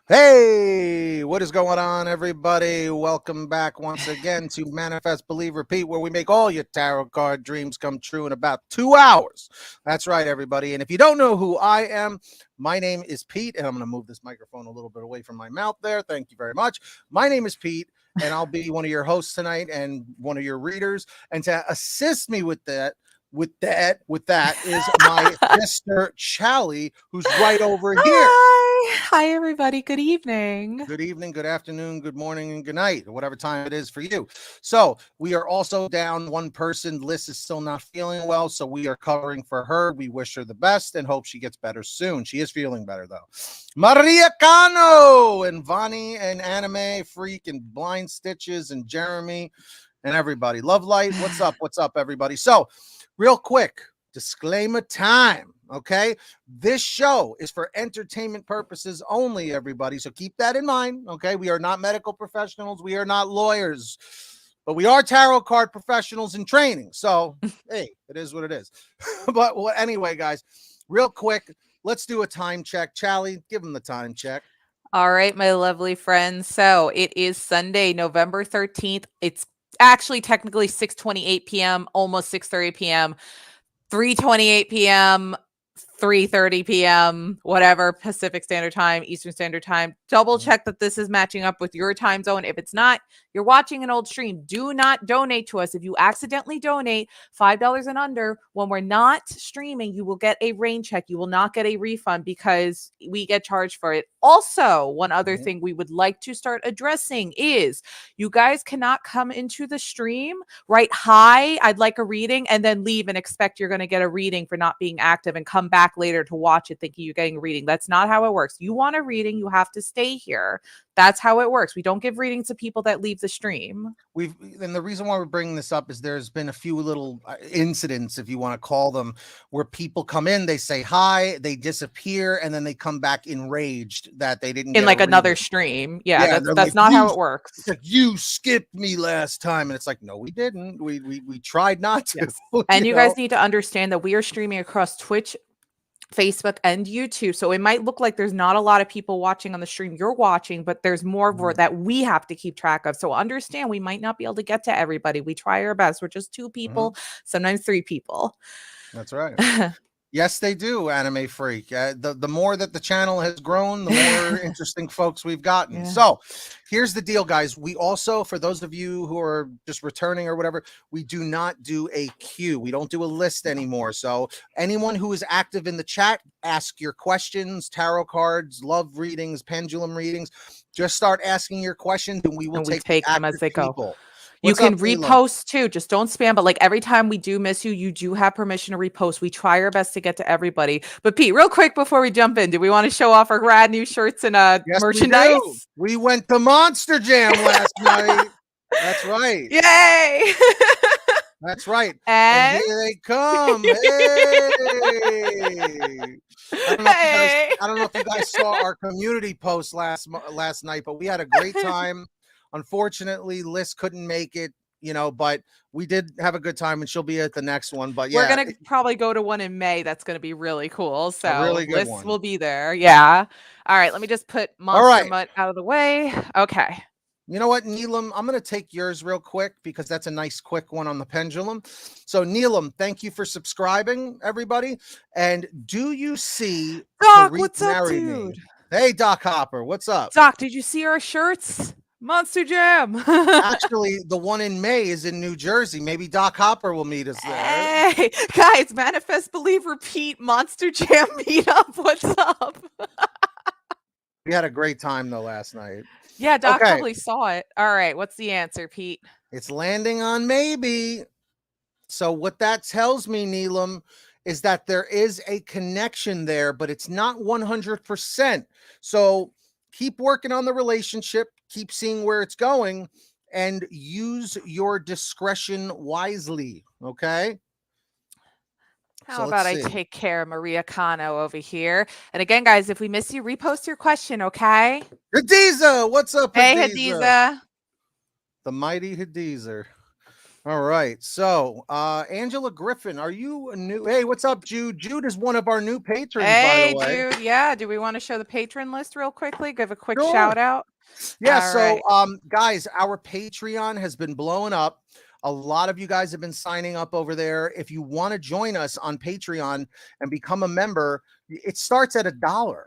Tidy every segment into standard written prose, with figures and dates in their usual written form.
Hey, what is going on, everybody? Welcome back once again to Manifest, Believe, Repeat, where we make all your tarot card dreams come true in about 2 hours. That's right, everybody. And if you don't know who I am, my name is Pete, and I'm going to move this microphone a little bit away from my mouth there. Thank you very much. My name is Pete, and I'll be one of your hosts tonight and one of your readers. And to assist me with that is my sister Chally, who's right over here. Hi, everybody. Good evening. Good evening, good afternoon, good morning, and good night, or whatever time it is for you. So we are also down one person. Liz is still not feeling well, so we are covering for her. We wish her the best and hope she gets better soon. She is feeling better, though. Maria Cano and Vani and Anime Freak and Blind Stitches and Jeremy and everybody. Love Light, what's up? What's up, everybody? So real quick, disclaimer time. Okay, this show is for entertainment purposes only, everybody. So keep that in mind. Okay, we are not medical professionals, we are not lawyers, but we are tarot card professionals in training. So hey, it is what it is. But well, anyway, guys, real quick, let's do a time check. Chally, give them the time check. All right, my lovely friends. So it is Sunday, November 13th. It's actually technically 6:28 p.m., almost 6:30 p.m., 3:28 p.m., 3:30 p.m., whatever, Pacific Standard Time, Eastern Standard Time. Double check that this is matching up with your time zone. If it's not, you're watching an old stream. Do not donate to us. If you accidentally donate $5 and under, when we're not streaming, you will get a rain check. You will not get a refund because we get charged for it. Also, one other thing we would like to start addressing is you guys cannot come into the stream, write hi, I'd like a reading, and then leave and expect you're going to get a reading for not being active and come back later to watch it thinking you're getting a reading. That's not how it works. You want a reading, you have to stay here. That's how it works. We don't give readings to people that leave the stream. And the reason why we're bringing this up is there's been a few little incidents, if you want to call them, where people come in, they say hi, they disappear, and then they come back enraged that they didn't in get like another reading. stream. Yeah, that's like, not how it works. It's like, you skipped me last time, and it's like, no, we didn't. We tried not to. Yes. And you guys need to understand that we are streaming across Twitch, Facebook, and YouTube. So it might look like there's not a lot of people watching on the stream you're watching, but there's more that we have to keep track of. So understand we might not be able to get to everybody. We try our best. We're just 2 people, sometimes 3 people. That's right. Yes, they do, Anime Freak. The more that the channel has grown, the more interesting folks we've gotten. Yeah. So here's the deal, guys. We also, for those of you who are just returning or whatever, we do not do a queue. We don't do a list anymore. So anyone who is active in the chat, ask your questions, tarot cards, love readings, pendulum readings. Just start asking your questions, and we will take them as they go. What's you can repost too. Just don't spam. But like every time we do miss you, you do have permission to repost. We try our best to get to everybody. But Pete, real quick before we jump in, do we want to show off our rad new shirts and merchandise? We went to Monster Jam last night. That's right. Yay! That's right. And here they come. Hey! I don't know if you guys saw our community post last night, but we had a great time. Unfortunately, Liz couldn't make it, but we did have a good time, and she'll be at the next one. But yeah, we're gonna probably go to one in May. That's gonna be really cool. So really Liz will be there. Yeah. All right. Let me just put Monster Mutt out of the way. Okay. You know what, Neelam? I'm going to take yours real quick because that's a nice quick one on the pendulum. So, Neelam, thank you for subscribing, everybody. And do you see Doc? What's up, dude? Hey, Doc Hopper, what's up? Doc, did you see our shirts? Monster Jam. Actually, the one in May is in New Jersey. Maybe Doc Hopper will meet us there. Hey, guys, Manifest, Believe, Repeat, Monster Jam meetup. What's up? We had a great time, though, last night. Yeah, Doc probably saw it. All right, what's the answer, Pete? It's landing on maybe. So what that tells me, Neelam, is that there is a connection there, but it's not 100%. So keep working on the relationship, keep seeing where it's going, and use your discretion wisely, okay? How about I take care of Maria Cano over here? And again, guys, if we miss you, repost your question, okay? Hadiza, what's up, Hadiza? Hey, Hadiza. The mighty Hadiza. All right. So, Angela Griffin, are you a new? Hey, what's up, Jude? Jude is one of our new patrons, by the Hey, way. dude. Yeah. Do we want to show the patron list real quickly? Give a quick Sure. shout out. Yeah. All So, right. guys, our Patreon has been blowing up. A lot of you guys have been signing up over there. If you want to join us on Patreon and become a member, it starts at $1.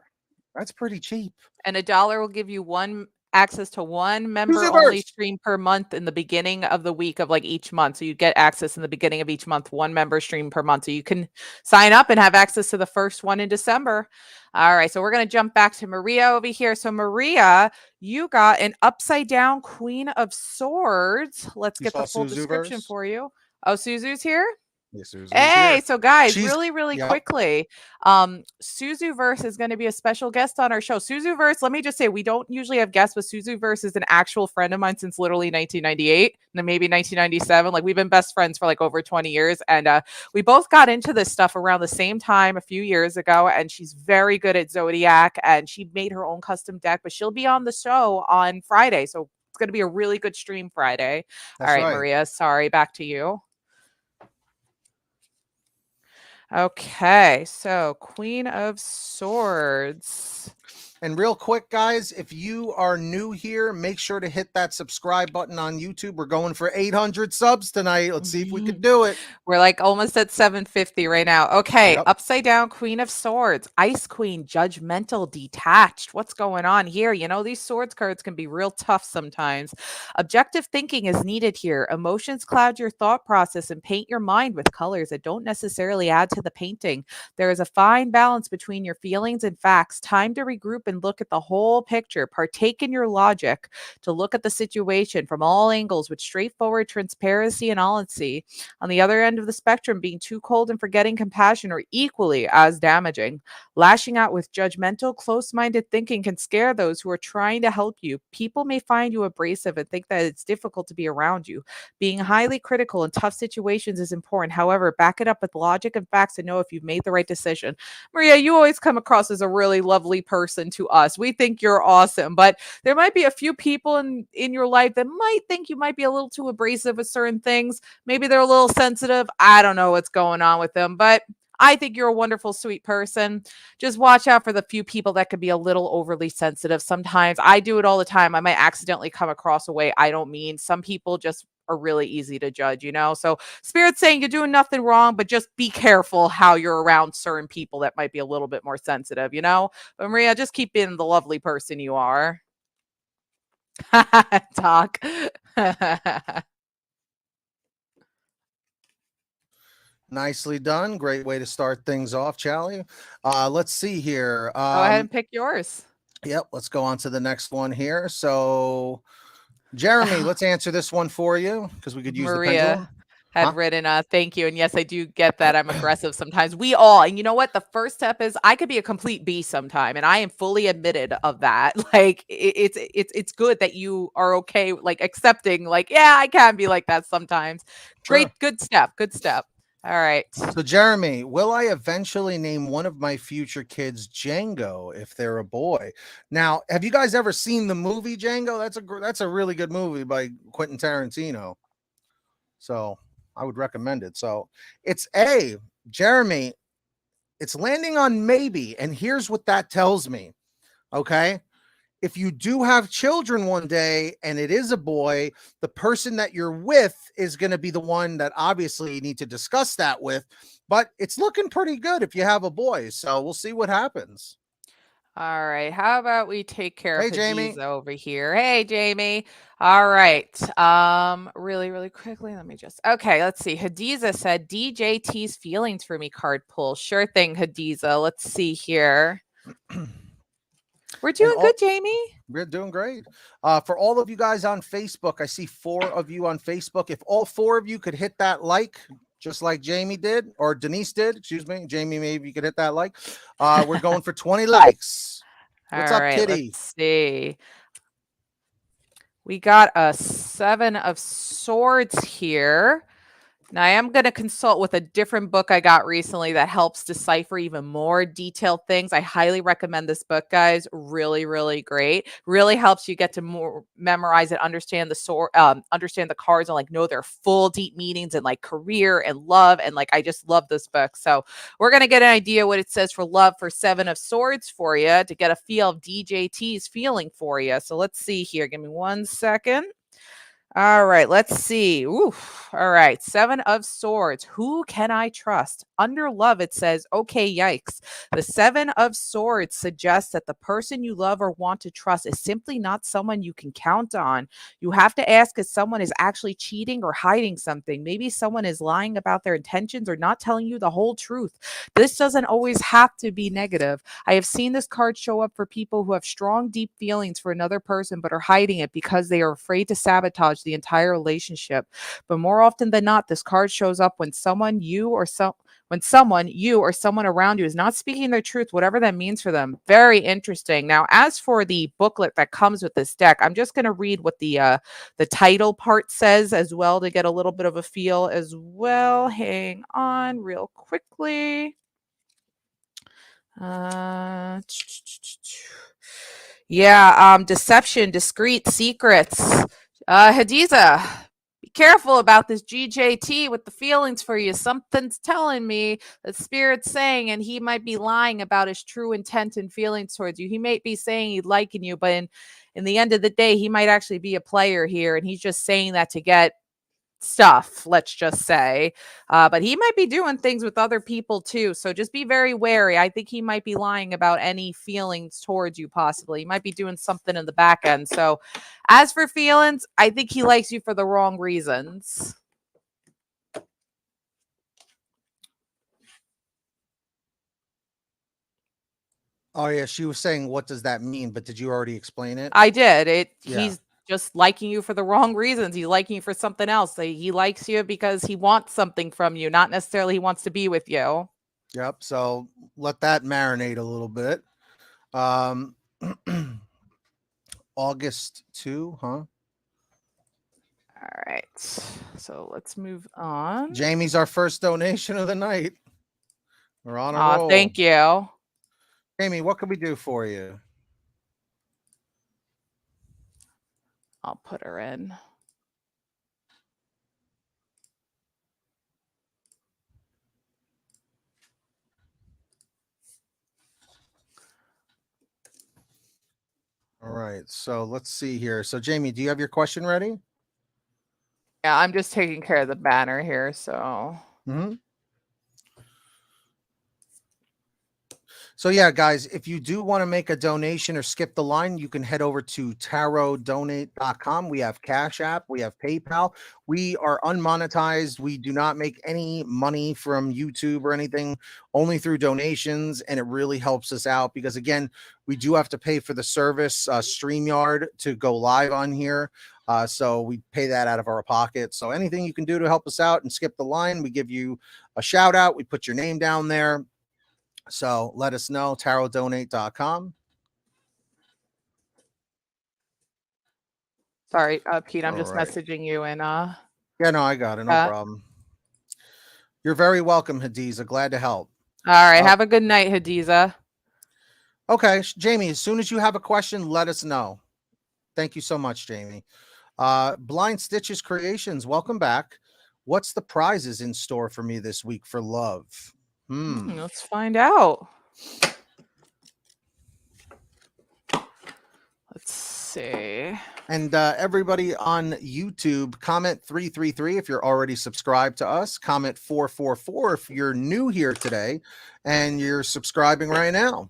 That's pretty cheap. And $1 will give you access to one member only Who's stream per month in the beginning of the week of like each month. So you get access in the beginning of each month, one member stream per month. So you can sign up and have access to the first one in December. All right. So we're going to jump back to Maria over here. So Maria, you got an upside down Queen of Swords. Let's You get saw the full description Suzuverse? for you. Oh, Suzu's here. Yes, Suzu's Hey, here. so guys, She's really Yep. quickly, Suzuverse is going to be a special guest on our show. Suzuverse, let me just say, we don't usually have guests, but Suzuverse is an actual friend of mine since literally 1998, and maybe 1997. Like we've been best friends for like over 20 years, and we both got into this stuff around the same time a few years ago. And she's very good at Zodiac, and she made her own custom deck. But she'll be on the show on Friday, so it's going to be a really good stream Friday. All That's right, right. Maria, sorry, back to you. Okay, so Queen of Swords. And real quick, guys, if you are new here, make sure to hit that subscribe button on YouTube. We're going for 800 subs tonight. Let's see if we can do it. We're like almost at 750 right now. Okay, Yep. upside down Queen of Swords, Ice Queen, judgmental, detached. What's going on here? You know, these swords cards can be real tough sometimes. Objective thinking is needed here. Emotions cloud your thought process and paint your mind with colors that don't necessarily add to the painting. There is a fine balance between your feelings and facts. Time to regroup and look at the whole picture. Partake in your logic to look at the situation from all angles with straightforward transparency and honesty. On the other end of the spectrum, being too cold and forgetting compassion are equally as damaging. Lashing out with judgmental, close minded thinking can scare those who are trying to help you. People may find you abrasive and think that it's difficult to be around you. Being highly critical in tough situations is important. However, back it up with logic and facts to know if you've made the right decision. Maria, you always come across as a really lovely person to us. We think you're awesome, but there might be a few people in your life that might think you might be a little too abrasive with certain things. Maybe they're a little sensitive. I don't know what's going on with them, but I think you're a wonderful, sweet person. Just watch out for the few people that could be a little overly sensitive. Sometimes I do it all the time. I might accidentally come across a way I don't mean. Some people just are really easy to judge, you know? So Spirit's saying you're doing nothing wrong, but just be careful how you're around certain people that might be a little bit more sensitive, you know? But Maria, just keep being the lovely person you are. Talk. Nicely done. Great way to start things off, Charlie. Let's see here. Go ahead and pick yours. Yep, let's go on to the next one here. So, Jeremy, let's answer this one for you because we could use the pendulum. Maria had Huh? written thank you. And yes, I do get that. I'm aggressive sometimes. We all, and you know what? The first step is I could be a complete beast sometime, and I am fully admitted of that. Like it's good that you are okay, like accepting, like, yeah, I can be like that sometimes. Sure. Good step. Good step. All right. So, Jeremy, will I eventually name one of my future kids Django if they're a boy? Now, have you guys ever seen the movie Django? That's a really good movie by Quentin Tarantino. So, I would recommend it. So, it's Jeremy. It's landing on maybe, and here's what that tells me. Okay, if you do have children one day and it is a boy, the person that you're with is going to be the one that obviously you need to discuss that with. But it's looking pretty good if you have a boy. So we'll see what happens. All right. How about we take care of Hey, Jamie. Hadiza over here? Hey, Jamie. All right. Really quickly. Let me just let's see. Hadiza said DJT's feelings for me card pull. Sure thing, Hadiza. Let's see here. We're doing good, Jamie. We're doing great. For all of you guys on Facebook, I see 4 of you on Facebook. If all 4 of you could hit that like, just like Jamie did, or Denise did, excuse me. Jamie, maybe you could hit that like. We're going for 20 likes. What's up, Kitty? Let's see. We got a 7 of Swords here. Now, I am going to consult with a different book I got recently that helps decipher even more detailed things. I highly recommend this book, guys. Really, really great. Really helps you get to more memorize and understand understand the cards and like know their full deep meanings and like career and love. And like I just love this book. So we're gonna get an idea what it says for love for Seven of Swords for you to get a feel of DJT's feeling for you. So let's see here. Give me 1 second. All right, let's see. Oof. All right, Seven of Swords. Who can I trust? Under love, it says, okay, yikes. The Seven of Swords suggests that the person you love or want to trust is simply not someone you can count on. You have to ask if someone is actually cheating or hiding something. Maybe someone is lying about their intentions or not telling you the whole truth. This doesn't always have to be negative. I have seen this card show up for people who have strong, deep feelings for another person but are hiding it because they are afraid to sabotage the entire relationship. But more often than not, this card shows up when someone you or someone around you is not speaking their truth, whatever that means for them. Very interesting. Now, as for the booklet that comes with this deck, I'm just going to read what the title part says as well to get a little bit of a feel as well. Hang on real quickly. Deception, discreet secrets. Hadiza, be careful about this GJT with the feelings for you. Something's telling me that Spirit's saying, and he might be lying about his true intent and feelings towards you. He may be saying he's liking you, but in the end of the day, he might actually be a player here, and he's just saying that to get stuff, let's just say. But he might be doing things with other people too. So just be very wary. I think he might be lying about any feelings towards you, possibly. He might be doing something in the back end. So as for feelings, I think he likes you for the wrong reasons. Oh yeah, she was saying, what does that mean? But did you already explain it? I did. Yeah. He's just liking you for the wrong reasons. He's liking you for something else. He likes you because he wants something from you, not necessarily he wants to be with you. Yep. So let that marinate a little bit. August 2, huh? All right. So let's move on. Jamie's our first donation of the night. We're on a roll. Thank you. Jamie, what can we do for you? I'll put her in. All right. So let's see here. So Jamie, do you have your question ready? Yeah, I'm just taking care of the banner here. So. So yeah, guys, if you do want to make a donation or skip the line, you can head over to tarotdonate.com. We have Cash App, we have PayPal. We are unmonetized. We do not make any money from YouTube or anything, only through donations, and it really helps us out because again, we do have to pay for the service StreamYard to go live on here. So we pay that out of our pocket. So anything you can do to help us out and skip the line, we give you a shout out. We put your name down there. So let us know, tarotdonate.com. Sorry, Pete, I'm just messaging you and yeah, no, I got it. No problem. You're very welcome, Hadiza. Glad to help. All right. Have a good night, Hadiza. Okay, Jamie, as soon as you have a question, let us know. Thank you so much, Jamie. Blind Stitches Creations, welcome back. What's the prizes in store for me this week for love? Let's find out. Let's see. And everybody on YouTube, comment 333 if you're already subscribed to us. Comment 444 if you're new here today and you're subscribing right now.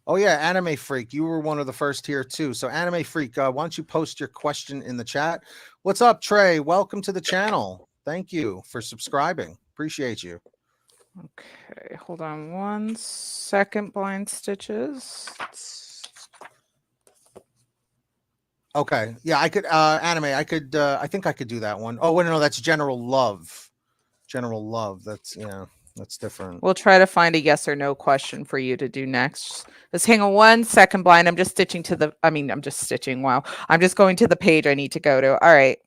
Oh yeah, Anime Freak, you were one of the first here too. So Anime Freak, why don't you post your question in the chat? What's up, Trey? Welcome to the channel. Thank you for subscribing. Appreciate you. Okay, hold on 1 second, Blind Stitches. Okay, yeah, I could Anime. I think I could do that one. Oh wait, no, that's General Love. General Love. That's yeah. That's different. We'll try to find a yes or no question for you to do next. Let's hang on 1 second, blind. I'm just stitching to the, I'm just stitching. Wow. I'm just going to the page I need to go to. All right.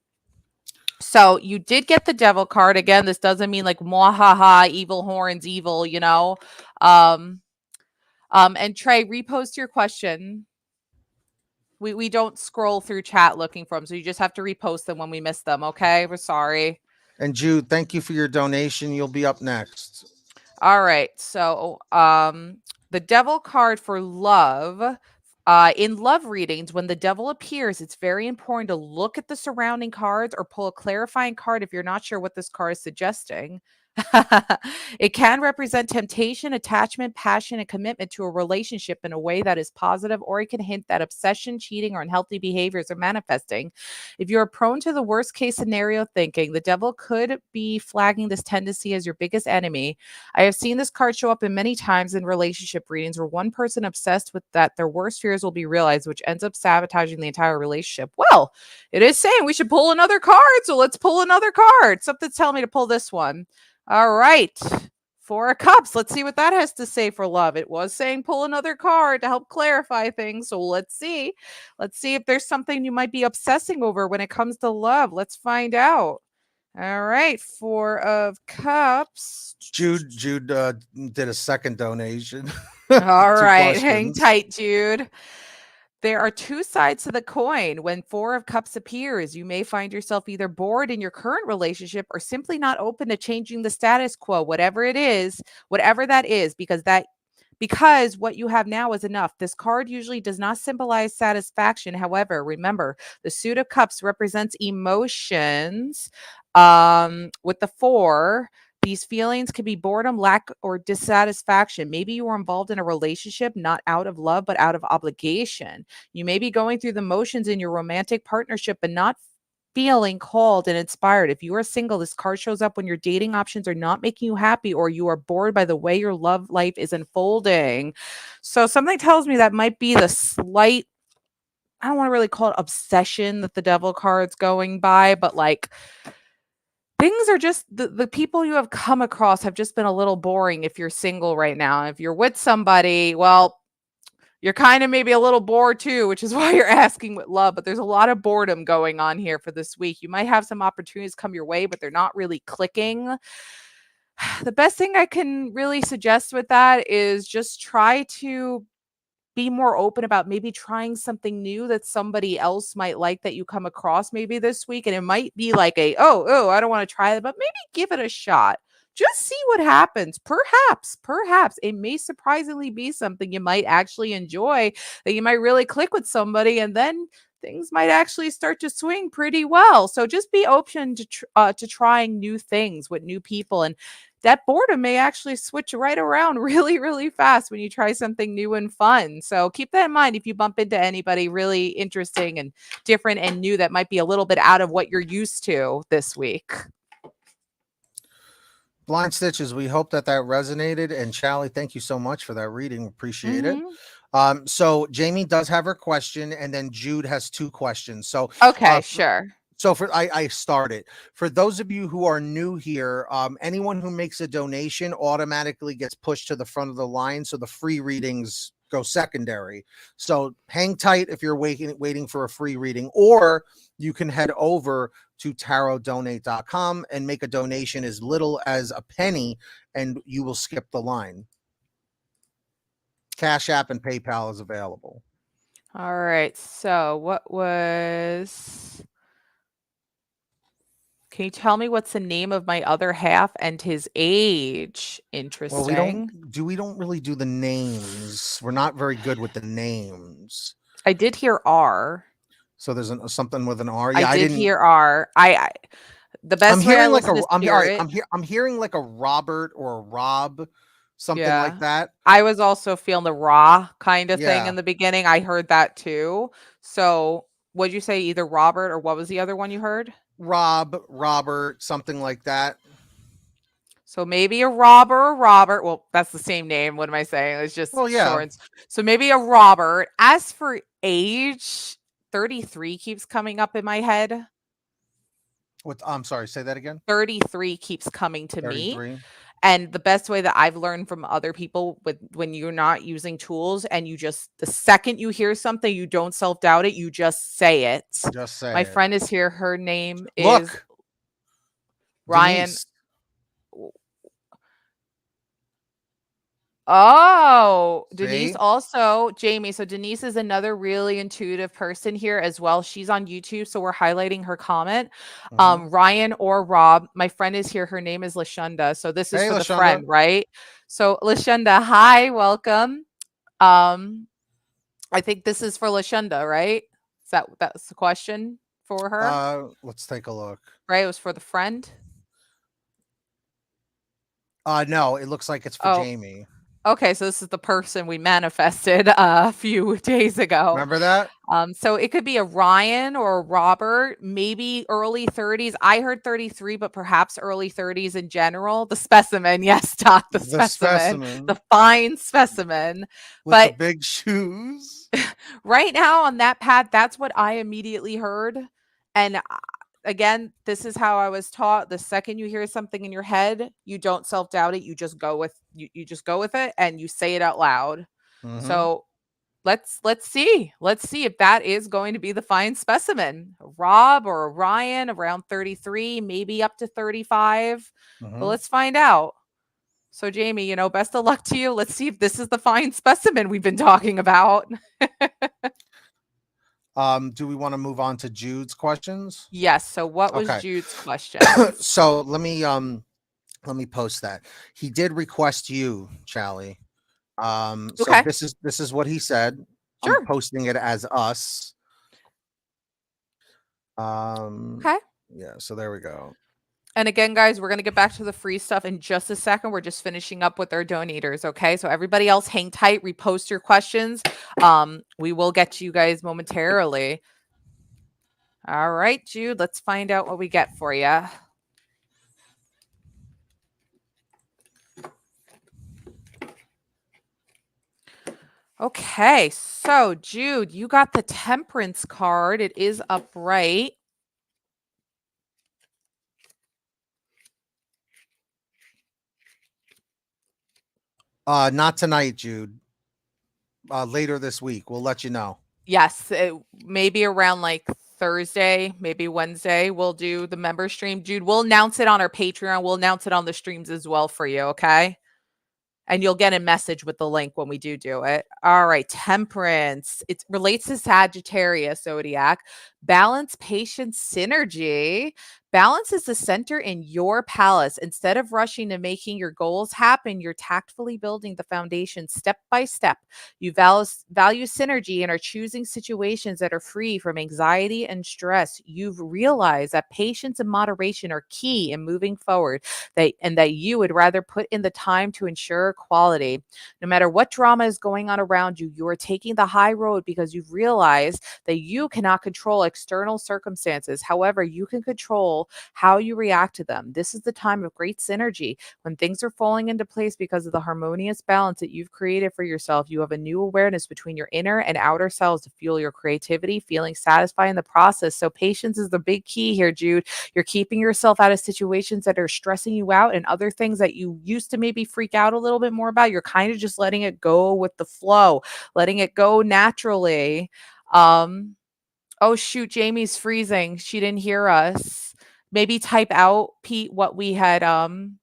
So you did get the devil card. Again, this doesn't mean like mwahaha, evil horns, evil, you know. And Trey, repost your question. We don't scroll through chat looking for them, so you just have to repost them when we miss them. Okay, we're sorry. And Jude, thank you for your donation. You'll be up next. All right. So, the devil card for love. In love readings, when the devil appears, it's very important to look at the surrounding cards or pull a clarifying card if you're not sure what this card is suggesting. It can represent temptation, attachment, passion, and commitment to a relationship in a way that is positive, or it can hint that obsession, cheating, or unhealthy behaviors are manifesting. If you're prone to the worst case scenario thinking, the devil could be flagging this tendency as your biggest enemy. I have seen this card show up in many times in relationship readings where one person obsessed with that their worst fears will be realized, which ends up sabotaging the entire relationship. Well, it is saying we should pull another card, so let's pull another card. Something's telling me to pull this one. All right. 4 of Cups. Let's see what that has to say for love. It was saying pull another card to help clarify things. So let's see. Let's see if there's something you might be obsessing over when it comes to love. Let's find out. All right. 4 of Cups. Jude did a second donation. All right. Hang questions. tight, Jude. There are 2 sides to the coin. When 4 of Cups appears, you may find yourself either bored in your current relationship or simply not open to changing the status quo, whatever it is, whatever that is, because what you have now is enough. This card usually does not symbolize satisfaction. However, remember, the suit of cups represents emotions. With the 4, these feelings can be boredom, lack, or dissatisfaction. Maybe you were involved in a relationship not out of love, but out of obligation. You may be going through the motions in your romantic partnership, but not feeling called and inspired. If you are single, this card shows up when your dating options are not making you happy or you are bored by the way your love life is unfolding. So something tells me that might be the slight, I don't want to really call it obsession that the devil card's going by, but like things are just the people you have come across have just been a little boring if you're single right now. If you're with somebody, well, you're kind of maybe a little bored too, which is why you're asking with love. But there's a lot of boredom going on here for this week. You might have some opportunities come your way, but they're not really clicking. The best thing I can really suggest with that is just try to be more open about maybe trying something new that somebody else might like that you come across maybe this week. And it might be like I don't want to try that, but maybe give it a shot. Just see what happens. Perhaps it may surprisingly be something you might actually enjoy, that you might really click with somebody, and then things might actually start to swing pretty well. So just be open to trying new things with new people, and that boredom may actually switch right around really, really fast when you try something new and fun. So keep that in mind if you bump into anybody really interesting and different and new that might be a little bit out of what you're used to this week. Blind Stitches, we hope that resonated. And Charlie, thank you so much for that reading. Appreciate it. So Jamie does have her question, and then Jude has 2 questions. So okay, sure. So I started. For those of you who are new here, anyone who makes a donation automatically gets pushed to the front of the line. So the free readings go secondary. So hang tight if you're waiting for a free reading, or you can head over to tarotdonate.com and make a donation as little as a penny, and you will skip the line. Cash App and PayPal is available. All right. So what was... Can you tell me what's the name of my other half and his age? Interesting. Well, we don't really do the names. We're not very good with the names. I did hear R. So there's something with an R. Yeah, I didn't hear R. The best I'm way hearing I like I'm hearing like a Robert or a Rob, something like that. I was also feeling the raw kind of thing in the beginning. I heard that too. So what'd you say? Either Robert, or what was the other one you heard? Robert, something like that. So maybe a Robert. Well, that's the same name. What am I saying? It's just short. So maybe a Robert. As for age, 33 keeps coming up in my head. I'm sorry, say that again. 33 keeps coming to 33. Me. And the best way that I've learned from other people with when you're not using tools and you just the second you hear something, you don't self-doubt it, you just say it. Just say My it. friend is here. Her name is Look, Ryan. Denise. Oh, Denise See? also, Jamie. So Denise is another really intuitive person here as well. She's on YouTube, so we're highlighting her comment. Mhm. Ryan or Rob, my friend is here. Her name is Lashunda. So this is Hey, for the Lashonda. friend, right? So Lashunda, hi, welcome. Um, I think this is for Lashunda, right? That's the question for her, Let's take a look. right? It was for the friend. No, it looks like it's for Oh, Jamie. okay. So this is the person we manifested a few days ago. Remember that? So it could be a Ryan or a Robert, maybe early 30s. I heard 33, but perhaps early 30s in general. The specimen, yes, Doc, the The specimen, the specimen fine specimen. with the But big shoes. right now on that path, that's what I immediately heard. And again, this is how I was taught. The second you hear something in your head, you don't self-doubt it. You just go with you just go with it and you say it out loud. Mhm. So let's see if that is going to be the fine specimen. A Rob or a Ryan around 33, maybe up to 35, but Mhm. let's find out. So Jamie, best of luck to you. Let's see if this is the fine specimen we've been talking about. Do we want to move on to Jude's questions? Yes, so what was Okay. Jude's questions? So let me post that. He did request you, Charlie. So Okay, this is what he said. I'm sure. posting it as us. Um, Okay. yeah, so there we go. And again, guys, we're going to get back to the free stuff in just a second. We're just finishing up with our donators. Okay. So everybody else hang tight, repost your questions. We will get to you guys momentarily. All right, Jude, let's find out what we get for you. Okay. So, Jude, you got the Temperance card. It is upright. Not tonight, Jude. Later this week, we'll let you know. Yes, maybe around like Thursday, maybe Wednesday, we'll do the member stream. Jude, we'll announce it on our Patreon. We'll announce it on the streams as well for you. Okay. And you'll get a message with the link when we do it. All right. Temperance. It relates to Sagittarius zodiac. Balance, patience, synergy. Balance is the center in your palace. Instead of rushing to making your goals happen, you're tactfully building the foundation step by step. You value synergy and are choosing situations that are free from anxiety and stress. You've realized that patience and moderation are key in moving forward, that you would rather put in the time to ensure quality. No matter what drama is going on around you, you are taking the high road because you've realized that you cannot control external circumstances. However, you can control how you react to them. This is the time of great synergy. When things are falling into place because of the harmonious balance that you've created for yourself, you have a new awareness between your inner and outer selves to fuel your creativity, feeling satisfied in the process. So patience is the big key here, Jude. You're keeping yourself out of situations that are stressing you out, and other things that you used to maybe freak out a little bit more about. You're kind of just letting it go with the flow, letting it go naturally. Oh shoot, Jamie's freezing. She didn't hear us. Maybe type out, Pete, what we had said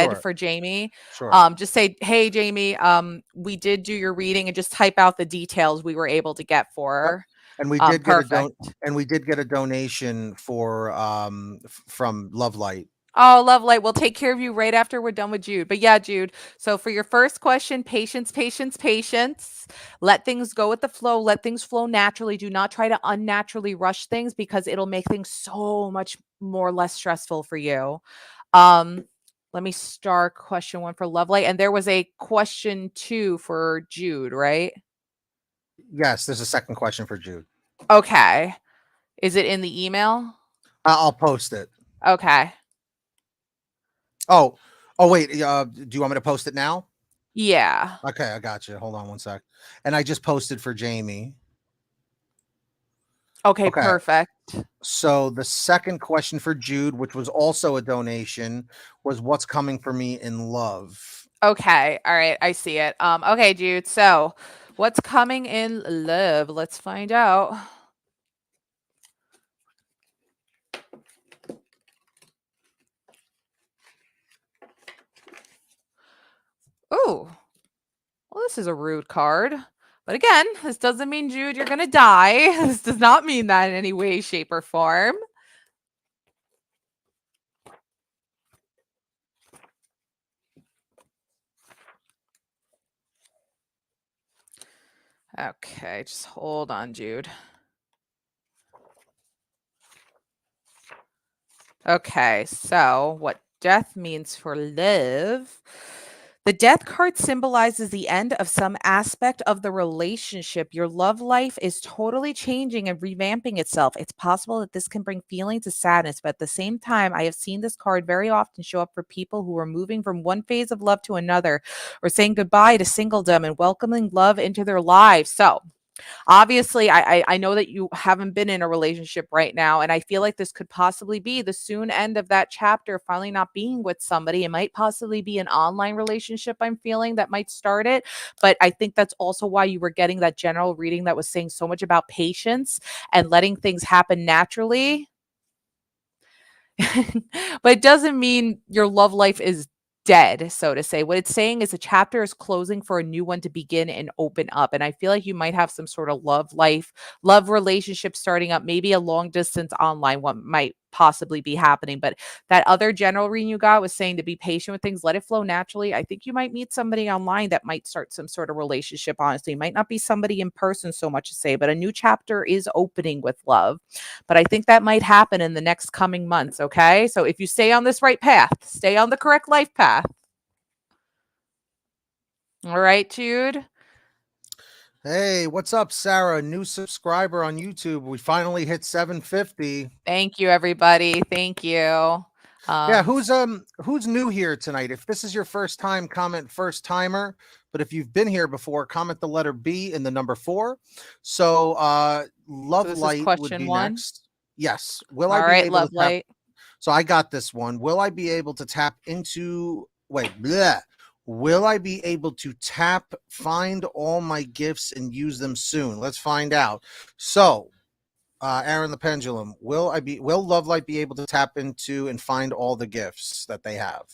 Sure, for Jamie. sure. Just say, hey Jamie, we did do your reading, and just type out the details we were able to get for Yep. her. And we did get a Perfect. donation for from Love Light. Oh, love light. We'll take care of you right after we're done with Jude. But yeah, Jude. So for your first question, patience, patience, patience. Let things go with the flow. Let things flow naturally. Do not try to unnaturally rush things because it'll make things so much more less stressful for you. Um, Let me start question 1 for love light. And there was a question 2 for Jude, right? Yes, there's a second question for Jude. Okay. Is it in the email? I'll post it. Okay. Oh, wait. Do you want me to post it now? Yeah. Okay, I got you. Hold on one sec. And I just posted for Jamie. Okay, Okay. perfect. So the second question for Jude, which was also a donation, was what's coming for me in love? Okay, all right, I see it. Okay, Jude. So, what's coming in love? Let's find out. Ooh, well, this is a rude card. But again, this doesn't mean, Jude, you're going to die. This does not mean that in any way, shape, or form. Okay, just hold on, Jude. Okay, so what death means for love. The death card symbolizes the end of some aspect of the relationship. Your love life is totally changing and revamping itself. It's possible that this can bring feelings of sadness, but at the same time, I have seen this card very often show up for people who are moving from one phase of love to another or saying goodbye to singledom and welcoming love into their lives. So, obviously, I know that you haven't been in a relationship right now, and I feel like this could possibly be the soon end of that chapter, finally not being with somebody. It might possibly be an online relationship, I'm feeling, that might start it. But I think that's also why you were getting that general reading that was saying so much about patience and letting things happen naturally. But it doesn't mean your love life is dead, so to say. What it's saying is a chapter is closing for a new one to begin and open up. And I feel like you might have some sort of love life, love relationship starting up, maybe a long distance online one might possibly be happening. But that other general reading you got was saying to be patient with things, let it flow naturally. I think you might meet somebody online that might start some sort of relationship, honestly. It might not be somebody in person so much to say, but a new chapter is opening with love. But I think that might happen in the next coming months. Okay. So if you stay on this right path, stay on the correct life path. All right, Jude. Hey, what's up, Sarah? New subscriber on YouTube. We finally hit 750. Thank you, everybody. Thank you. Yeah, Um, who's new here tonight? If this is your first time, comment first timer. But if you've been here before, comment the letter B and the number 4. So so Love this is Light would question be one. next. Yes. Will I All be right, able to love tap? light. So I got this one. Will I be able to tap into wait, bleh. Will I be able to tap, find all my gifts and use them soon? Let's find out. So Aaron the Pendulum, will Love Light be able to tap into and find all the gifts that they have?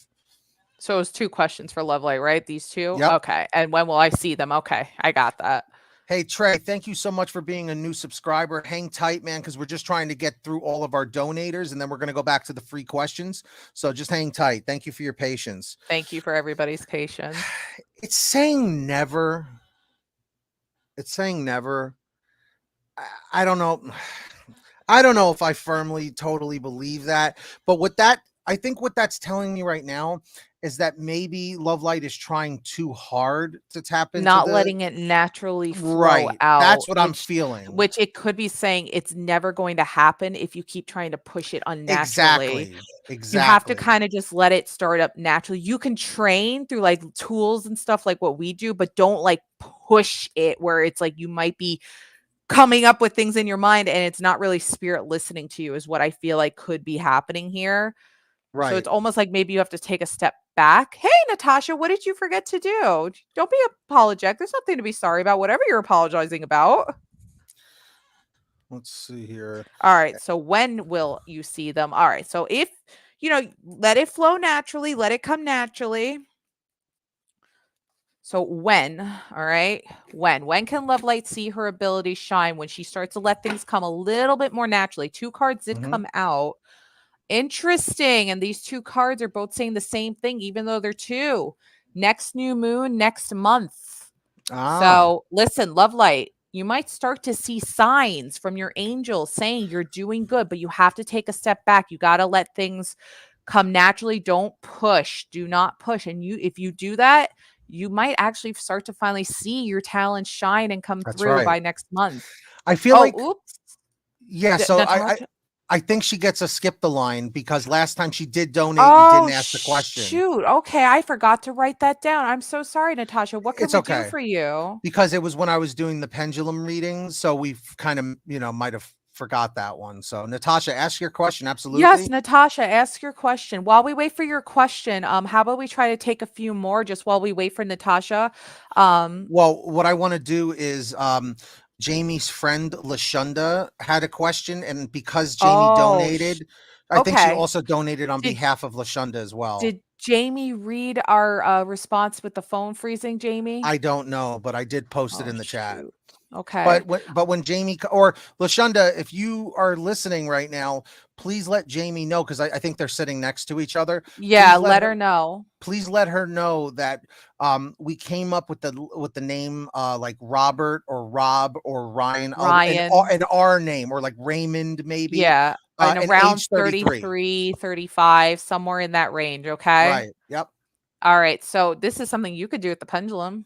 So it was 2 questions for love light, right? These 2? Yep. Okay. And when will I see them? Okay. I got that. Hey Trey, thank you so much for being a new subscriber. Hang tight, man, because we're just trying to get through all of our donators and then we're going to go back to the free questions. So just hang tight. Thank you for your patience. Thank you for everybody's patience. It's saying never. It's saying never. I don't know. I don't know if I firmly, totally believe that. But I think what that's telling me right now is that maybe Love Light is trying too hard to tap into Not the letting it naturally flow right. out, That's what I'm which feeling. which it could be saying it's never going to happen if you keep trying to push it unnaturally. Exactly. You have to Exactly. kind of just let it start up naturally. You can train through like tools and stuff like what we do, but don't like push it where it's like you might be coming up with things in your mind and it's not really spirit listening to you, is what I feel like could be happening here. So Right. it's almost like maybe you have to take a step back. Hey, Natasha, what did you forget to do? Don't be apologetic. There's nothing to be sorry about, whatever you're apologizing about. Let's see here. All right. So when will you see them? All right. So if, let it flow naturally, let it come naturally. So when, all right, when can Love Light see her ability shine? When she starts to let things come a little bit more naturally. 2 cards did Mhm. come out. Interesting. And these 2 cards are both saying the same thing, even though they're 2. Next new moon, next month. Ah, So listen, Love Light, you might start to see signs from your angels saying you're doing good, but you have to take a step back. You got to let things come naturally. Don't push. Do not push. And if you do that, you might actually start to finally see your talent shine and come that's through right. by next month. I feel Oh, like oops. yeah, so Natasha. I think she gets a skip the line because last time she did donate and Oh, didn't ask the question. shoot. Okay, I forgot to write that down. I'm so sorry, Natasha. What can It's we do okay. for you? Because it was when I was doing the pendulum readings, so we've kind of, might have forgot that one. So Natasha, ask your question. Absolutely. Yes, Natasha, ask your question. While we wait for your question, how about we try to take a few more just while we wait for Natasha? Well, what I want to do is Jamie's friend Lashunda had a question, and because Jamie donated, I think she okay. also donated on Did- behalf of Lashunda as well. Did Jamie read our response with the phone freezing, Jamie? I don't know, but I did post it in the chat. Shoot. Okay. But when Jamie or Lashunda, if you are listening right now, please let Jamie know, because I think they're sitting next to each other. Yeah, let her know. Please let her know that we came up with the name like Robert or Rob or Ryan, an R name, or like Raymond maybe. Yeah, and around age 33, 35, somewhere in that range. Okay. Right. Yep. All right. So this is something you could do at the pendulum.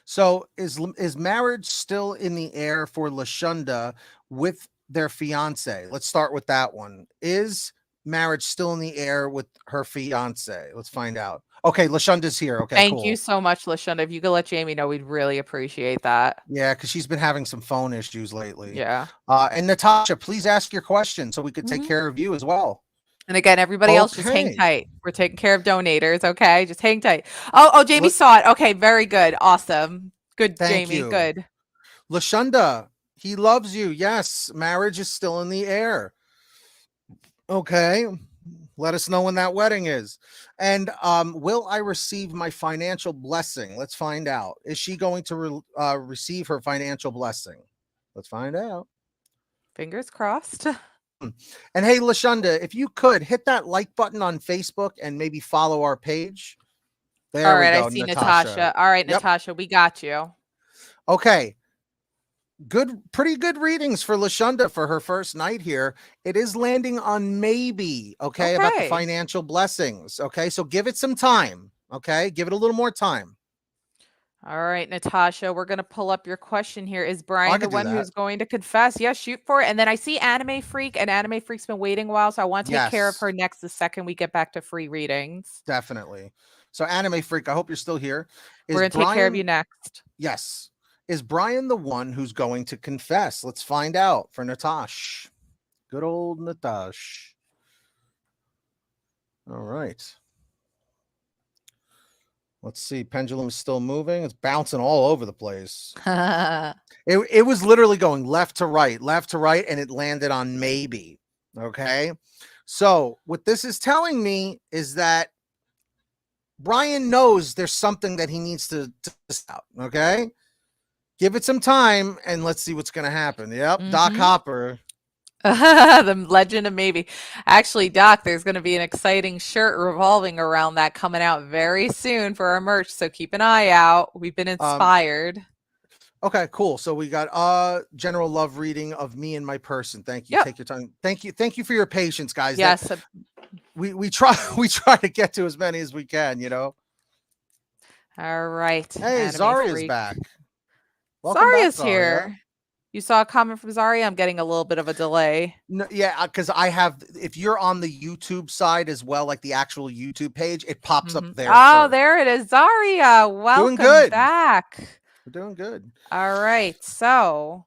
So is marriage still in the air for Lashunda with their fiance? Let's start with that one. Is marriage still in the air with her fiance? Let's find out. Okay, Lashunda's here. Okay, Thank you so much, Lashunda. If you could let Jamie know, we'd really appreciate that. Yeah, because she's been having some phone issues lately. Yeah. And Natasha, please ask your question so we could take care of you as well. And again, everybody else, just hang tight. We're taking care of donators. Okay, just hang tight. Oh, Jamie saw it. Okay, very good. Awesome. Good, Thank Jamie. you. Good. Lashunda, he loves you. Yes, marriage is still in the air. Okay. Let us know when that wedding is. And will I receive my financial blessing? Let's find out. Is she going to receive her financial blessing? Let's find out. Fingers crossed. And hey, Lashunda, if you could hit that like button on Facebook and maybe follow our page. There All right, we go, I see Natasha. All right, Natasha, we got you. Okay. Pretty good readings for Lashunda for her first night here. It is landing on maybe, okay, about the financial blessings. Okay, so give it some time. Okay, give it a little more time. All right, Natasha, we're going to pull up your question here. Is Brian the one who's going to confess? Yes, shoot for it. And then I see Anime Freak, and Anime Freak's been waiting a while, so I want to take care of her next the second we get back to free readings. Definitely. So Anime Freak, I hope you're still here. We're going to take care of you next. Yes. Is Brian the one who's going to confess? Let's find out for Natash. Good old Natash. All right. Let's see. Pendulum is still moving. It's bouncing all over the place. It was literally going left to right, and it landed on maybe. Okay. So what this is telling me is that Brian knows there's something that he needs to test out. Okay. Give it some time and let's see what's going to happen. Yep. Doc Hopper. The legend of maybe. Actually, Doc, there's going to be an exciting shirt revolving around that coming out very soon for our merch. So keep an eye out. We've been inspired. Okay, cool. So we got general love reading of me and my person. Thank you. Yep. Take your time. Thank you for your patience, guys. Yes. We try to get to as many as we can, you know. All right. Hey, Zaria's back. Zaria's here. You saw a comment from Zaria? I'm getting a little bit of a delay. No, yeah, because I have, if you're on the YouTube side as well, like the actual YouTube page, it pops up there. Oh, first. There it is. Zaria, welcome back. We're doing good. All right. So,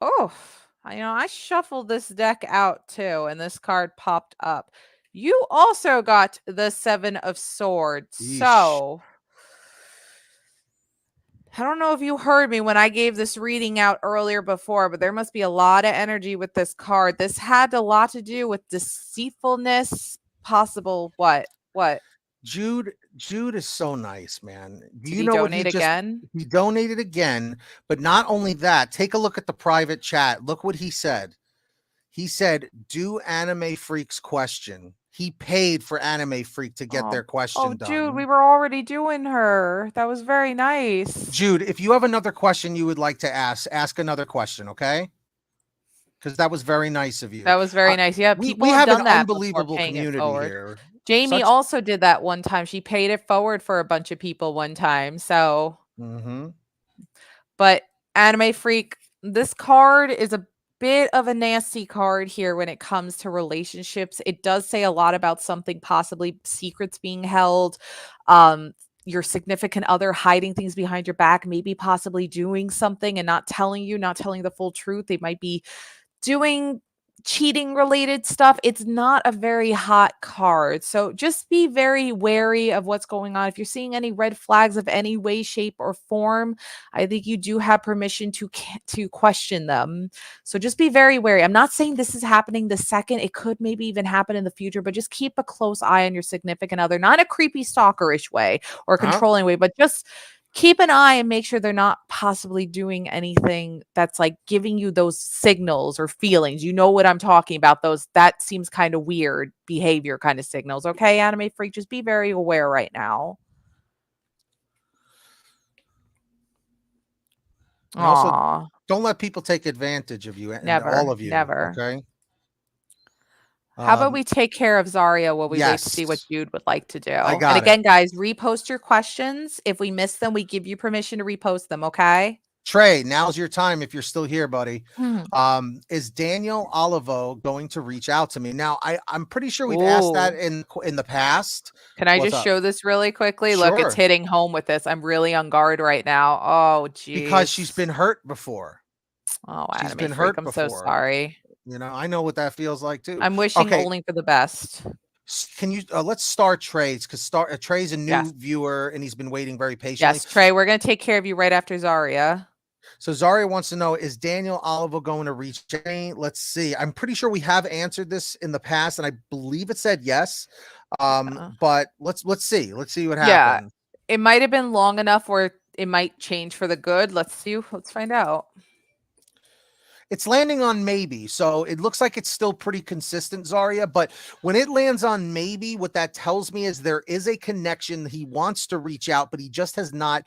I shuffled this deck out too, and this card popped up. You also got the 7 of Swords. Yeesh. So, I don't know if you heard me when I gave this reading out earlier before, but there must be a lot of energy with this card. This had a lot to do with deceitfulness, possible what? Jude is so nice, man. Did you know donate again? He donated again, but not only that, take a look at the private chat. Look what he said. He said, do Anime Freak's question. He paid for Anime Freak to get their question done. Jude, we were already doing her. That was very nice. Jude, if you have another question you would like to ask another question, okay? Because that was very nice of you. That was very nice. Yeah, we have an unbelievable community here. Jamie also did that one time. She paid it forward for a bunch of people one time. So, but Anime Freak, this card is a bit of a nasty card here when it comes to relationships. It does say a lot about something, possibly secrets being held. your significant other hiding things behind your back, maybe possibly doing something and not telling the full truth. They might be doing cheating related stuff. It's not a very hot card. So just be very wary of what's going on. If you're seeing any red flags of any way, shape, or form, I think you do have permission to question them. So just be very wary. I'm not saying this is happening the second. It could maybe even happen in the future, but just keep a close eye on your significant other, not in a creepy stalkerish way or controlling way, but just keep an eye and make sure they're not possibly doing anything that's like giving you those signals or feelings. You know what I'm talking about? Those that seems kind of weird behavior kind of signals. Okay, anime freak, just be very aware right now. And also, don't let people take advantage of you and all of you. Never. Okay. How about we take care of Zaria while we wait to see what Jude would like to do? And again, guys, repost your questions. If we miss them, we give you permission to repost them, okay? Trey, now's your time if you're still here, buddy. Is Daniel Olivo going to reach out to me? Now, I'm pretty sure we've asked that in the past. Can I just show this really quickly? Look, it's hitting home with this. I'm really on guard right now. Oh, geez. Because she's been hurt before. Oh, she's been hurt before. I'm so sorry. You know, I know what that feels like too. I'm wishing only for the best. Can you let's start Trey's because Trey's a new viewer and he's been waiting very patiently. Yes, Trey, we're going to take care of you right after Zaria. So Zaria wants to know, is Daniel Olivo going to reach Jane? Let's see. I'm pretty sure we have answered this in the past, and I believe it said yes. But let's see. Let's see what happens. Yeah, it might have been long enough where it might change for the good. Let's see. Let's find out. It's landing on maybe. So it looks like it's still pretty consistent, Zaria. But when it lands on maybe, what that tells me is there is a connection. He wants to reach out, but he just has not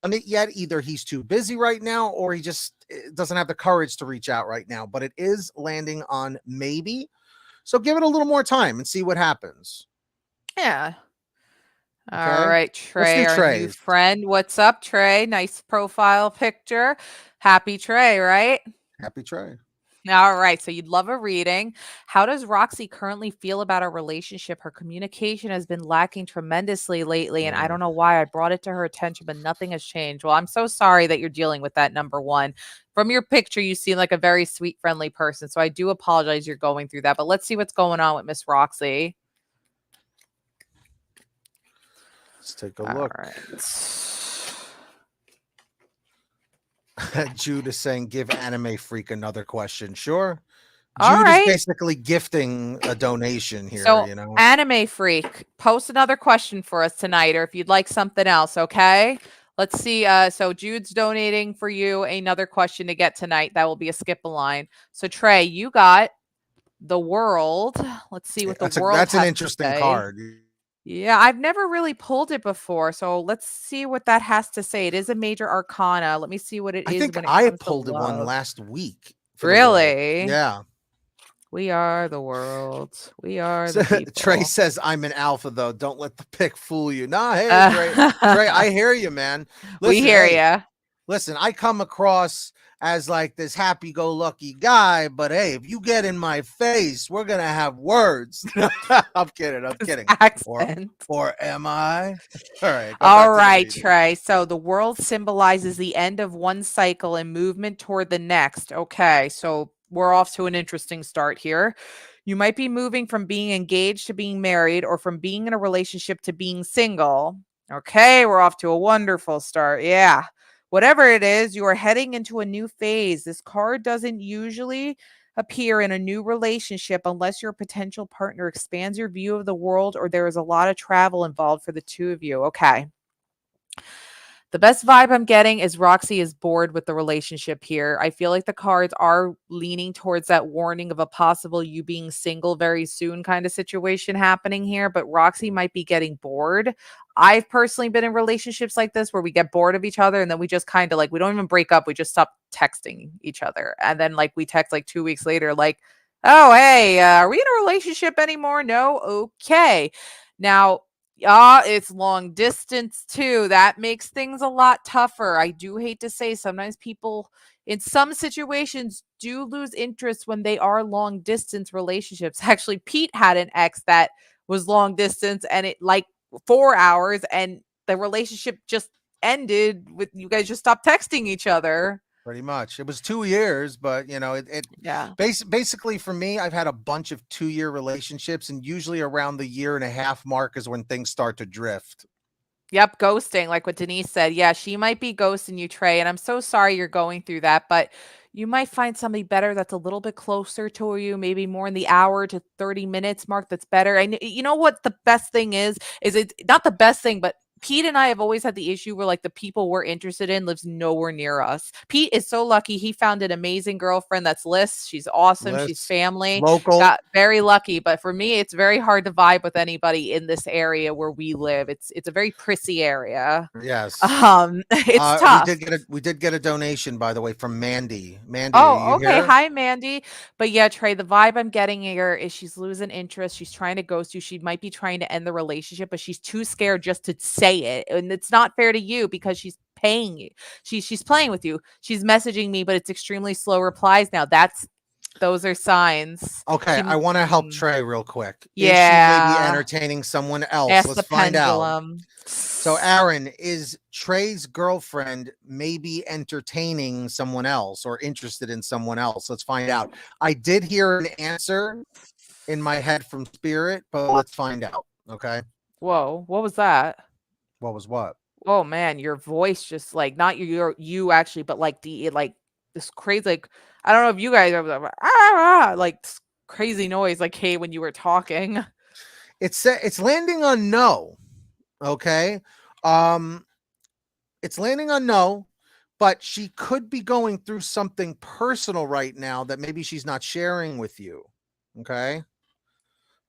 done it yet. Either he's too busy right now or he just doesn't have the courage to reach out right now. But it is landing on maybe. So give it a little more time and see what happens. Yeah. Okay. All right, Trey, our new friend. What's up, Trey? Nice profile picture. Happy Trey, right? Happy Trey. All right. So you'd love a reading. How does Roxy currently feel about our relationship? Her communication has been lacking tremendously lately. And I don't know why. I brought it to her attention, but nothing has changed. Well, I'm so sorry that you're dealing with that, number one. From your picture, you seem like a very sweet, friendly person. So I do apologize you're going through that. But let's see what's going on with Miss Roxy. Let's take a look. Right. Jude is saying, give Anime Freak another question. Sure. Jude is basically gifting a donation here. So, you know, Anime Freak, post another question for us tonight, or if you'd like something else, okay? Let's see. So Jude's donating for you another question to get tonight. That will be a skip a line. So Trey, you got the world. Let's see what the world. That's an interesting card. Yeah, I've never really pulled it before, so let's see what that has to say. It is a major arcana. Let me see what it is. I think I pulled one last week. Really? Yeah. We are the world. We are the people. Trey says, I'm an alpha, though. Don't let the pick fool you. Nah, hey, Trey, I hear you, man. Listen, we hear you. Listen, I come across as like this happy-go-lucky guy, but hey, if you get in my face, we're gonna have words. I'm kidding. Or am I? All right, Trey. So the world symbolizes the end of one cycle and movement toward the next. Okay, so we're off to an interesting start here. You might be moving from being engaged to being married, or from being in a relationship to being single. Okay, we're off to a wonderful start. Yeah. Whatever it is, you are heading into a new phase. This card doesn't usually appear in a new relationship unless your potential partner expands your view of the world or there is a lot of travel involved for the two of you. Okay. The best vibe I'm getting is Roxy is bored with the relationship here. I feel like the cards are leaning towards that warning of a possible you being single very soon kind of situation happening here, but Roxy might be getting bored. I've personally been in relationships like this where we get bored of each other and then we just kind of like, we don't even break up. We just stop texting each other. And then like we text like 2 weeks later, like, oh, hey, are we in a relationship anymore? No. Okay. Now, it's long distance too. That makes things a lot tougher. I do hate to say sometimes people in some situations do lose interest when they are long distance relationships. Actually, Pete had an ex that was long distance and it like 4 hours and the relationship just ended with you guys just stopped texting each other. Pretty much. It was 2 years, but you know, Yeah. basically for me, I've had a bunch of 2-year relationships, and usually around the year and a half mark is when things start to drift. Yep, ghosting, like what Denise said. Yeah, she might be ghosting you, Trey, and I'm so sorry you're going through that, but you might find somebody better that's a little bit closer to you, maybe more in the hour to 30 minutes mark that's better. And you know what the best thing is it's not the best thing, but Pete and I have always had the issue where like the people we're interested in lives nowhere near us. Pete is so lucky he found an amazing girlfriend that's Liz. She's awesome. She's Lists, family. local. Got very lucky, but for me, it's very hard to vibe with anybody in this area where we live. It's a very prissy area. Yes. It's We tough. did get a donation, by the way, from Mandy. Mandy, are Oh, you okay. here? Hi, Mandy. But yeah, Trey, the vibe I'm getting here is she's losing interest. She's trying to ghost you. She might be trying to end the relationship, but she's too scared just to say it. And it's not fair to you because she's paying you. She's playing with you. She's messaging me, but it's extremely slow replies now. Those are signs. Okay, I want to help Trey real quick. Is she maybe Yeah. entertaining someone else? Ask the Let's find out. pendulum. So, Aaron, is Trey's girlfriend maybe entertaining someone else or interested in someone else? Let's find out. I did hear an answer in my head from Spirit, but let's find out. Okay. Whoa, what was that? What was what? Oh man, your voice just like not you actually, but like like this crazy like I don't know if you guys are like this crazy noise like hey when you were talking. It's landing on no. Okay. It's landing on no, but she could be going through something personal right now that maybe she's not sharing with you. Okay.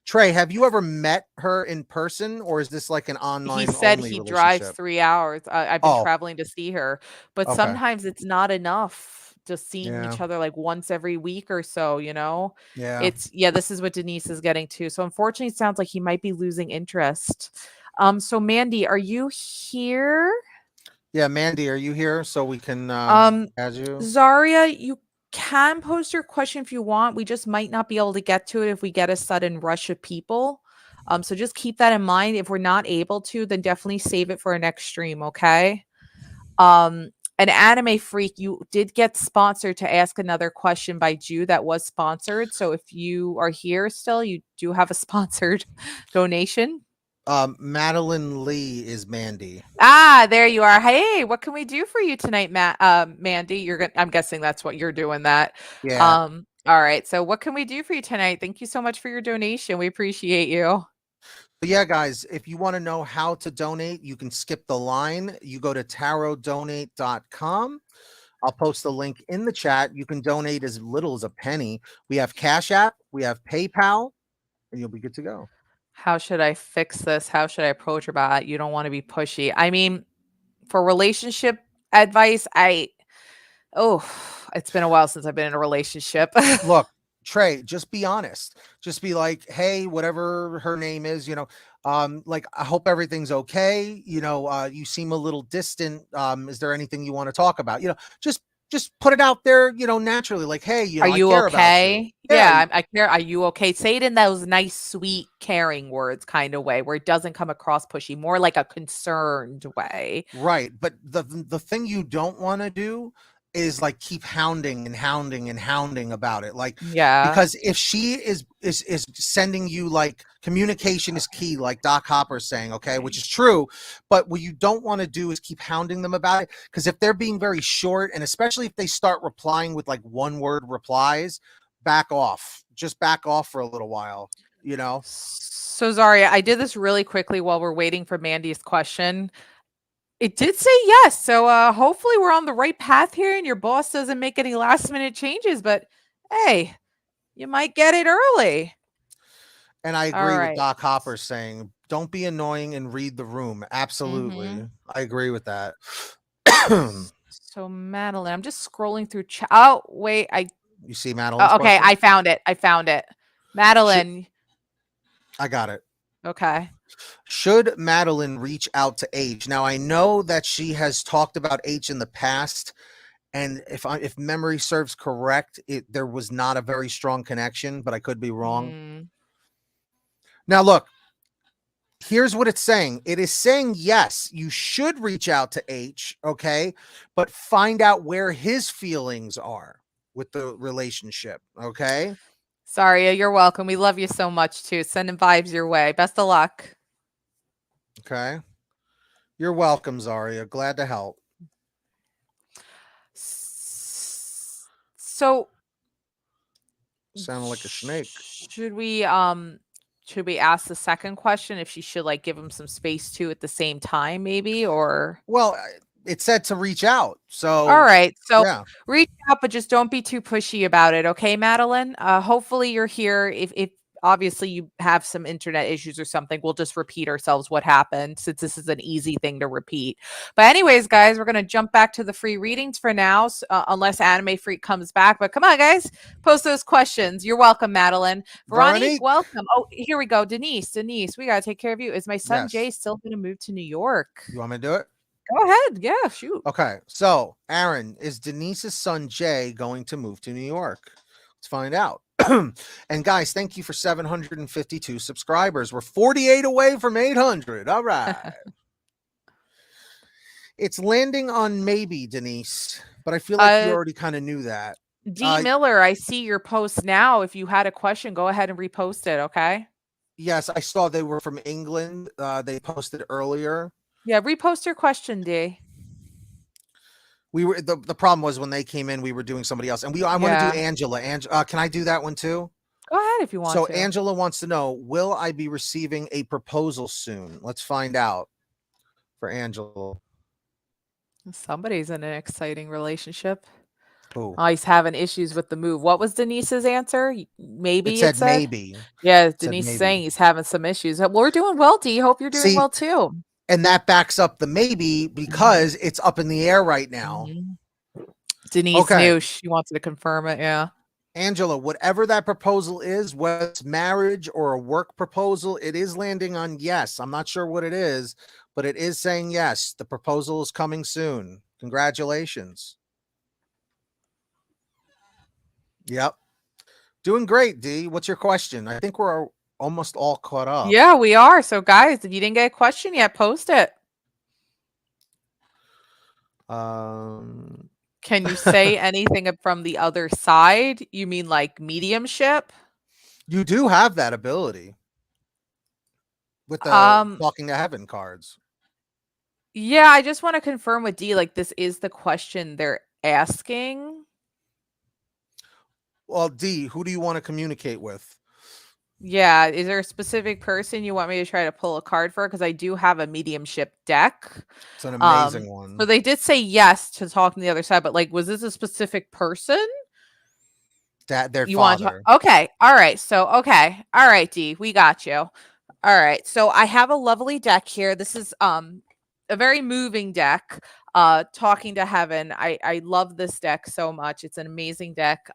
Trey, have you ever met her in person, or is this like an He online said only he drives relationship? 3 hours. I've been Oh, traveling to see her, but okay. sometimes it's not enough just seeing Yeah. each other like once every week or so, you know? Yeah. Yeah, this is what Denise is getting to. So unfortunately, it sounds like he might be losing interest. So Mandy, are you here? Yeah. Mandy, are you here so we can Um, add you? Zaria, you can post your question if you want. We just might not be able to get to it if we get a sudden rush of people. So just keep that in mind. If we're not able to, then definitely save it for our next stream, okay? Um, an anime freak, you did get sponsored to ask another question by Jew that was sponsored. So if you are here still, you do have a sponsored donation. Madeline Lee is Mandy. Ah, there you are. Hey, what can we do for you tonight, Mandy? I'm guessing that's what you're doing that. Yeah. All right. So what can we do for you tonight? Thank you so much for your donation. We appreciate you. But yeah, guys, if you want to know how to donate, you can skip the line. You go to tarotdonate.com. I'll post the link in the chat. You can donate as little as a penny. We have Cash App, we have PayPal, and you'll be good to go. How should I fix this? How should I approach about it? You don't want to be pushy. I mean, for relationship advice, it's been a while since I've been in a relationship. Look, Trey, just be honest. Just be like, hey, whatever her name is, like, I hope everything's okay. You seem a little distant. Is there anything you want to talk about? Just put it out there, naturally, like, hey, Are I you care about you. okay? Yeah, Yeah, I care. Are you okay? Say it in those nice, sweet, caring words kind of way where it doesn't come across pushy, more like a concerned way. right. But the thing you don't want to do is like keep hounding and hounding and hounding about it. Like, Yeah. because if she is sending you, like, communication is key, like Doc Hopper's saying, okay, which is true. But what you don't want to do is keep hounding them about it. Because if they're being very short, and especially if they start replying with like 1-word replies, back off. Just back off for a little while, So Zaria, I did this really quickly while we're waiting for Mandy's question. It did say yes. So hopefully we're on the right path here and your boss doesn't make any last minute changes, but hey, you might get it early. And I All agree with right. Doc Hopper saying, don't be annoying and read the room. Absolutely. I agree with that. So Madeline, I'm just scrolling through chat. Oh, wait, You see Madeline's okay, question? I found it. Madeline. I got it. Okay. Should Madeline reach out to H? Now, I know that she has talked about H in the past, and if memory serves correct, there was not a very strong connection, but I could be wrong. Mm. Now, look, Here's what it's saying. It is saying, yes, you should reach out to H, okay, but find out where his feelings are with the relationship, okay? Sorry, you're welcome. We love you so much too. Sending vibes your way. Best of luck. Okay. You're welcome, Zaria. Glad to help. So Sounded like a snake. should we ask the second question if she should like give him some space too at the same time, maybe? Or Well, it said to reach out. So all right, so yeah. reach out, but just don't be too pushy about it, okay, Madeline? Hopefully you're here. If obviously you have some internet issues or something, we'll just repeat ourselves what happened since this is an easy thing to repeat. But anyways, guys, we're gonna jump back to the free readings for now, unless Anime Freak comes back. But come on, guys, post those questions. You're welcome, Madeline. Veronique, welcome. Oh, here we go. Denise, we gotta take care of you. Is my son Jay still gonna move to New York? You want me to do it? Go ahead. Yeah, shoot. Okay. So, Aaron, is Denise's son Jay going to move to New York? Let's find out. And guys, thank you for 752 subscribers. We're 48 away from 800. All right. It's landing on maybe, Denise, but I feel like you already kind of knew that. D. Miller, I see your post now. If you had a question, go ahead and repost it, okay? Yes, I saw they were from England. They posted earlier. Yeah, repost your question, D. We were the problem was when they came in, we were doing somebody else, and I want to do Angela. Can I do that one too? Go ahead if you want. So Angela wants to know: will I be receiving a proposal soon? Let's find out for Angela. Somebody's in an exciting relationship. Ooh. Oh, he's having issues with the move. What was Denise's answer? Maybe it said maybe. Yeah, Denise saying he's having some issues. Well, we're doing well, D. Hope you're doing well too. And that backs up the maybe because it's up in the air right now. Denise knew she wanted to confirm it. Yeah. Angela, whatever that proposal is, whether it's marriage or a work proposal, it is landing on yes. I'm not sure what it is, but it is saying yes. The proposal is coming soon. Congratulations. Yep. Doing great, D. What's your question? I think we're almost all caught up. Yeah, we are. So guys, if you didn't get a question yet, post it. Can you say anything from the other side? You mean like mediumship? You do have that ability with the talking to heaven cards. Yeah, I just want to confirm with D, like this is the question they're asking. Well, D, who do you want to communicate with? Yeah, is there a specific person you want me to try to pull a card for? Because I do have a mediumship deck. It's an amazing one. So they did say yes to talking to the other side, but like, was this a specific person? That their father. Okay. All right. So, okay. All right, D, we got you. All right. So I have a lovely deck here. This is a very moving deck. Talking to heaven. I love this deck so much. It's an amazing deck.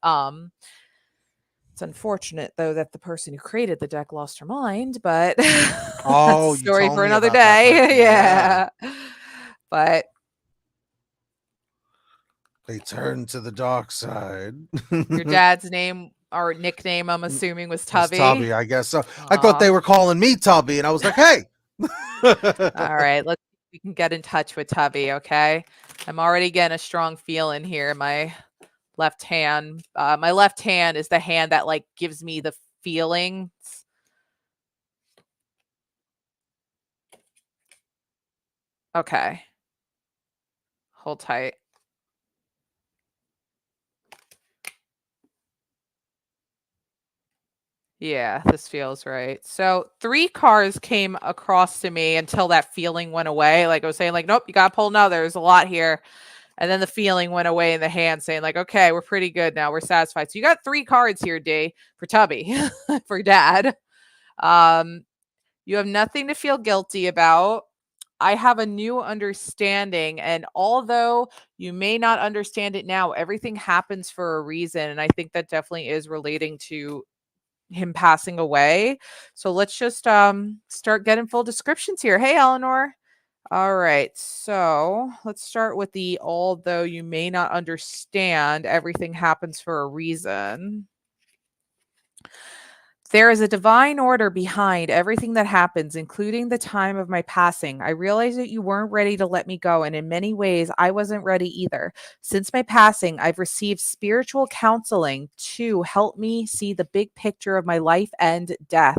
It's unfortunate though that the person who created the deck lost her mind, but story for another day. Yeah. But they turned to the dark side. Your dad's name or nickname, I'm assuming, was Tubby. Tubby, I guess so. I thought they were calling me Tubby, and I was like, hey. All right, we can get in touch with Tubby, okay? I'm already getting a strong feeling here. My left hand is the hand that like gives me the feelings. Okay. Hold tight. Yeah, this feels right. So 3 cards came across to me until that feeling went away. Like I was saying, like, nope, you got to pull another. There's a lot here. And then the feeling went away in the hand saying like, okay, we're pretty good now. We're satisfied. So you got 3 cards here, D, for Tubby, for Dad. You have nothing to feel guilty about. I have a new understanding. And although you may not understand it now, everything happens for a reason. And I think that definitely is relating to him passing away. So let's just start getting full descriptions here. Hey, Eleanor. All right, so let's start with the although you may not understand, everything happens for a reason. There is a divine order behind everything that happens, including the time of my passing. I realized that you weren't ready to let me go, and in many ways, I wasn't ready either. Since my passing, I've received spiritual counseling to help me see the big picture of my life and death.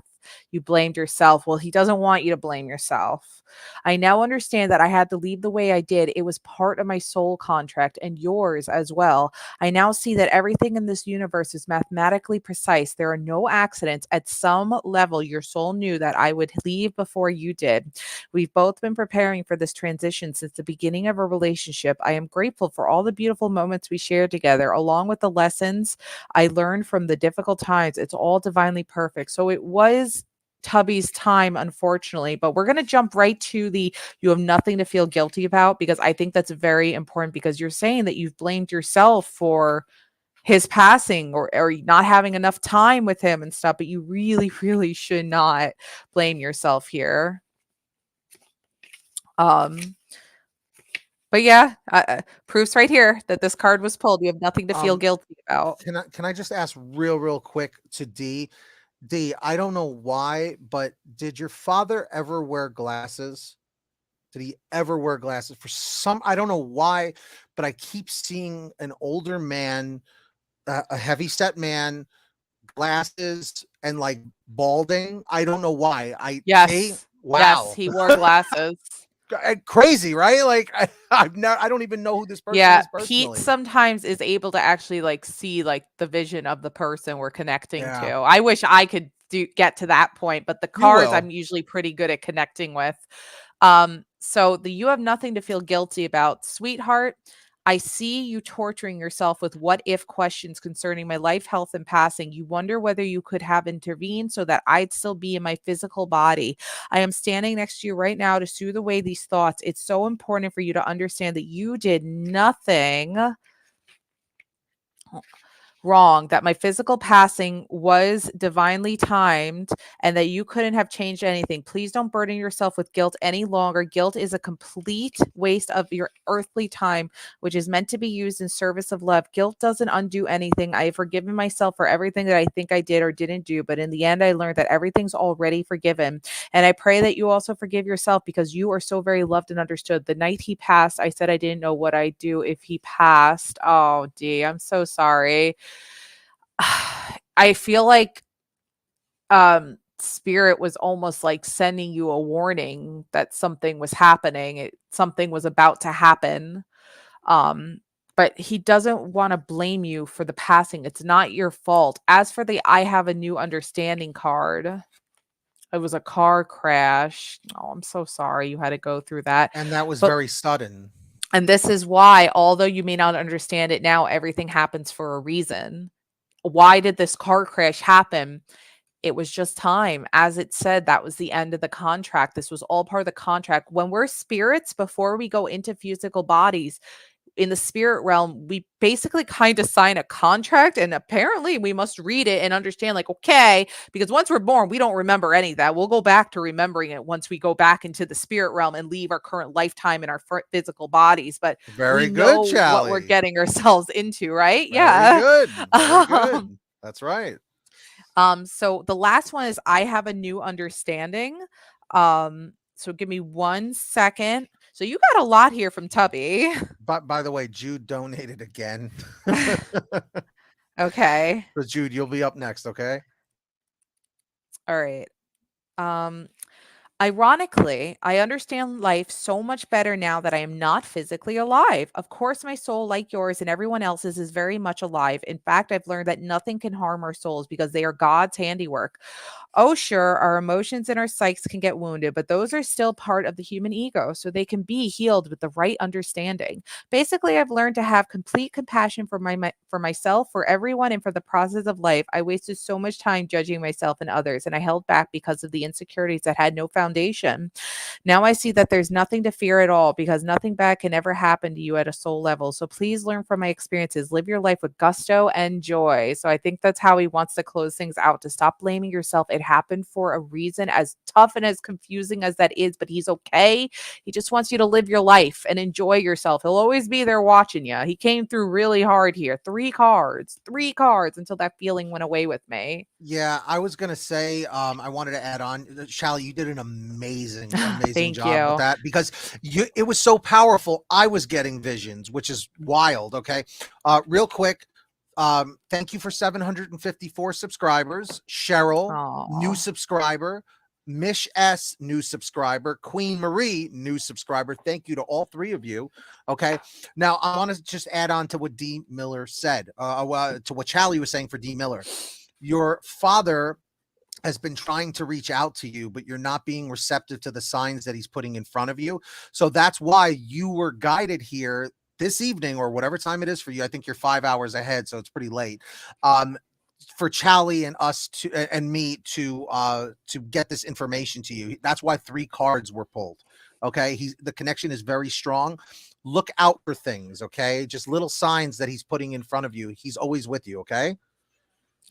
You blamed yourself. Well, he doesn't want you to blame yourself. I now understand that I had to leave the way I did. It was part of my soul contract and yours as well. I now see that everything in this universe is mathematically precise. There are no accidents. At some level, your soul knew that I would leave before you did. We've both been preparing for this transition since the beginning of our relationship. I am grateful for all the beautiful moments we shared together, along with the lessons I learned from the difficult times. It's all divinely perfect. So it was Tubby's time, unfortunately, but we're going to jump right to the you have nothing to feel guilty about, because I think that's very important, because you're saying that you've blamed yourself for his passing, or not having enough time with him and stuff, but you really, really should not blame yourself here. But yeah, proofs right here that this card was pulled. You have nothing to feel guilty about. Can I just ask real quick to D? D, I don't know why, but did your father ever wear glasses? Did he ever wear glasses? For some, I don't know why, but I keep seeing an older man, a heavy set man, glasses, and like balding. I don't know why. Yes. Wow. Yes, he wore glasses. Crazy, right? Like I don't even know who this person Yeah, is Pete personally. sometimes is able to actually like see like the vision of the person we're connecting Yeah. to. I wish I could get to that point, but the You cards will. I'm usually pretty good at connecting with. So you have nothing to feel guilty about, sweetheart. I see you torturing yourself with what if questions concerning my life, health, and passing. You wonder whether you could have intervened so that I'd still be in my physical body. I am standing next to you right now to soothe away these thoughts. It's so important for you to understand that you did nothing wrong, that my physical passing was divinely timed, and that you couldn't have changed anything. Please don't burden yourself with guilt any longer. Guilt is a complete waste of your earthly time, which is meant to be used in service of love. Guilt doesn't undo anything. I have forgiven myself for everything that I think I did or didn't do, but in the end, I learned that everything's already forgiven. And I pray that you also forgive yourself, because you are so very loved and understood. The night he passed, I said I didn't know what I'd do if he passed. Oh, D, I'm so sorry. I feel like spirit was almost like sending you a warning that something was happening. Something was about to happen. But he doesn't want to blame you for the passing. It's not your fault. As for the I have a new understanding card, it was a car crash. Oh, I'm so sorry you had to go through that. And that was But very sudden. and this is why, although you may not understand it now, everything happens for a reason. Why did this car crash happen? It was just time. As it said, that was the end of the contract. This was all part of the contract. When we're spirits, before we go into physical bodies, in the spirit realm, we basically kind of sign a contract, and apparently we must read it and understand, like, okay, because once we're born, we don't remember any of that. We'll go back to remembering it once we go back into the spirit realm and leave our current lifetime in our physical bodies. But we Very good, know what we're Charlie. getting ourselves into, right? Very Yeah. good. Very good. That's right. So the last one is I have a new understanding. So give me 1 second. So you got a lot here from Tubby. But by the way, Jude donated again. Okay. So Jude, you'll be up next, okay? All right. Um, Ironically, I understand life so much better now that I am not physically alive. Of course, my soul, like yours and everyone else's, is very much alive. In fact, I've learned that nothing can harm our souls because they are God's handiwork. Oh, sure, our emotions and our psyches can get wounded, but those are still part of the human ego, so they can be healed with the right understanding. Basically, I've learned to have complete compassion for for myself, for everyone, and for the process of life. I wasted so much time judging myself and others, and I held back because of the insecurities that had no foundation foundation. Now I see that there's nothing to fear at all because nothing bad can ever happen to you at a soul level. So please learn from my experiences. Live your life with gusto and joy. So I think that's how he wants to close things out, to stop blaming yourself. It happened for a reason, as tough and as confusing as that is, but he's okay. He just wants you to live your life and enjoy yourself. He'll always be there watching you. He came through really hard here. Three cards until that feeling went away with me. Yeah, I was gonna say, I wanted to add on, Shally, you did an amazing Thank job with you. that, because it was so powerful. I was getting visions, which is wild. Okay, real quick, thank you for 754 subscribers. Cheryl, new Aw. subscriber. Mish S, new subscriber. Queen Marie, new subscriber. Thank you to all three of you. Okay. Now I want to just add on to what D Miller said, to what Shally was saying for D Miller. Your father has been trying to reach out to you, but you're not being receptive to the signs that he's putting in front of you. So that's why you were guided here this evening, or whatever time it is for you. I think you're 5 hours ahead, so it's pretty late. For Charlie and us and me to get this information to you. That's why 3 cards were pulled. Okay, the connection is very strong. Look out for things. Okay, just little signs that he's putting in front of you. He's always with you. Okay.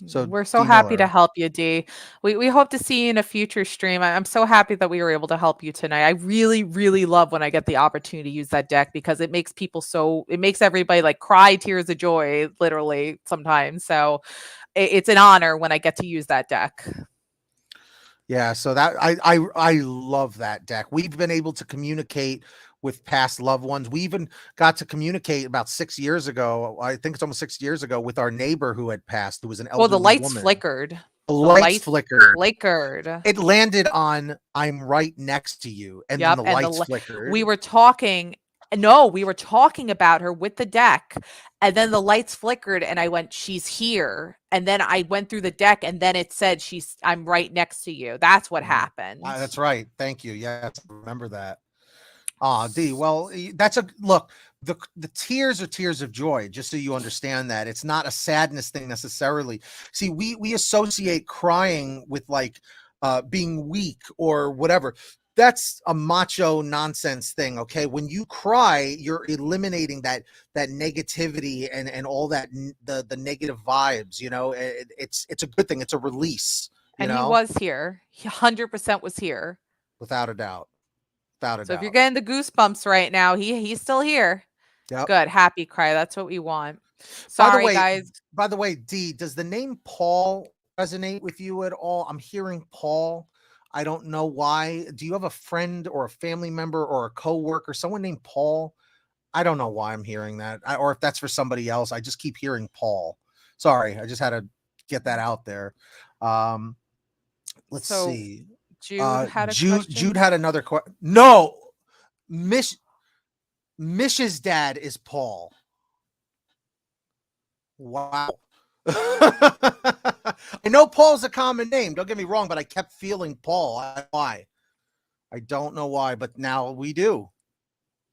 So We're so D happy to Miller. help you, D. We hope to see you in a future stream. I'm so happy that we were able to help you tonight. I really, really love when I get the opportunity to use that deck, because it makes it makes everybody like cry tears of joy, literally sometimes. So it's an honor when I get to use that deck. Yeah, so that I love that deck. We've been able to communicate with past loved ones. We even got to communicate about 6 years ago. I think it's almost 6 years ago, with our neighbor who had passed, who was an Well, the elderly lights woman. flickered. The The lights lights flickered. flickered. It landed on "I'm right next to you," and then Yep. the And lights flickered. we were talking. No, we were talking about her with the deck, and then the lights flickered, and I went, "She's here." And then I went through the deck, and then it said, "I'm right next to you." That's what happened. That's right. Thank you. Yes, remember that. D. Well, that's a look. The tears are tears of joy, just so you understand that. It's not a sadness thing necessarily. See, we associate crying with like being weak or whatever. That's a macho nonsense thing. Okay. When you cry, you're eliminating that negativity and all that the negative vibes, it's a good thing. It's a release, And he was here. He 100% was here. without a doubt. Without a So if you're doubt. getting the goosebumps right now, he's still here. Yep. Good. Happy cry. That's what we want. Sorry, guys. By the way, D, does the name Paul resonate with you at all? I'm hearing Paul. I don't know why. Do you have a friend or a family member or a coworker, someone named Paul? I don't know why I'm hearing that, or if that's for somebody else. I just keep hearing Paul. Sorry, I just had to get that out there. Let's see. Jude had a question. Jude had another question. No, Mish's dad is Paul. Wow. I know Paul's a common name. Don't get me wrong, but I kept feeling Paul. Why? I don't know why, but now we do.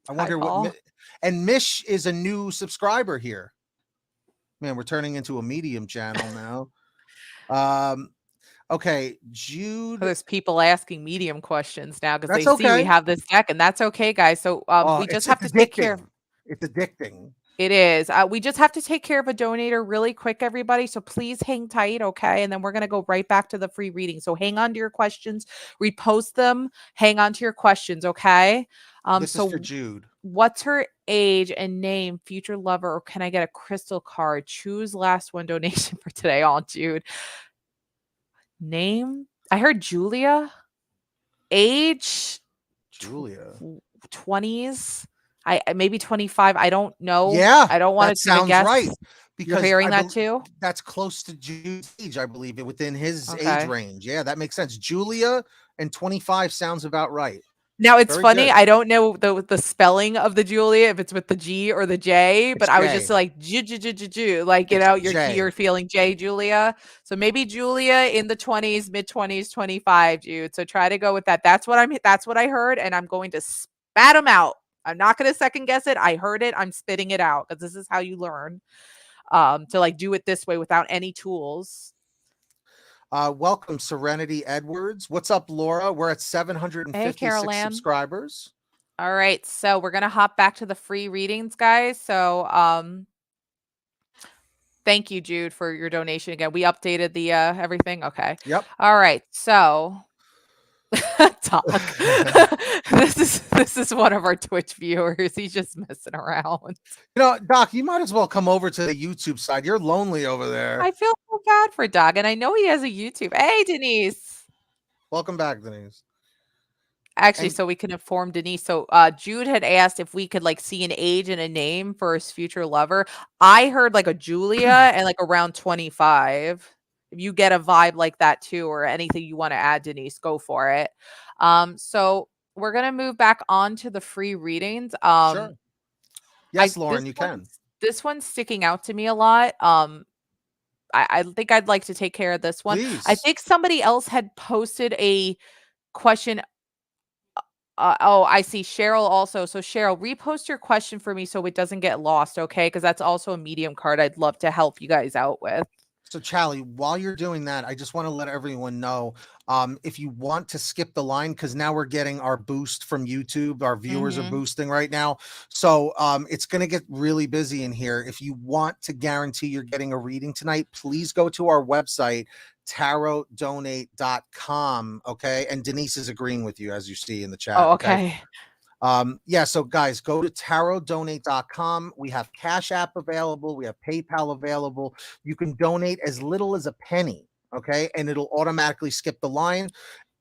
I wonder what. And Mish is a new subscriber here. Man, we're turning into a medium channel now. Okay, Jude. There's people asking medium questions now because they That's see we okay. have this deck, and that's okay, guys. So we just have to take care. It's addicting. It is. We just have to take care of a donator really quick, everybody. So please hang tight, okay? And then we're going to go right back to the free reading. So hang on to your questions, repost them, hang on to your questions, okay? This is for Jude. What's her age and name, future lover, or can I get a crystal card? Choose last one donation for today. Oh, Jude. Name? I heard Julia. Age? Julia. 20s. I maybe 25. I don't know. Yeah, I don't want to even guess. Right. Because you're hearing that too? That's close to Jude's age, I believe, within his age range. Yeah, that makes sense. Julia and 25 sounds about right. Now it's funny. Good. I don't know the spelling of the Julia, if it's with the G or the J, but I was just like like, you're feeling J Julia. So maybe Julia in the 20s, mid 20s, 25, Jude. So try to go with that. That's what I heard, and I'm going to spat them out. I'm not going to second guess it. I heard it. I'm spitting it out because this is how you learn to like do it this way without any tools. Welcome, Serenity Edwards. What's up, Laura? We're at Hey, 756 Carol Ann. subscribers. All right, so we're gonna hop back to the free readings, guys. So, thank you, Jude, for your donation again. We updated the everything. Okay. Yep. All right, so Doc, this is one of our Twitch viewers. He's just messing around. You know, Doc, you might as well come over to the YouTube side. You're lonely over there. I feel so bad for Doc, and I know he has a YouTube. Hey, Denise. Welcome back, Denise. Actually, And so we can inform Denise. So Jude had asked if we could like see an age and a name for his future lover. I heard like a Julia and like around 25. If you get a vibe like that too, or anything you want to add, Denise, go for it. So we're gonna move back on to the free readings. sure. Yes, Lauren, you can. This one's sticking out to me a lot. I think I'd like to take care of this one. Please. I think somebody else had posted a question. Oh, I see Cheryl also. So Cheryl, repost your question for me so it doesn't get lost, okay? Because that's also a medium card I'd love to help you guys out with. So, Charlie, while you're doing that, I just want to let everyone know if you want to skip the line, because now we're getting our boost from YouTube. Our viewers are boosting right now. So it's going to get really busy in here. If you want to guarantee you're getting a reading tonight, please go to our website, tarotdonate.com. Okay. And Denise is agreeing with you, as you see in the chat. Oh, okay. Yeah, so guys, go to tarotdonate.com. We have Cash App available, we have PayPal available. You can donate as little as a penny, okay, and it'll automatically skip the line,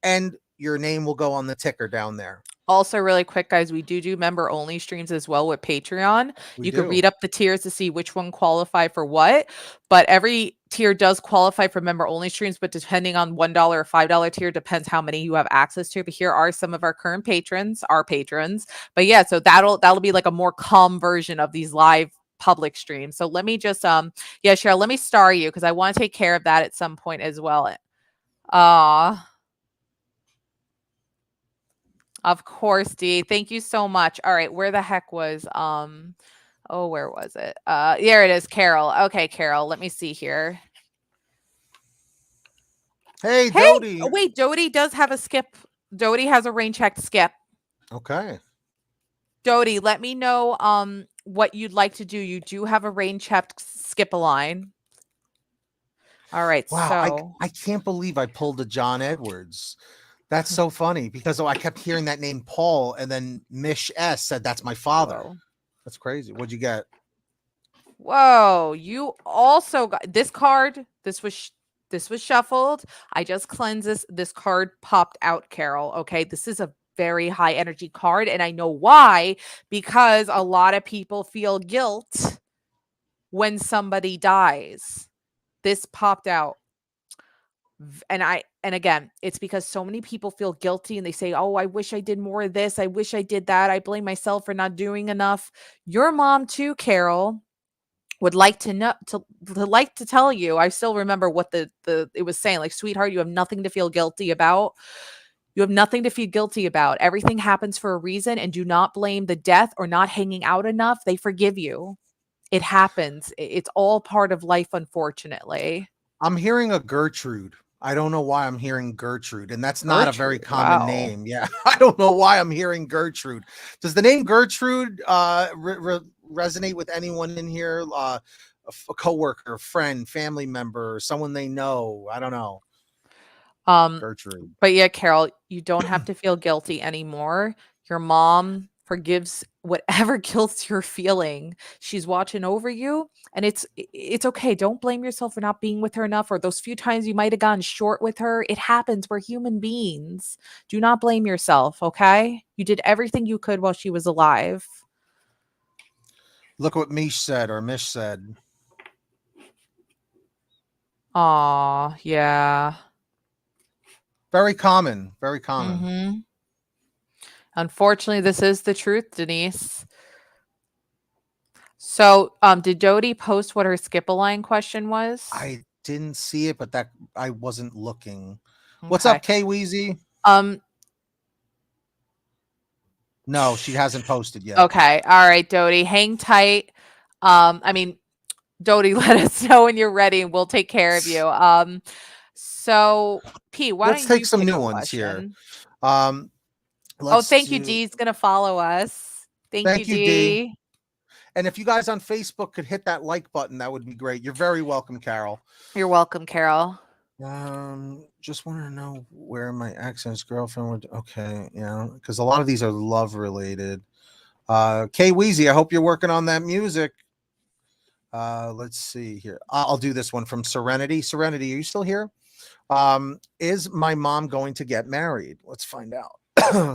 and your name will go on the ticker down there. Also, really quick, guys, we do member only streams as well with Patreon. You can read up the tiers to see which one qualify for what, but every tier does qualify for member only streams, but depending on $1 or $5 tier depends how many you have access to. But here are some of our current patrons, our patrons. But yeah, so that'll be like a more calm version of these live public streams. So let me just yeah, Cheryl, let me star you because I want to take care of that at some point as well. Of course, Dee. Thank you so much. All right, where the heck was oh, where was it? There it is, Carol. Okay, Carol, let me see here. Hey, Dodie. Oh, wait, Dodie does have a skip. Dodie has a rain checked skip. Okay. Dodie, let me know what you'd like to do. You do have a rain checked skip a line. All right. Wow, So I can't believe I pulled a John Edwards. That's so funny because I kept hearing that name Paul, and then Mish S said that's my father. Whoa. That's crazy. What'd you get? Whoa, you also got this card. This was shuffled. I just cleansed this card popped out, Carol. Okay, this is a very high energy card, and I know why, because a lot of people feel guilt when somebody dies. This popped out. And again, it's because so many people feel guilty and they say, "Oh, I wish I did more of this. I wish I did that. I blame myself for not doing enough." Your mom too, Carol, would like to know to like to tell you. I still remember what the it was saying, like, "Sweetheart, you have nothing to feel guilty about. You have nothing to feel guilty about. Everything happens for a reason, and do not blame the death or not hanging out enough. They forgive you. It happens. It's all part of life, unfortunately." I'm hearing a Gertrude. I don't know why I'm hearing Gertrude, and that's not a very common name. Yeah, I don't know why I'm hearing Gertrude. Does the name Gertrude resonate with anyone in here? A coworker, friend, family member, someone they know? I don't know. Gertrude. But yeah, Carol, you don't have to feel guilty anymore. Your mom forgives whatever guilt you're feeling. She's watching over you, and it's okay. Don't blame yourself for not being with her enough, or those few times you might have gone short with her. It happens. We're human beings. Do not blame yourself, okay? You did everything you could while she was alive. Look what Mish said. Aw, yeah. Very common. Unfortunately, this is the truth, Denise. So, did Dodie post what her skip-a-line question was? I didn't see it, but that I wasn't looking. Okay. What's up, K Weezy? No, she hasn't posted yet. Okay. All right, Dodie, hang tight. Dodie, let us know when you're ready and we'll take care of you. So, P, why Let's don't take you some pick new a ones here. question? Oh, Thank you. D's gonna follow us. Thank you, D. D. And if you guys on Facebook could hit that like button, that would be great. You're very welcome, Carol. You're welcome, Carol. Just want to know where my ex and his girlfriend would. Okay, yeah, because a lot of these are love related. K Weezy, I hope you're working on that music. Let's see here. I'll do this one from Serenity. Serenity, are you still here? Is my mom going to get married? Let's find out.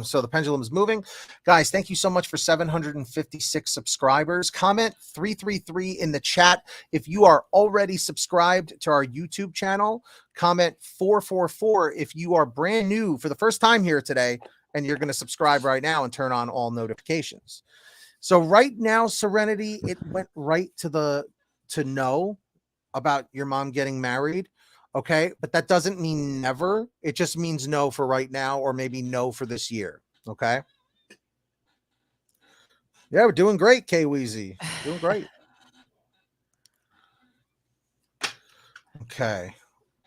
So the pendulum is moving. Guys, thank you so much for 756 subscribers. Comment 333 in the chat if you are already subscribed to our YouTube channel. Comment 444 if you are brand new for the first time here today and you're going to subscribe right now and turn on all notifications. So right now, Serenity, it went right to know about your mom getting married. Okay, but that doesn't mean never. It just means no for right now, or maybe no for this year. Okay. Yeah, we're doing great, K Weezy. Doing great. Okay.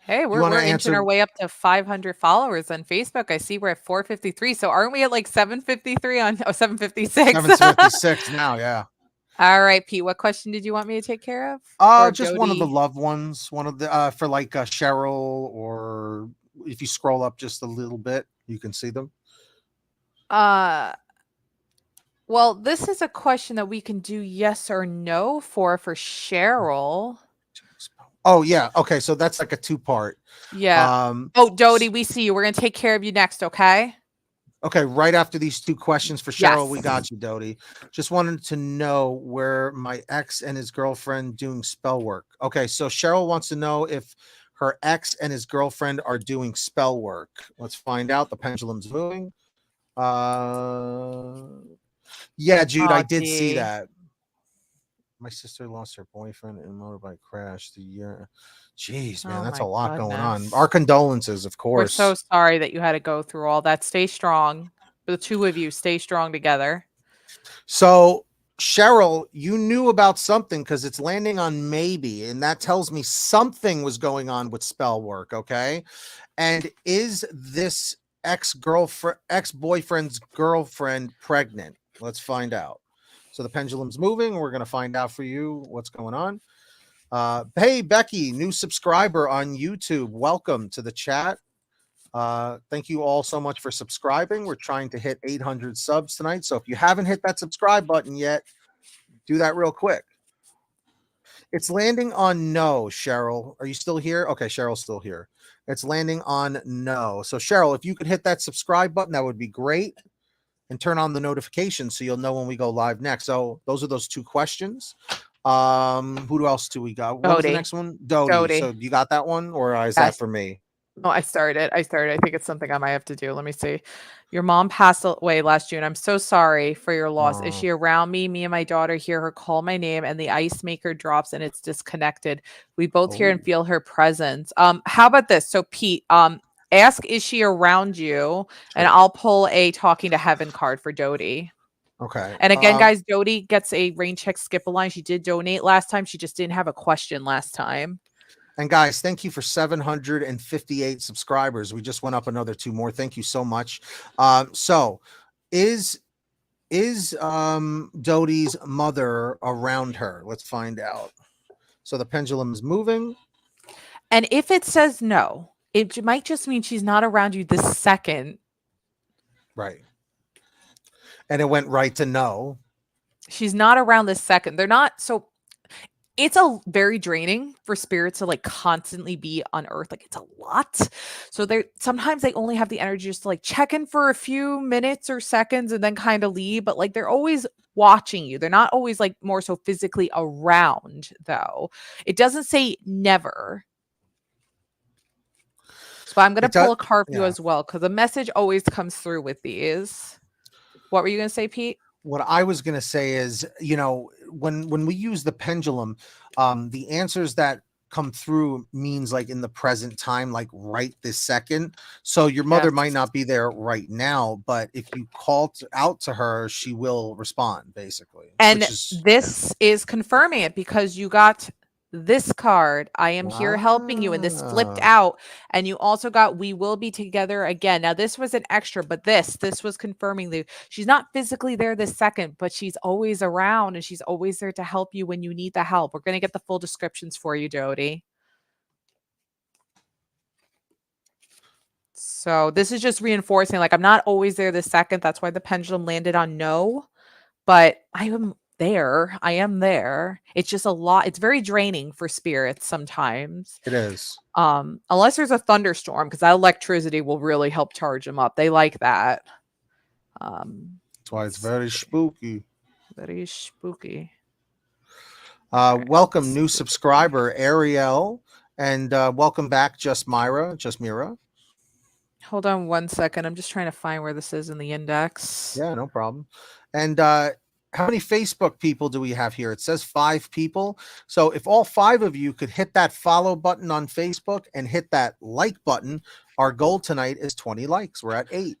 Hey, we're inching our way up to 500 followers on Facebook. I see we're at 453. So aren't we at like 753 on 756? 756 now, yeah. All right, Pete. What question did you want me to take care of? Just Jody? one of the loved ones. One of the for like Cheryl, or if you scroll up just a little bit, you can see them. Well, this is a question that we can do yes or no for Cheryl. Oh yeah. Okay, so that's like a two-part. Yeah. Jody, we see you. We're gonna take care of you next, okay? Okay, right after these two questions for Cheryl, we got you, Dodie. Just wanted to know where my ex and his girlfriend doing spell work. Okay, so Cheryl wants to know if her ex and his girlfriend are doing spell work. Let's find out. The pendulum's moving. Yeah, Jude, I did see that. My sister lost her boyfriend in a motorbike crash the year. Jeez, man, that's a lot going on. Our condolences, of course. We're so sorry that you had to go through all that. Stay strong. The two of you, stay strong together. So, Cheryl, you knew about something because it's landing on maybe, and that tells me something was going on with spell work, okay? And is this ex-boyfriend's girlfriend pregnant? Let's find out. So the pendulum's moving. We're going to find out for you what's going on. Hey, Becky, new subscriber on YouTube. Welcome to the chat. Thank you all so much for subscribing. We're trying to hit 800 subs tonight. So if you haven't hit that subscribe button yet, do that real quick. It's landing on no, Cheryl. Are you still here? Okay, Cheryl's still here. It's landing on no. So Cheryl, if you could hit that subscribe button, that would be great. And turn on the notifications so you'll know when we go live next. So those are those two questions. Who else do we got? What was the next one? Dodie. So you got that one, or is that for me? No, I started. I think it's something I might have to do. Let me see. Your mom passed away last June. I'm so sorry for your loss. Is she around me? Me and my daughter hear her call my name and the ice maker drops and it's disconnected. We both hear and feel her presence. How about this? So Pete, ask, is she around you? And I'll pull a talking to heaven card for Dodie. Okay. And again, guys, Dodie gets a rain check skip a line. She did donate last time. She just didn't have a question last time. And guys, thank you for 758 subscribers. We just went up another 2 more. Thank you so much. So is Dodie's mother around her? Let's find out. So the pendulum is moving. And if it says no, it might just mean she's not around you this second. Right. And it went right to no. She's not around this second. They're not. So it's a very draining for spirits to like constantly be on earth. Like it's a lot. So sometimes they only have the energy just to like check in for a few minutes or seconds and then kind of leave. But like they're always watching you. They're not always like more so physically around though. It doesn't say never. So I'm going to pull a card for you as well, because the message always comes through with these. What were you going to say, Pete? What I was going to say is, you know, when we use the pendulum, the answers that come through means like in the present time, like right this second. So your mother might not be there right now, but if you call out to her, she will respond basically. And this is confirming it because you got this card. I am here helping you. And this flipped out. And you also got we will be together again. Now, this was an extra, but this was confirming that she's not physically there this second, but she's always around and she's always there to help you when you need the help. We're going to get the full descriptions for you, Jody. So this is just reinforcing, like, I'm not always there this second. That's why the pendulum landed on no, but I am there. I am there. It's just a lot. It's very draining for spirits sometimes. It is. Unless there's a thunderstorm, because that electricity will really help charge them up. They like that. That's why it's very spooky. Very spooky. Welcome, new subscriber, Ariel, and welcome back, Just Mira. Hold on one second. I'm just trying to find where this is in the index. Yeah, no problem. And how many Facebook people do we have here? It says 5 people. So if all 5 of you could hit that follow button on Facebook and hit that like button, our goal tonight is 20 likes. We're at 8.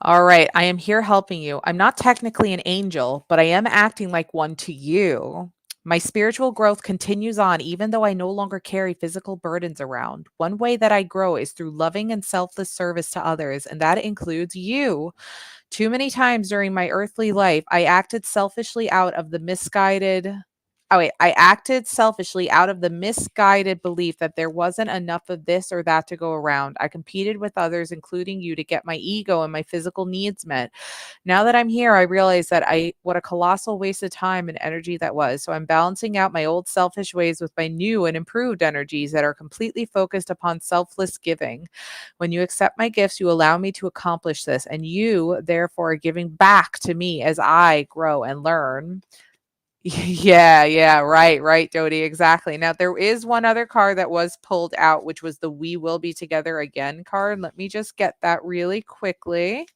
All right. I am here helping you. I'm not technically an angel, but I am acting like one to you. My spiritual growth continues on, even though I no longer carry physical burdens around. One way that I grow is through loving and selfless service to others, and that includes you. Too many times during my earthly life, I acted selfishly out of the misguided belief that there wasn't enough of this or that to go around. I competed with others, including you, to get my ego and my physical needs met. Now that I'm here, I realize that what a colossal waste of time and energy that was. So I'm balancing out my old selfish ways with my new and improved energies that are completely focused upon selfless giving. When you accept my gifts, you allow me to accomplish this, and you, therefore, are giving back to me as I grow and learn. Yeah, right, Jody, exactly. Now, there is one other card that was pulled out, which was the We Will Be Together Again card. Let me just get that really quickly.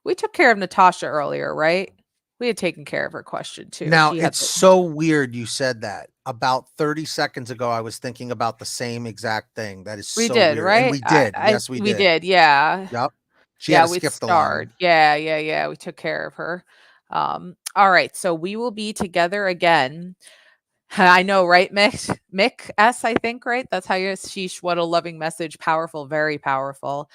We took care of Natasha earlier, right? We had taken care of her question too. Now, it's so weird you said that. About 30 seconds ago, I was thinking about the same exact thing. That is so weird. Right? And we did. Yes, we did. We did, yeah. Yep. She had to skip the line. Yeah. We took care of her. All right. So we will be together again. I know, right, Mick S, I think, right? That's how you, sheesh, what a loving message. Powerful, very powerful.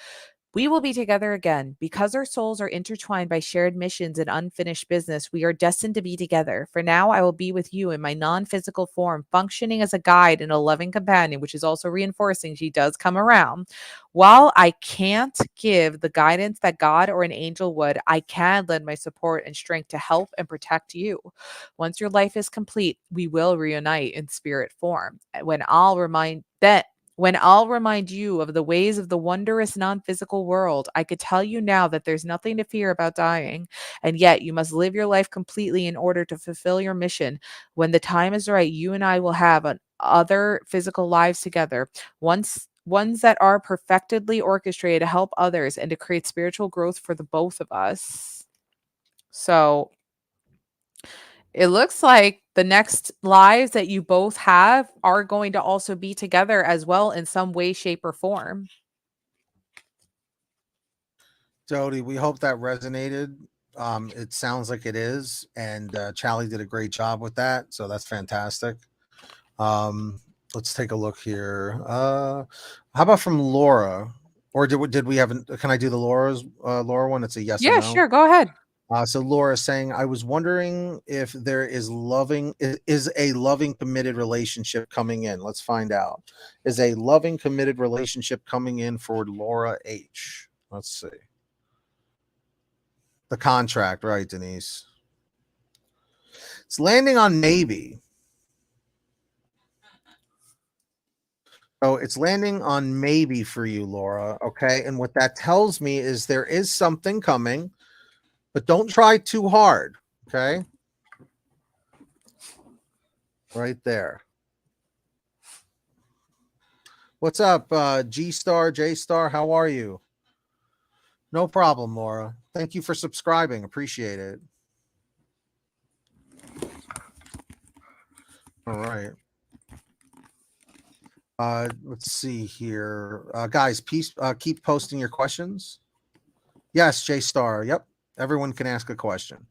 We will be together again. Because our souls are intertwined by shared missions and unfinished business, we are destined to be together. For now, I will be with you in my non-physical form, functioning as a guide and a loving companion, which is also reinforcing she does come around. While I can't give the guidance that God or an angel would, I can lend my support and strength to help and protect you. Once your life is complete, we will reunite in spirit form. When I'll remind you of the ways of the wondrous non-physical world, I could tell you now that there's nothing to fear about dying, and yet you must live your life completely in order to fulfill your mission. When the time is right, you and I will have other physical lives together, ones that are perfectly orchestrated to help others and to create spiritual growth for the both of us. So it looks like the next lives that you both have are going to also be together as well in some way, shape, or form. Jody, we hope that resonated. It sounds like it is. And Charlie did a great job with that. So that's fantastic. Let's take a look here. How about from Laura? Or did we have, can I do the Laura one? It's a yes or no. Yeah, sure. Go ahead. So Laura saying, I was wondering if there is a loving committed relationship coming in. Let's find out. Is a loving committed relationship coming in for Laura H? Let's see. The contract, right, Denise? It's landing on maybe. So it's landing on maybe for you, Laura. Okay. And what that tells me is there is something coming, but don't try too hard. Okay. Right there. What's up, G Star, J Star? How are you? No problem, Laura. Thank you for subscribing. Appreciate it. All right. Let's see here. Guys, keep posting your questions. Yes, J Star. Yep. Everyone can ask a question.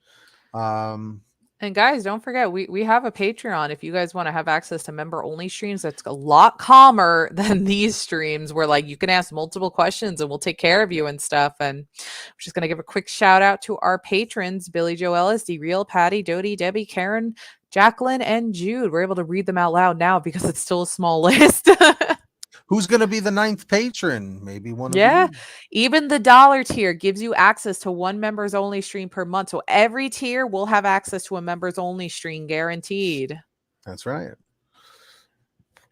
And guys, don't forget, we have a Patreon if you guys want to have access to member only streams. That's a lot calmer than these streams where like you can ask multiple questions and we'll take care of you and stuff. And I'm just gonna give a quick shout out to our patrons: Billy Joe Ellis, D Real, Patty, Dodie, Debbie, Karen, Jacqueline, and Jude. We're able to read them out loud now because it's still a small list. Who's going to be the 9th patron? Maybe one of Yeah, you. even the dollar tier gives you access to one members only stream per month. So every tier will have access to a members only stream guaranteed. That's right.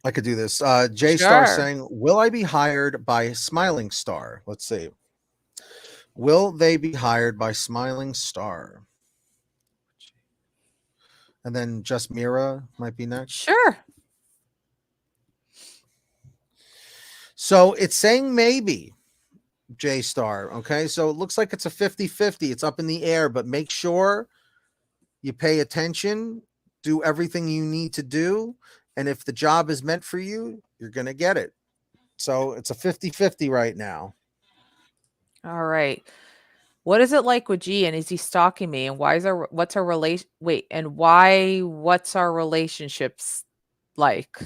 I could do this. J Star Sure. saying, will I be hired by Smiling Star? Let's see. Will they be hired by Smiling Star? And then Just Mira might be next. Sure. So it's saying maybe, J Star. Okay. So it looks like it's a 50-50. It's up in the air, but make sure you pay attention, do everything you need to do. And if the job is meant for you, you're going to get it. So it's a 50-50 right now. All right. What is it like with G, and is he stalking me? And what's our relation? Wait, and what's our relationships like?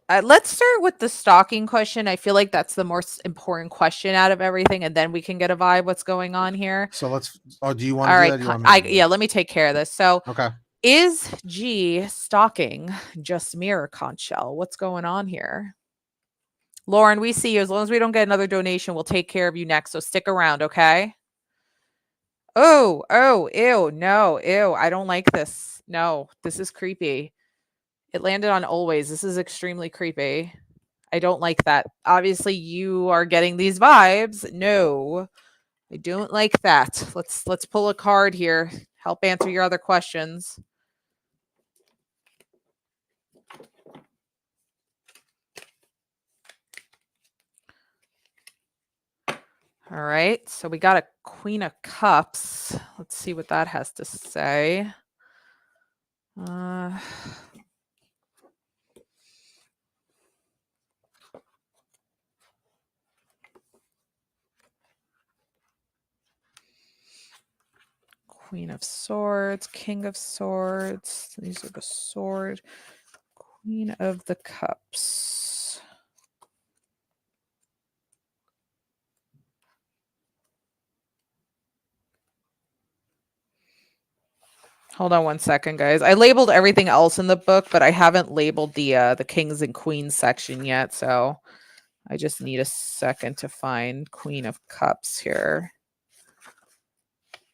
Let's start with the stalking question. I feel like that's the most important question out of everything, and then we can get a vibe what's going on here. So let's. Oh, do you want All to do right. that? Do you want me to do Yeah, let me take care of this. So, okay. is G stalking Just Mirror Conchel? What's going on here? Lauren, we see you. As long as we don't get another donation, we'll take care of you next. So stick around, okay? Oh, ew, no, ew. I don't like this. No, this is creepy. It landed on always. This is extremely creepy. I don't like that. Obviously, you are getting these vibes. No, I don't like that. Let's pull a card here. Help answer your other questions. All right, so we got a Queen of Cups. Let's see what that has to say. Queen of Swords, King of Swords. These are the sword. Queen of the Cups. Hold on one second, guys. I labeled everything else in the book, but I haven't labeled the Kings and Queens section yet, so I just need a second to find Queen of Cups here.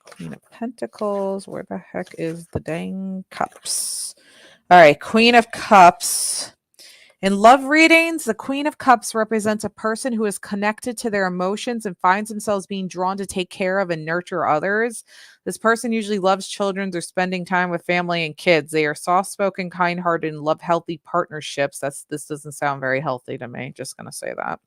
Queen of Pentacles. Where the heck is the dang cups? All right, Queen of Cups. In love readings, the Queen of Cups represents a person who is connected to their emotions and finds themselves being drawn to take care of and nurture others. This person usually loves children. They're spending time with family and kids. They are soft-spoken, kind-hearted, and love healthy partnerships. This doesn't sound very healthy to me. Just going to say that.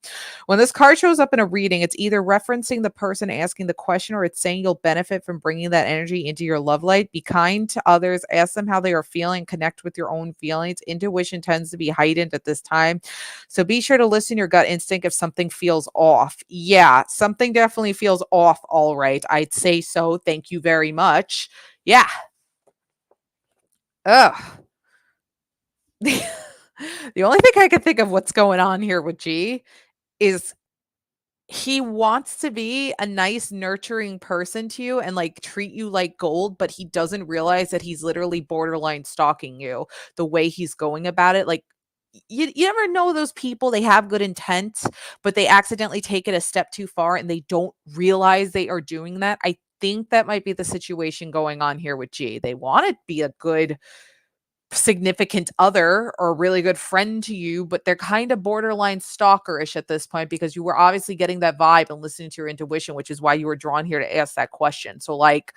When this card shows up in a reading, it's either referencing the person asking the question or it's saying you'll benefit from bringing that energy into your love life. Be kind to others. Ask them how they are feeling. Connect with your own feelings. Intuition tends to be heightened at this time. So be sure to listen to your gut instinct if something feels off. Yeah, something definitely feels off. All right. I'd say so. Thank you very much. Yeah. Ugh. The only thing I can think of what's going on here with G is he wants to be a nice, nurturing person to you and like treat you like gold, but he doesn't realize that he's literally borderline stalking you the way he's going about it. Like, you never know those people, they have good intent, but they accidentally take it a step too far and they don't realize they are doing that. I think that might be the situation going on here with G. They want to be a good significant other or a really good friend to you, but they're kind of borderline stalkerish at this point because you were obviously getting that vibe and listening to your intuition, which is why you were drawn here to ask that question. So like,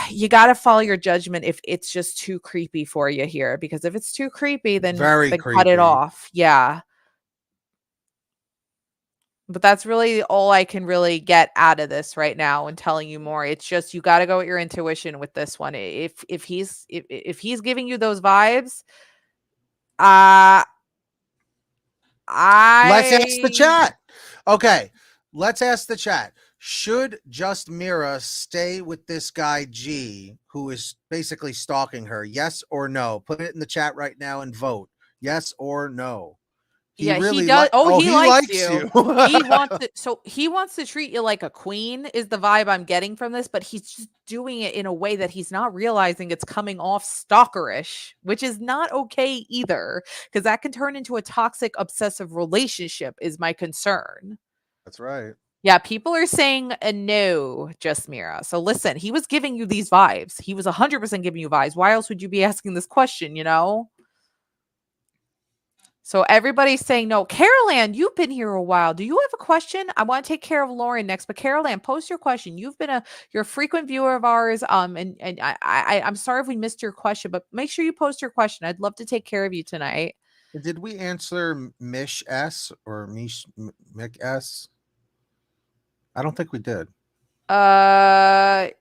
you got to follow your judgment if it's just too creepy for you here, because if it's too creepy, then cut it off. Yeah. But that's really all I can really get out of this right now and telling you more. It's just you got to go with your intuition with this one. If he's giving you those vibes, let's ask the chat. Okay, let's ask the chat. Should just Mira stay with this guy G, who is basically stalking her? Yes or no? Put it in the chat right now and vote. Yes or no? He Yeah, he really does. like. Oh, Oh, he he likes likes you. you. He wants to. So he wants to treat you like a queen, is the vibe I'm getting from this. But he's just doing it in a way that he's not realizing it's coming off stalkerish, which is not okay either, because that can turn into a toxic, obsessive relationship. Is my concern. That's right. Yeah, people are saying a no, just Mira. So listen, he was giving you these vibes. He was 100% giving you vibes. Why else would you be asking this question? You know. So everybody's saying no. Carol Ann, you've been here a while. Do you have a question? I want to take care of Lauren next, but Carol Ann, post your question. You're a frequent viewer of ours. And I'm sorry if we missed your question, but make sure you post your question. I'd love to take care of you tonight. Did we answer Mish S or Mick S? I don't think we did. I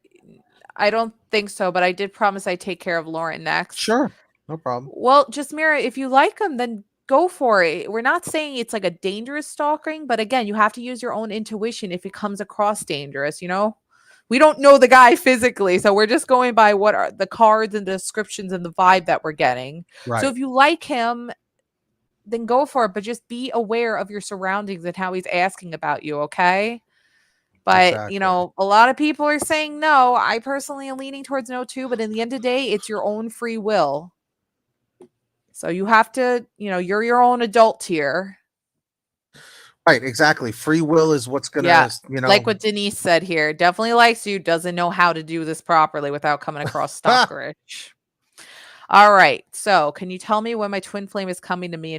don't think so, but I did promise I'd take care of Lauren next. Sure, no problem. Well, just Mira, if you like him, then go for it. We're not saying it's like a dangerous stalking, but again, you have to use your own intuition if it comes across dangerous, you know? We don't know the guy physically, so we're just going by what are the cards and the descriptions and the vibe that we're getting. Right. So if you like him, then go for it, but just be aware of your surroundings and how he's asking about you, okay? But, Exactly. you know, a lot of people are saying no. I personally am leaning towards no too, but in the end of the day, it's your own free will. So you have to, you know, you're your own adult here. Right, exactly. Free will is what's gonna, Yeah, you know, like what Denise said here. Definitely likes you, doesn't know how to do this properly without coming across stalkerish. All right. So can you tell me when my twin flame is coming to me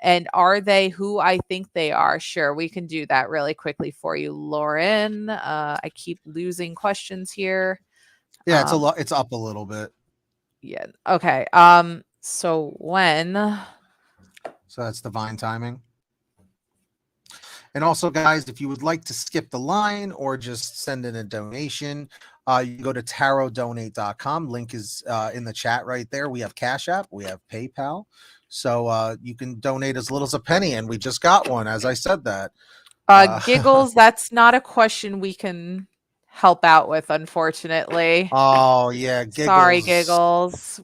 and are they who I think they are? Sure, we can do that really quickly for you, Lauren. I keep losing questions here. yeah, it's a lot. It's up a little bit. Yeah. Okay. So when? So that's divine timing. And also, guys, if you would like to skip the line or just send in a donation, you can go to tarotdonate.com. Link is in the chat right there. We have Cash App, we have PayPal. So you can donate as little as a penny. And we just got one, as I said that. Giggles, that's not a question we can help out with, unfortunately. Oh, yeah. Giggles. Sorry, Giggles.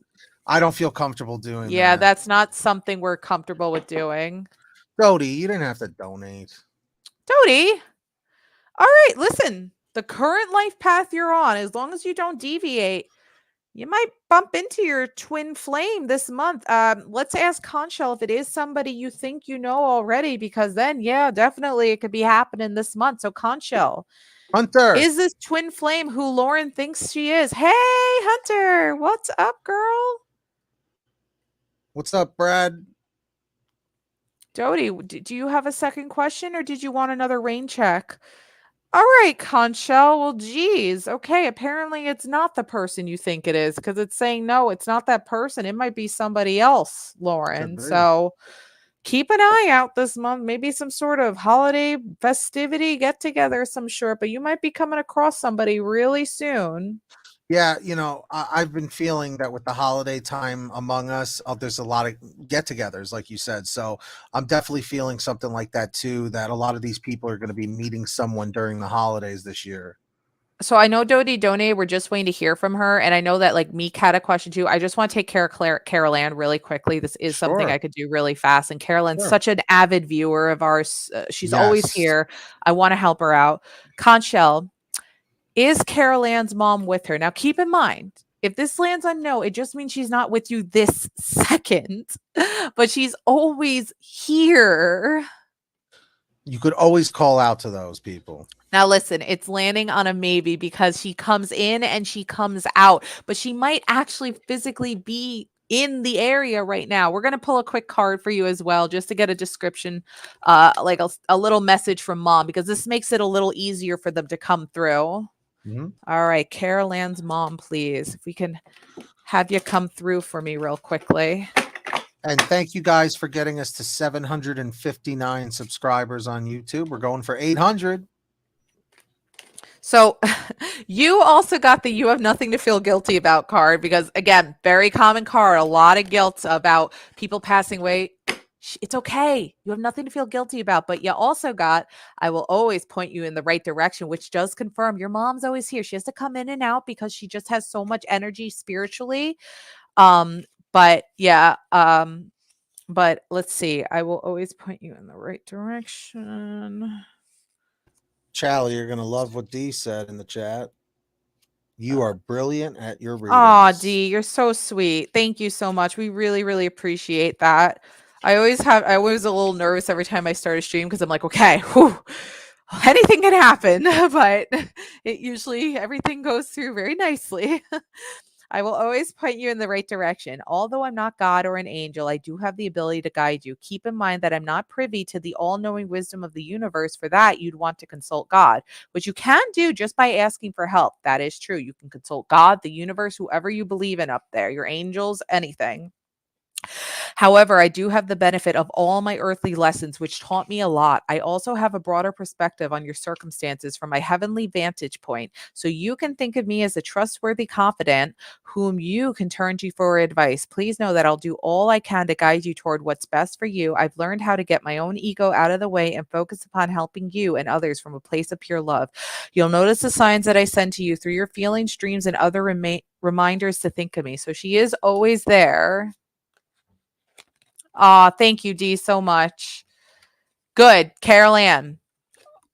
I don't feel comfortable doing that. Yeah, that's not something we're comfortable with doing. Dodie, you didn't have to donate. Dodie, all right, listen. The current life path you're on, as long as you don't deviate, you might bump into your twin flame this month. Let's ask Conchel if it is somebody you think you know already, because then, yeah, definitely it could be happening this month. So, Conchel, Hunter, is this twin flame who Lauren thinks she is? Hey, Hunter, what's up, girl? What's up, Brad? Dodie, do you have a second question or did you want another rain check? All right, Conchel. Well, geez. Okay, apparently it's not the person you think it is because it's saying no, it's not that person. It might be somebody else, Lauren. So keep an eye out this month. Maybe some sort of holiday festivity get together, some sort, but you might be coming across somebody really soon. Yeah, you know, I've been feeling that with the holiday time among us, there's a lot of get-togethers, like you said. So I'm definitely feeling something like that too. That a lot of these people are going to be meeting someone during the holidays this year. So I know Dodie Donate, we're just waiting to hear from her. And I know that like Meek had a question too. I just want to take care of Carol Ann really quickly. This is something I could do really fast. And Carol Ann's such an avid viewer of ours. She's always here. I want to help her out. Conchel, is Carol Ann's mom with her? Now keep in mind, if this lands on no, it just means she's not with you this second, but she's always here. You could always call out to those people. Now, listen, it's landing on a maybe because she comes in and she comes out, but she might actually physically be in the area right now. We're going to pull a quick card for you as well, just to get a description, like a little message from mom, because this makes it a little easier for them to come through. All right, Carol Ann's mom, please. If we can have you come through for me real quickly. And thank you guys for getting us to 759 subscribers on YouTube. We're going for 800. So you also got the you have nothing to feel guilty about card because, again, very common card. A lot of guilt about people passing away. It's okay. You have nothing to feel guilty about. But you also got, I will always point you in the right direction, which does confirm your mom's always here. She has to come in and out because she just has so much energy spiritually. But yeah, but let's see. I will always point you in the right direction. Charlie, you're gonna love what Dee said in the chat. You are brilliant at your readings. Aw, Dee, you're so sweet. Thank you so much. We really, really appreciate I always a little nervous every time I start a stream because I'm like, okay, whew, anything can happen, but it usually everything goes through very nicely. I will always point you in the right direction. Although I'm not God or an angel, I do have the ability to guide you. Keep in mind that I'm not privy to the all-knowing wisdom of the universe. For that, you'd want to consult God, which you can do just by asking for help. That is true. You can consult God, the universe, whoever you believe in up there, your angels, anything. However, I do have the benefit of all my earthly lessons, which taught me a lot. I also have a broader perspective on your circumstances from my heavenly vantage point. So you can think of me as a trustworthy confidant whom you can turn to for advice. Please know that I'll do all I can to guide you toward what's best for you. I've learned how to get my own ego out of the way and focus upon helping you and others from a place of pure love. You'll notice the signs that I send to you through your feelings, dreams, and other reminders to think of me. So she is always there. Thank you, Dee, so much. Good. Carol Ann,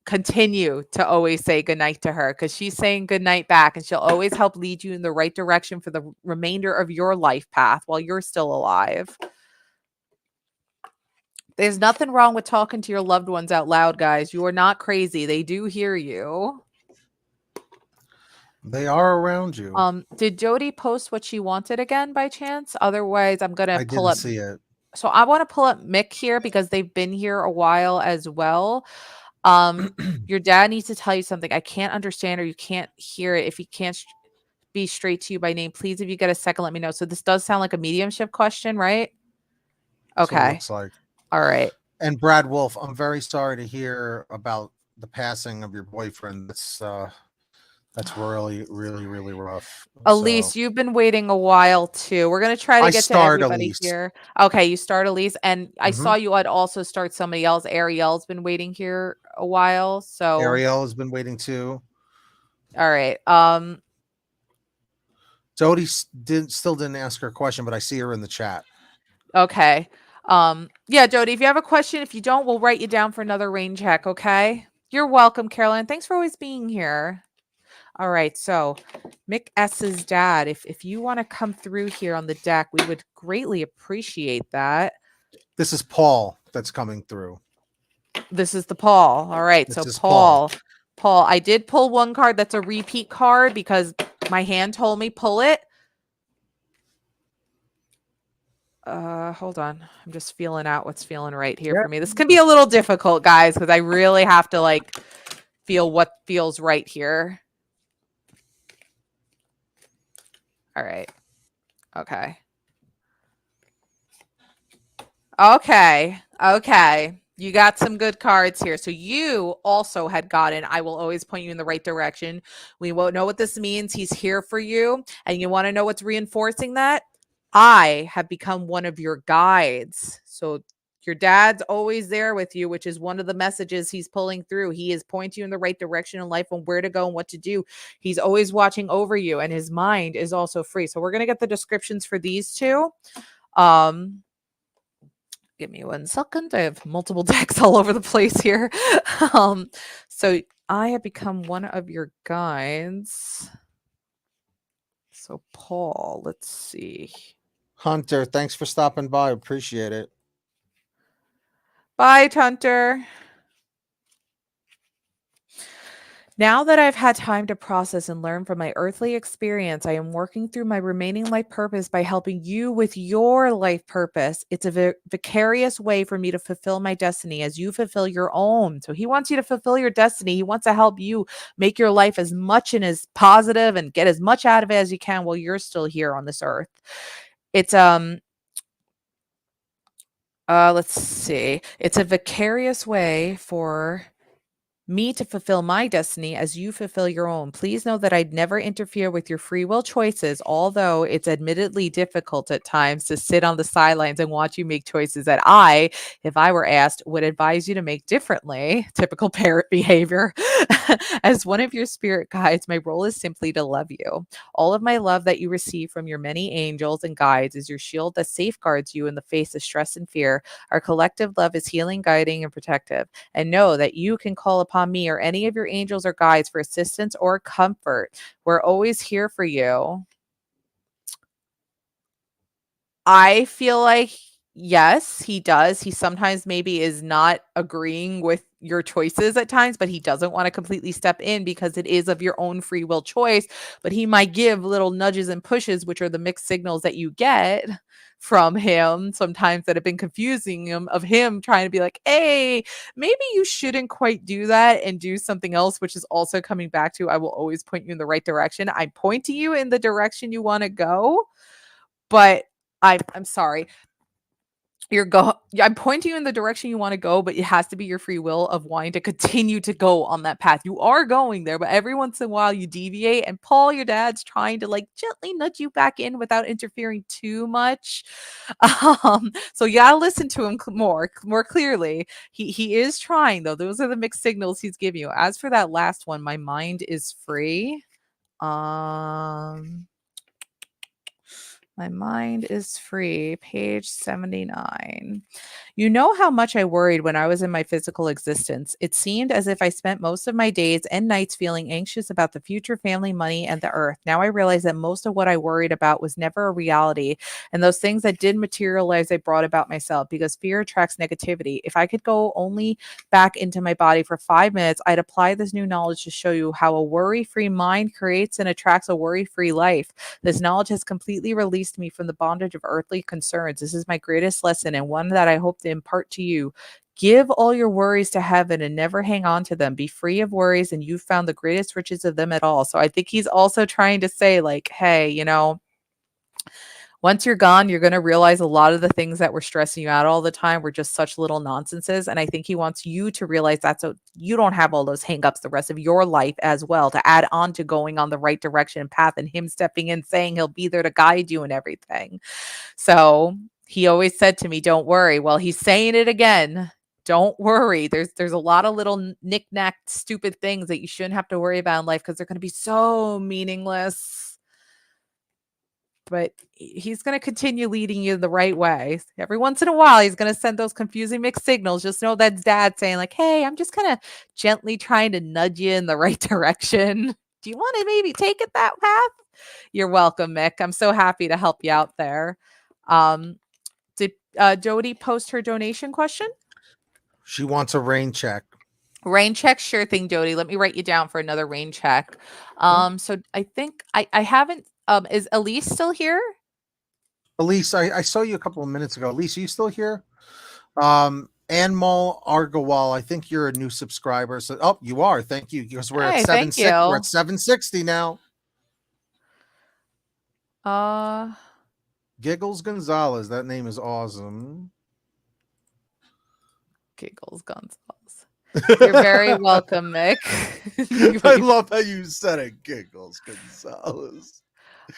continue to always say goodnight to her because she's saying goodnight back and she'll always help lead you in the right direction for the remainder of your life path while you're still alive. There's nothing wrong with talking to your loved ones out loud, guys. You are not crazy. They do hear you. They are around you. Did Jody post what she wanted again by chance? Otherwise, I'm gonna pull up. See it. So I want to pull up Mick here because they've been here a while as well. Your dad needs to tell you something. I can't understand or you can't hear it. If he can't be straight to you by name, please, if you get a second, let me know. So this does sound like a mediumship question, right? Okay. Looks like. All right. And Brad Wolf, I'm very sorry to hear about the passing of your boyfriend. That's really, really, really rough. Elise, you've been waiting a while too. We're gonna try to get to everybody Elise. here. Okay, you start Elise, and I saw you had also start somebody else. Ariel's been waiting here a while, so Ariel has been waiting too. All right. Jody still didn't ask her question, but I see her in the chat. Okay. Yeah, Jody, if you have a question, if you don't, we'll write you down for another rain check. Okay. You're welcome, Caroline. Thanks for always being here. All right, so Mick S's dad, if you want to come through here on the deck, we would greatly appreciate that. This is Paul that's coming through. This is the Paul. All right, so Paul, I did pull one card that's a repeat card because my hand told me pull it. Hold on. I'm just feeling out what's feeling right here for me. This can be a little difficult, guys, because I really have to like feel what feels right here. All right. Okay. Okay. You got some good cards here. So you also had gotten, I will always point you in the right direction. We won't know what this means. He's here for you. And you want to know what's reinforcing that? I have become one of your guides. So your dad's always there with you, which is one of the messages he's pulling through. He is pointing you in the right direction in life on where to go and what to do. He's always watching over you, and his mind is also free. So we're going to get the descriptions for these two. Give me 1 second. I have multiple decks all over the place here. So I have become one of your guides. So Paul, let's see. Hunter, thanks for stopping by. Appreciate it. Bye, Hunter. Now that I've had time to process and learn from my earthly experience, I am working through my remaining life purpose by helping you with your life purpose. It's a vicarious way for me to fulfill my destiny as you fulfill your own. So he wants you to fulfill your destiny. He wants to help you make your life as much and as positive and get as much out of it as you can while you're still here on this earth. It's let's see. It's a vicarious way for me to fulfill my destiny as you fulfill your own. Please know that I'd never interfere with your free will choices, although it's admittedly difficult at times to sit on the sidelines and watch you make choices that I, if I were asked, would advise you to make differently. Typical parent behavior. As one of your spirit guides, my role is simply to love you. All of my love that you receive from your many angels and guides is your shield that safeguards you in the face of stress and fear. Our collective love is healing, guiding, and protective. And know that you can call upon me or any of your angels or guides for assistance or comfort. We're always here for you. I feel like, yes, he does. He sometimes maybe is not agreeing with your choices at times, but he doesn't want to completely step in because it is of your own free will choice. But he might give little nudges and pushes, which are the mixed signals that you get from him sometimes that have been confusing him, of him trying to be like, hey, maybe you shouldn't quite do that and do something else, which is also coming back to, I will always point you in the right direction. I point to you in the direction you want to go, but I'm sorry. I'm pointing you in the direction you want to go, but it has to be your free will of wanting to continue to go on that path. You are going there, but every once in a while you deviate. And Paul, your dad's trying to like gently nudge you back in without interfering too much. So you gotta listen to him more clearly. He is trying though. Those are the mixed signals he's giving you. As for that last one, my mind is free. My mind is free. Page 79. You know how much I worried when I was in my physical existence. It seemed as if I spent most of my days and nights feeling anxious about the future, family, money, and the earth. Now I realize that most of what I worried about was never a reality. And those things that did materialize, I brought about myself because fear attracts negativity. If I could go only back into my body for 5 minutes, I'd apply this new knowledge to show you how a worry-free mind creates and attracts a worry-free life. This knowledge has completely released me from the bondage of earthly concerns. This is my greatest lesson and one that I hope to impart to you. Give all your worries to heaven and never hang on to them. Be free of worries, and you've found the greatest riches of them at all. So I think he's also trying to say, like, hey, once you're gone, you're going to realize a lot of the things that were stressing you out all the time were just such little nonsenses. And I think he wants you to realize that so you don't have all those hangups the rest of your life as well, to add on to going on the right direction and path, and him stepping in saying he'll be there to guide you and everything. So he always said to me, don't worry. Well, he's saying it again. Don't worry. There's a lot of little knick-knack stupid things that you shouldn't have to worry about in life because they're going to be so meaningless. But he's going to continue leading you the right way. Every once in a while, he's going to send those confusing mixed signals. Just know that's dad saying like, hey, I'm just kind of gently trying to nudge you in the right direction. Do you want to maybe take it that path? You're welcome, Mick. I'm so happy to help you out there. Did Jody post her donation question? She wants a rain check. Rain check, sure thing, Jody. Let me write you down for another rain check. So I think I haven't. Is Elise still here? Elise, I saw you a couple of minutes ago. Elise, are you still here? Anmol Argawal, I think you're a new subscriber. So, oh, you are. Thank you, because we're Hey, at thank you. we're at 760 now. Giggles Gonzalez, that name is awesome. Giggles Gonzalez. You're very welcome, Mick. I love how you said it, Giggles Gonzalez.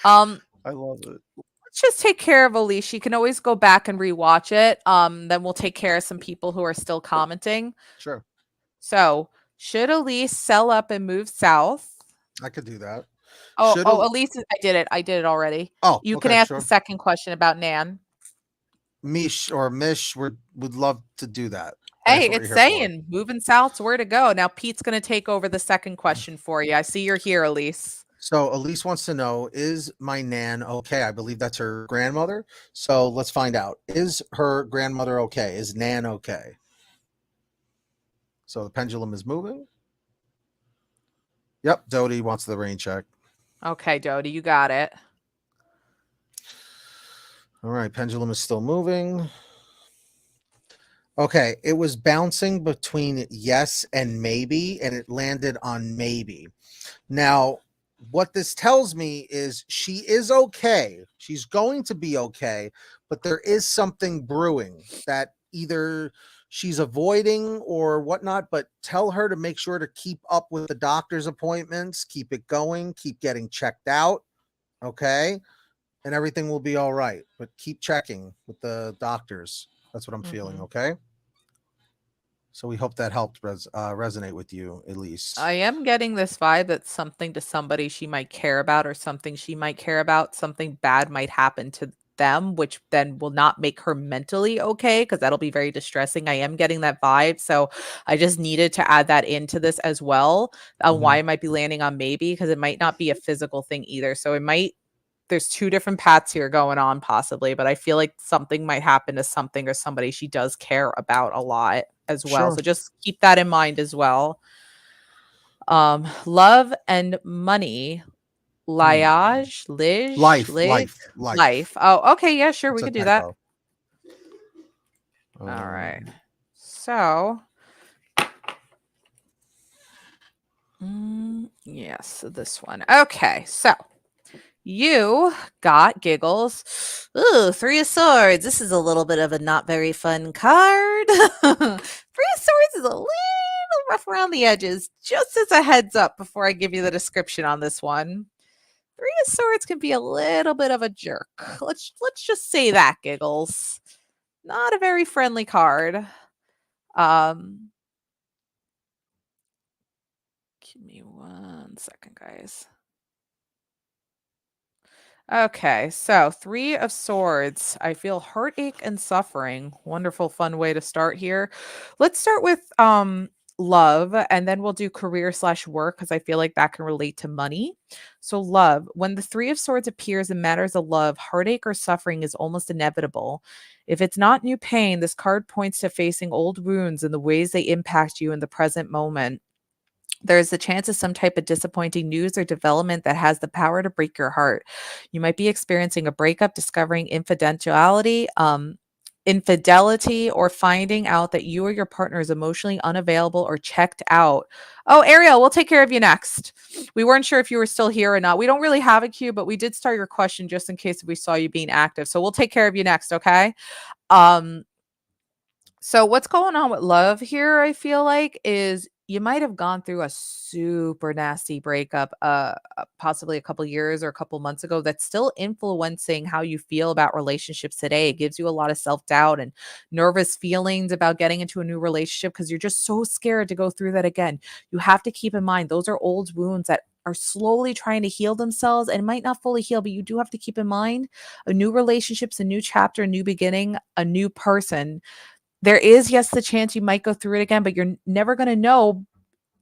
I love it. Let's just take care of Elise. She can always go back and rewatch it. Then we'll take care of some people who are still commenting. Sure. So, should Elise sell up and move south? I could do that. Elise, I did it already. Oh, you okay, can ask sure. the second question about Nan. Mish or Mish would love to do that. Hey, it's saying moving south's where to go. Now Pete's going to take over the second question for you. I see you're here, Elise. So Elise wants to know, is my Nan okay? I believe that's her grandmother. So let's find out. Is her grandmother okay? Is Nan okay? So the pendulum is moving. Yep, Dodie wants the rain check. Okay, Dodie, you got it. All right, pendulum is still moving. Okay, it was bouncing between yes and maybe, and it landed on maybe. Now, what this tells me is she is okay. She's going to be okay, but there is something brewing that either she's avoiding or whatnot, but tell her to make sure to keep up with the doctor's appointments, keep it going, keep getting checked out. Okay. And everything will be all right. But keep checking with the doctors. That's what I'm feeling. Okay. So we hope that helped resonate with you at least. I am getting this vibe that something to somebody she might care about, or something she might care about, something bad might happen to them, which then will not make her mentally okay, because that'll be very distressing. I am getting that vibe. So I just needed to add that into this as well. Why it might be landing on maybe, because it might not be a physical thing either. So it might, there's two different paths here going on possibly, but I feel like something might happen to something or somebody she does care about a lot as well. Sure. So just keep that in mind as well. Love and money. Liage, life. Oh, okay, yeah, sure, we It's a could do that. typo. All right. So, yes, this one. Okay, so you got giggles. Ooh, Three of Swords. This is a little bit of a not very fun card. Three of Swords is a little rough around the edges. Just as a heads up before I give you the description on this one. Three of Swords can be a little bit of a jerk. Let's just say that, giggles. Not a very friendly card. Give me 1 second, guys. Okay, so Three of Swords. I feel heartache and suffering. Wonderful, fun way to start here. Let's start with love, and then we'll do career/work, because I feel like that can relate to money. So love, when the Three of Swords appears in matters of love, heartache or suffering is almost inevitable. If it's not new pain, this card points to facing old wounds and the ways they impact you in the present moment. There's a chance of some type of disappointing news or development that has the power to break your heart. You might be experiencing a breakup, discovering infidelity, or finding out that you or your partner is emotionally unavailable or checked out. Oh, Ariel, we'll take care of you next. We weren't sure if you were still here or not. We don't really have a queue, but we did start your question just in case we saw you being active. So we'll take care of you next, okay? So what's going on with love here, I feel like, is you might have gone through a super nasty breakup, possibly a couple years or a couple months ago, that's still influencing how you feel about relationships today. It gives you a lot of self-doubt and nervous feelings about getting into a new relationship because you're just so scared to go through that again. You have to keep in mind those are old wounds that are slowly trying to heal themselves, and might not fully heal, but you do have to keep in mind a new relationship's a new chapter, a new beginning, a new person. There is, yes, the chance you might go through it again, but you're never going to know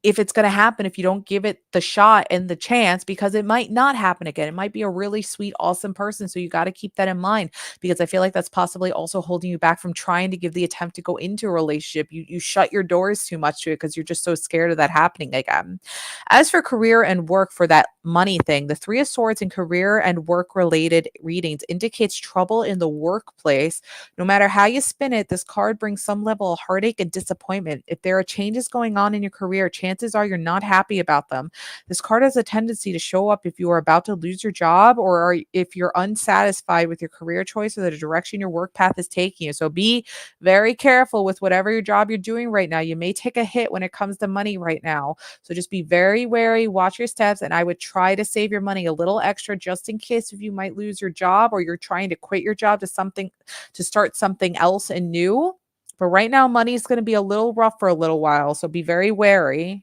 if it's going to happen if you don't give it the shot and the chance, because it might not happen again. It might be a really sweet, awesome person. So you got to keep that in mind, because I feel like that's possibly also holding you back from trying to give the attempt to go into a relationship. You shut your doors too much to it because you're just so scared of that happening again. As for career and work, for that money thing, the Three of Swords in career and work related readings indicates trouble in the workplace. No matter how you spin it, this card brings some level of heartache and disappointment. If there are changes going on in your career, chances are you're not happy about them. This card has a tendency to show up if you are about to lose your job, or if you're unsatisfied with your career choice or the direction your work path is taking you. So be very careful with whatever your job you're doing right now. You may take a hit when it comes to money right now. So just be very wary, watch your steps, and I would try to save your money a little extra just in case if you might lose your job, or you're trying to quit your job to start something else and new. But right now, money is going to be a little rough for a little while, so be very wary.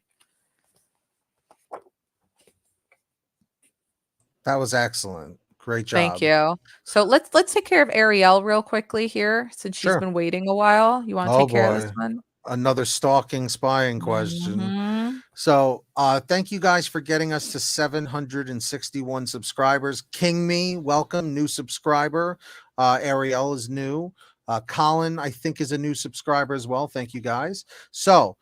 That was excellent. Great Thank job. you. So let's take care of Ariel real quickly here, since she's Sure. been waiting a while. You want to Oh take care of this boy. one? Another stalking, spying question. Mhm. So thank you guys for getting us to 761 subscribers. King Me, welcome, new subscriber. Ariel is new. Colin, I think, is a new subscriber as well. Thank you guys. So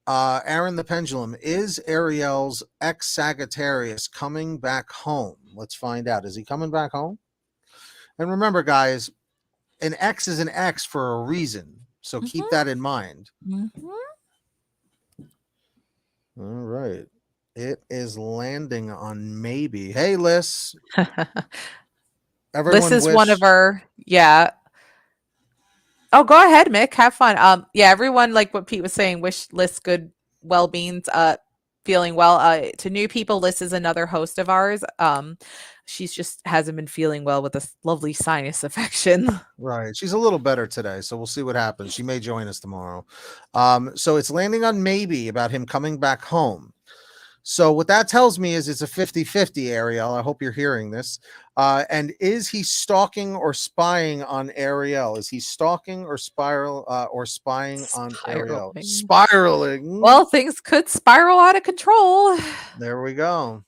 Aaron the Pendulum, is Ariel's ex-Sagittarius coming back home? Let's find out. Is he coming back home? And remember, guys, an X is an X for a reason. So keep that in mind. Mhm. All right. It is landing on maybe. Hey, Liz. This Everyone is one of wish. our, yeah. Oh, go ahead, Mick. Have fun. Yeah, everyone, like what Pete was saying, wish Liz good well-beings, feeling well. To new people, Liz is another host of ours. She's just hasn't been feeling well with this lovely sinus affection. Right. She's a little better today, so we'll see what happens. She may join us tomorrow. So it's landing on maybe about him coming back home. So what that tells me is it's a 50-50, Ariel. I hope you're hearing this. And is he stalking or spying on Ariel? Is he stalking or spying on Ariel? Spiraling. Spiraling. Well, things could spiral out of control. There we go.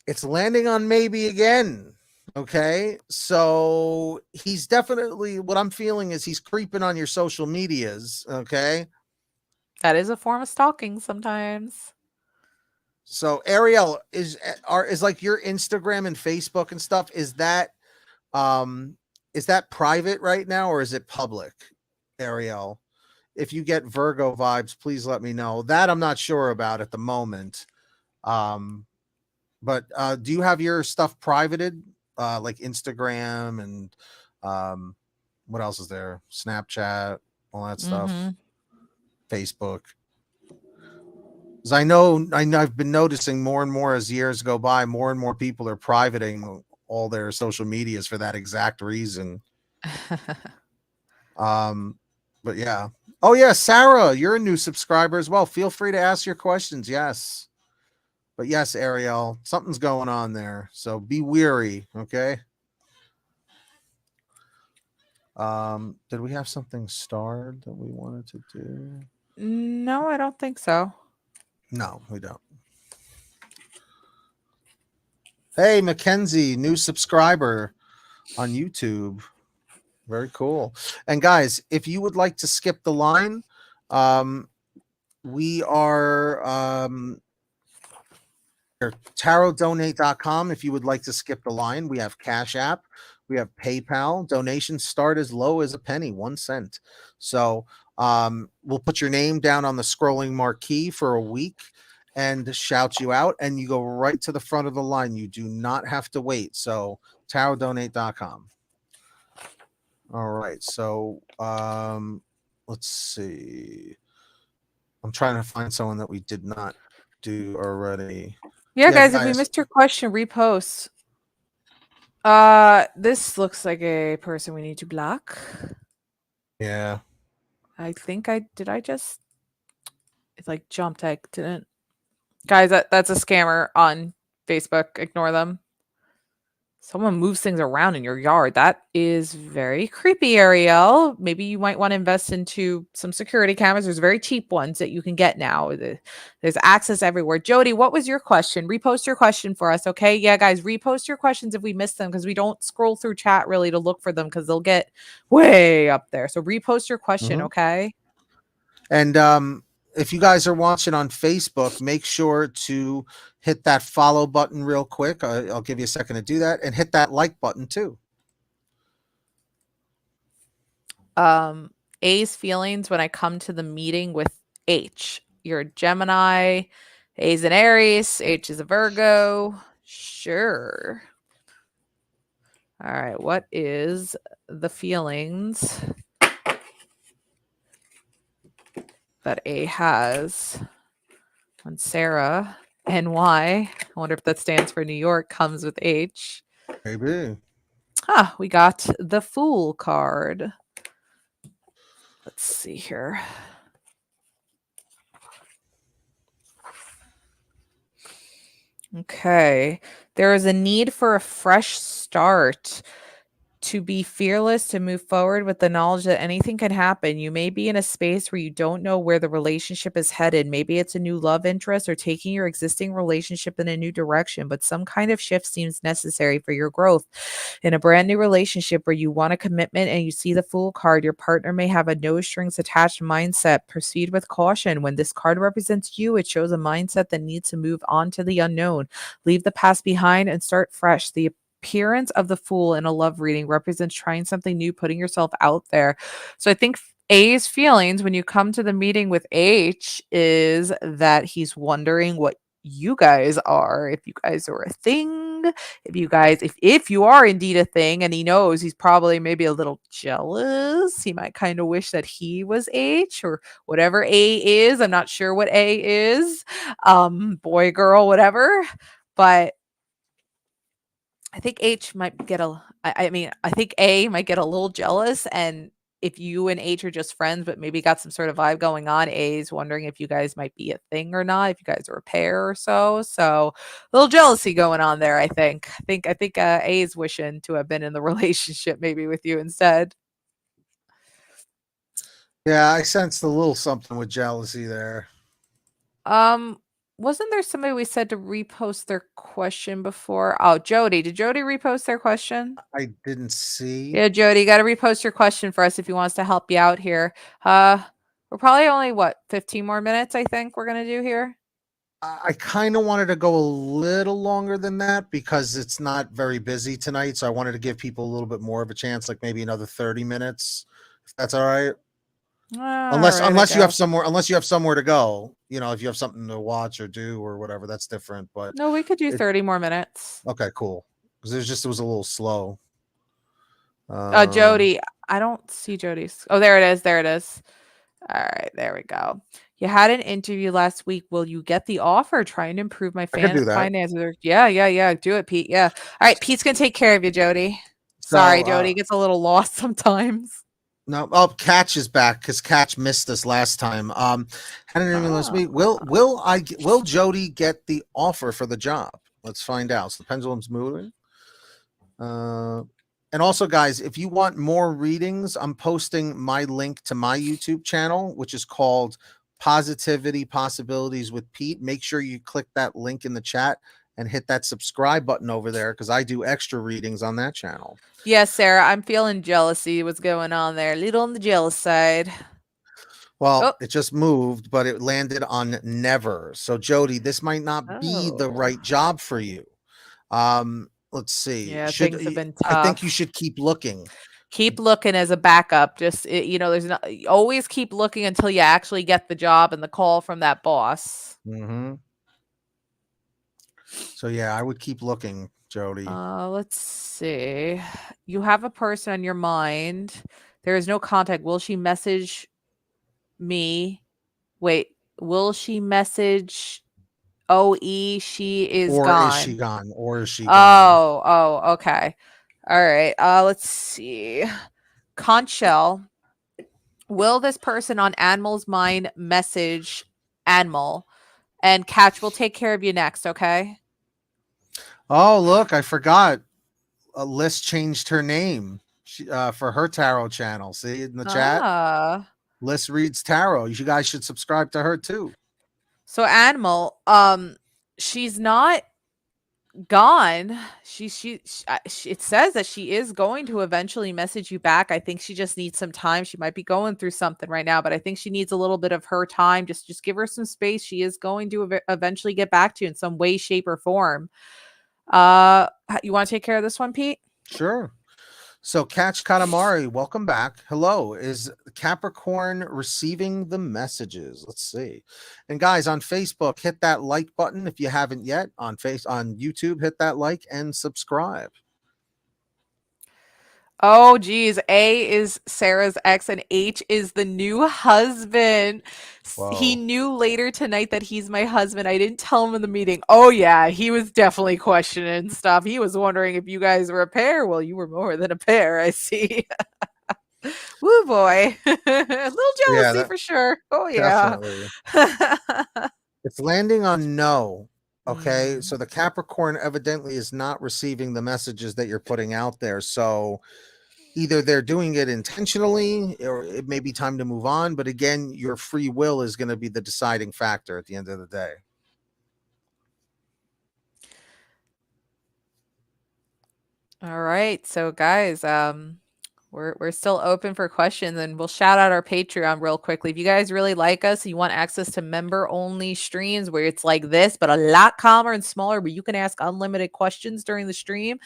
It's landing on maybe again. Okay. So he's definitely, what I'm feeling is he's creeping on your social medias. Okay. That is a form of stalking sometimes. So Ariel, is like your Instagram and Facebook and stuff, is that private right now or is it public, Ariel? If you get Virgo vibes, please let me know. That I'm not sure about at the moment. But do you have your stuff privated, like Instagram and what else is there? Snapchat, all that stuff, Facebook. Because I know I've been noticing more and more as years go by, more and more people are privating all their social medias for that exact reason. But yeah. Oh yeah, Sarah, you're a new subscriber as well. Feel free to ask your questions. Yes. But yes, Ariel, something's going on there. So be weary, okay? Did we have something starred that we wanted to do? No, I don't think so. No, we don't. Hey, Mackenzie, new subscriber on YouTube. Very cool. And guys, if you would like to skip the line, we are tarotdonate.com. If you would like to skip the line, we have Cash App, we have PayPal. Donations start as low as a penny, 1 cent. So we'll put your name down on the scrolling marquee for a week and shout you out, and you go right to the front of the line. You do not have to wait. So tarotdonate.com. All right. So let's see. I'm trying to find someone that we did not do already. Yeah, guys, if we missed your question, repost. This looks like a person we need to block. Yeah. I think I just it's like jumped. I didn't. Guys, that's a scammer on Facebook. Ignore them. Someone moves things around in your yard. That is very creepy, Ariel. Maybe you might want to invest into some security cameras. There's very cheap ones that you can get now. There's access everywhere. Jody, what was your question? Repost your question for us, okay? Yeah, guys, repost your questions if we missed them because we don't scroll through chat really to look for them because they'll get way up there. So repost your question, okay? And if you guys are watching on Facebook, make sure to hit that follow button real quick. I'll give you a second to do that, and hit that like button too. A's feelings when I come to the meeting with H. You're a Gemini. A's an Aries. H is a Virgo. Sure. All right. What is the feelings that A has when Sarah, NY, I wonder if that stands for New York, comes with H? Maybe. We got the Fool card. Let's see here. Okay. There is a need for a fresh start. To be fearless, to move forward with the knowledge that anything can happen. You may be in a space where you don't know where the relationship is headed. Maybe it's a new love interest or taking your existing relationship in a new direction, but some kind of shift seems necessary for your growth. In a brand new relationship where you want a commitment and you see the Fool card, your partner may have a no strings attached mindset. Proceed with caution. When this card represents you, it shows a mindset that needs to move on to the unknown. Leave the past behind and start fresh. The appearance of the Fool in a love reading represents trying something new, putting yourself out there. So I think A's feelings when you come to the meeting with H is that he's wondering what you guys are, if you guys are a thing, if you are indeed a thing, and he knows he's probably maybe a little jealous. He might kind of wish that he was H or whatever A is. I'm not sure what A is. Boy, girl, whatever. But I think H might get I think A might get a little jealous. And if you and H are just friends, but maybe got some sort of vibe going on, A is wondering if you guys might be a thing or not, if you guys are a pair or so. So a little jealousy going on there, I think. I think A is wishing to have been in the relationship maybe with you instead. Yeah, I sensed a little something with jealousy there. Wasn't there somebody we said to repost their question before? Oh, Jody. Did Jody repost their question? I didn't see. Yeah, Jody, you got to repost your question for us if he wants to help you out here. We're probably only 15 more minutes, I think we're gonna do here. I kind of wanted to go a little longer than that because it's not very busy tonight. So I wanted to give people a little bit more of a chance, like maybe another 30 minutes, if that's all right. Unless you have somewhere to go, if you have something to watch or do or whatever, that's different. But no, we could do 30 more minutes. Okay, cool. Because it was a little slow. Jody, I don't see Jody's. Oh, there it is. There it is. All right, there we go. You had an interview last week. Will you get the offer? Trying to improve my I could do that. finances. Yeah. Do it, Pete. Yeah. All right, Pete's gonna take care of you, Jody. Sorry, Jody. Gets a little lost sometimes. No, Catch is back because Catch missed us last time. Had an interview last week. Will Jody get the offer for the job? Let's find out. So the pendulum's moving. And also, guys, if you want more readings, I'm posting my link to my YouTube channel, which is called Positivity Possibilities with Pete. Make sure you click that link in the chat and hit that subscribe button over there because I do extra readings on that channel. Yes, Sarah, I'm feeling jealousy. What's going on there? A little on the jealous side. Well, It just moved, but it landed on never. So, Jody, this might not be the right job for you. Let's see. Yeah, things have been tough. I think you should keep looking. Keep looking as a backup. Just there's always keep looking until you actually get the job and the call from that boss. Mm-hmm. So yeah, I would keep looking, Jody. Let's see. You have a person on your mind. There is no contact. Will she message me? Wait, will she message OE? She is gone. Or is she gone? Or is she gone? Oh, okay. All right. Let's see. Conchel. Will this person on Animal's mind message Animal? And Catch will take care of you next, okay? Oh, look, I forgot. Liz changed her name for her tarot channel. See in the chat? Liz reads tarot. You guys should subscribe to her too. So Animal, she's not gone. It says that she is going to eventually message you back. I think she just needs some time. She might be going through something right now, but I think she needs a little bit of her time. Just give her some space. She is going to eventually get back to you in some way, shape, or form. You want to take care of this one, Pete? Sure. So Catch Katamari, welcome back. Hello. Is Capricorn receiving the messages? Let's see. And guys, on Facebook, hit that like button if you haven't yet. On YouTube, hit that like and subscribe. Oh, geez. A is Sarah's ex and H is the new husband. Whoa. He knew later tonight that he's my husband. I didn't tell him in the meeting. Oh, yeah. He was definitely questioning stuff. He was wondering if you guys were a pair. Well, you were more than a pair, I see. Woo, boy. A little jealousy for sure. Oh, yeah. It's landing on no. Okay. So the Capricorn evidently is not receiving the messages that you're putting out there. So either they're doing it intentionally or it may be time to move on. But again, your free will is going to be the deciding factor at the end of the day. All right. So guys, we're still open for questions and we'll shout out our Patreon real quickly. If you guys really like us, you want access to member only streams where it's like this, but a lot calmer and smaller, where you can ask unlimited questions during the stream.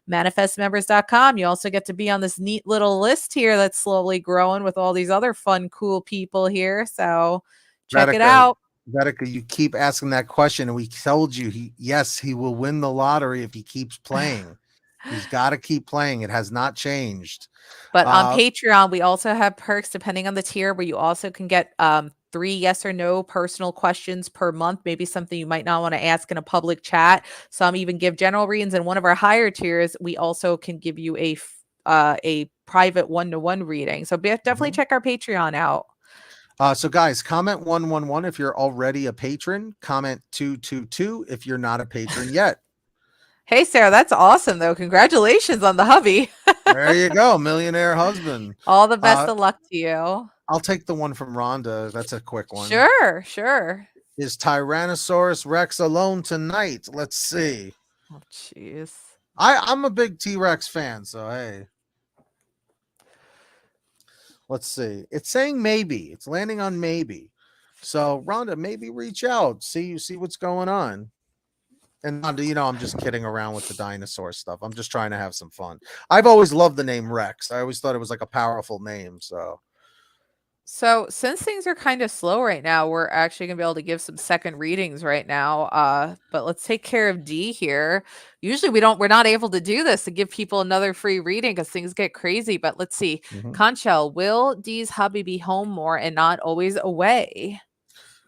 manifestmembers.com. You also get to be on this neat little list here that's slowly growing with all these other fun, cool people here. So check it out. Vedika, you keep asking that question, and we told you he will win the lottery if he keeps playing. He's got to keep playing. It has not changed. But on Uh, Patreon, we also have perks depending on the tier where you also can get 3 yes or no personal questions per month, maybe something you might not want to ask in a public chat. Some even give general readings. And one of our higher tiers, we also can give you a private one-to-one reading. So definitely check our Patreon out. So guys, comment 111 if you're already a patron. Comment 222 if you're not a patron yet. Hey, Sarah, that's awesome, though. Congratulations on the hubby. There you go, millionaire husband. All the best of luck to you. I'll take the one from Rhonda. That's a quick one. Sure. Is Tyrannosaurus Rex alone tonight? Let's see. Oh, jeez. I'm a big T-Rex fan, so hey. Let's see. It's saying maybe. It's landing on maybe. So Rhonda, maybe reach out, see what's going on. And Rhonda, I'm just kidding around with the dinosaur stuff. I'm just trying to have some fun. I've always loved the name Rex. I always thought it was like a powerful name. So since things are kind of slow right now, we're actually gonna be able to give some second readings right now. But let's take care of D here. Usually we're not able to do this to give people another free reading because things get crazy. But let's see. Conchel, will D's hubby be home more and not always away?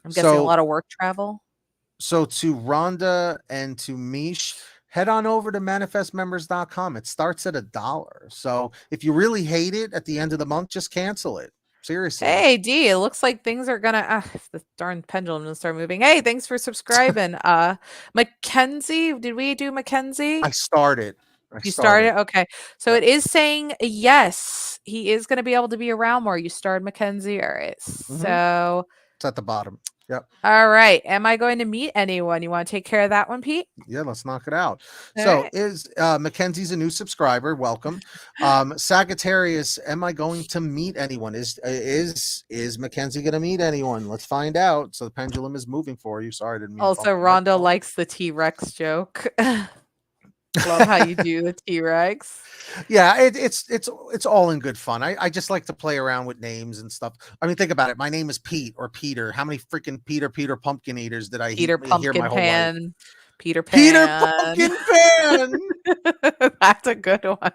I'm guessing a lot of work travel. So to Rhonda and to Mish, head on over to manifestmembers.com. It starts at $1. So if you really hate it at the end of the month, just cancel it. Seriously. Hey D, it looks like things are gonna the darn pendulum gonna start moving. Hey, thanks for subscribing. Mackenzie, did we do Mackenzie? I started. You started? Okay. So it is saying yes, he is gonna be able to be around more. You started Mackenzie. All right. So it's at the bottom. Yep. All right. Am I going to meet anyone? You want to take care of that one, Pete? Yeah, let's knock it out. All so right. is Mackenzie's a new subscriber. Welcome. Sagittarius, am I going to meet anyone? Is Mackenzie going to meet anyone? Let's find out. So the pendulum is moving for you. Sorry, I didn't mean also Rhonda likes the T-Rex joke. Love how you do the T-Rex. Yeah, it's all in good fun. I just like to play around with names and stuff. I mean, think about it. My name is Pete or Peter. How many freaking Peter Pumpkin Eaters did I hear my whole life? Peter Pan. Pumpkin Pan. That's a good one.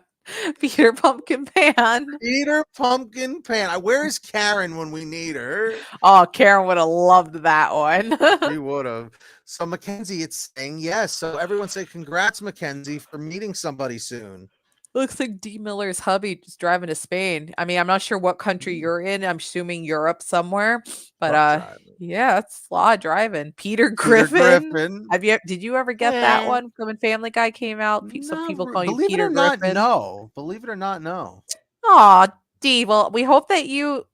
Peter Pumpkin Pan. Peter Pumpkin Pan. Where is Karen when we need her? Oh, Karen would have loved that one. She would have. So Mackenzie, it's saying yes. So everyone say congrats, Mackenzie, for meeting somebody soon. Looks like D Miller's hubby just driving to Spain. I mean, I'm not sure what country you're in. I'm assuming Europe somewhere. But yeah, it's a lot of driving. Peter Griffin. Did you ever get that one from when Family Guy came out? Some people call you Peter Griffin. No. Believe it or not, no. Aw, D. Well, we hope that you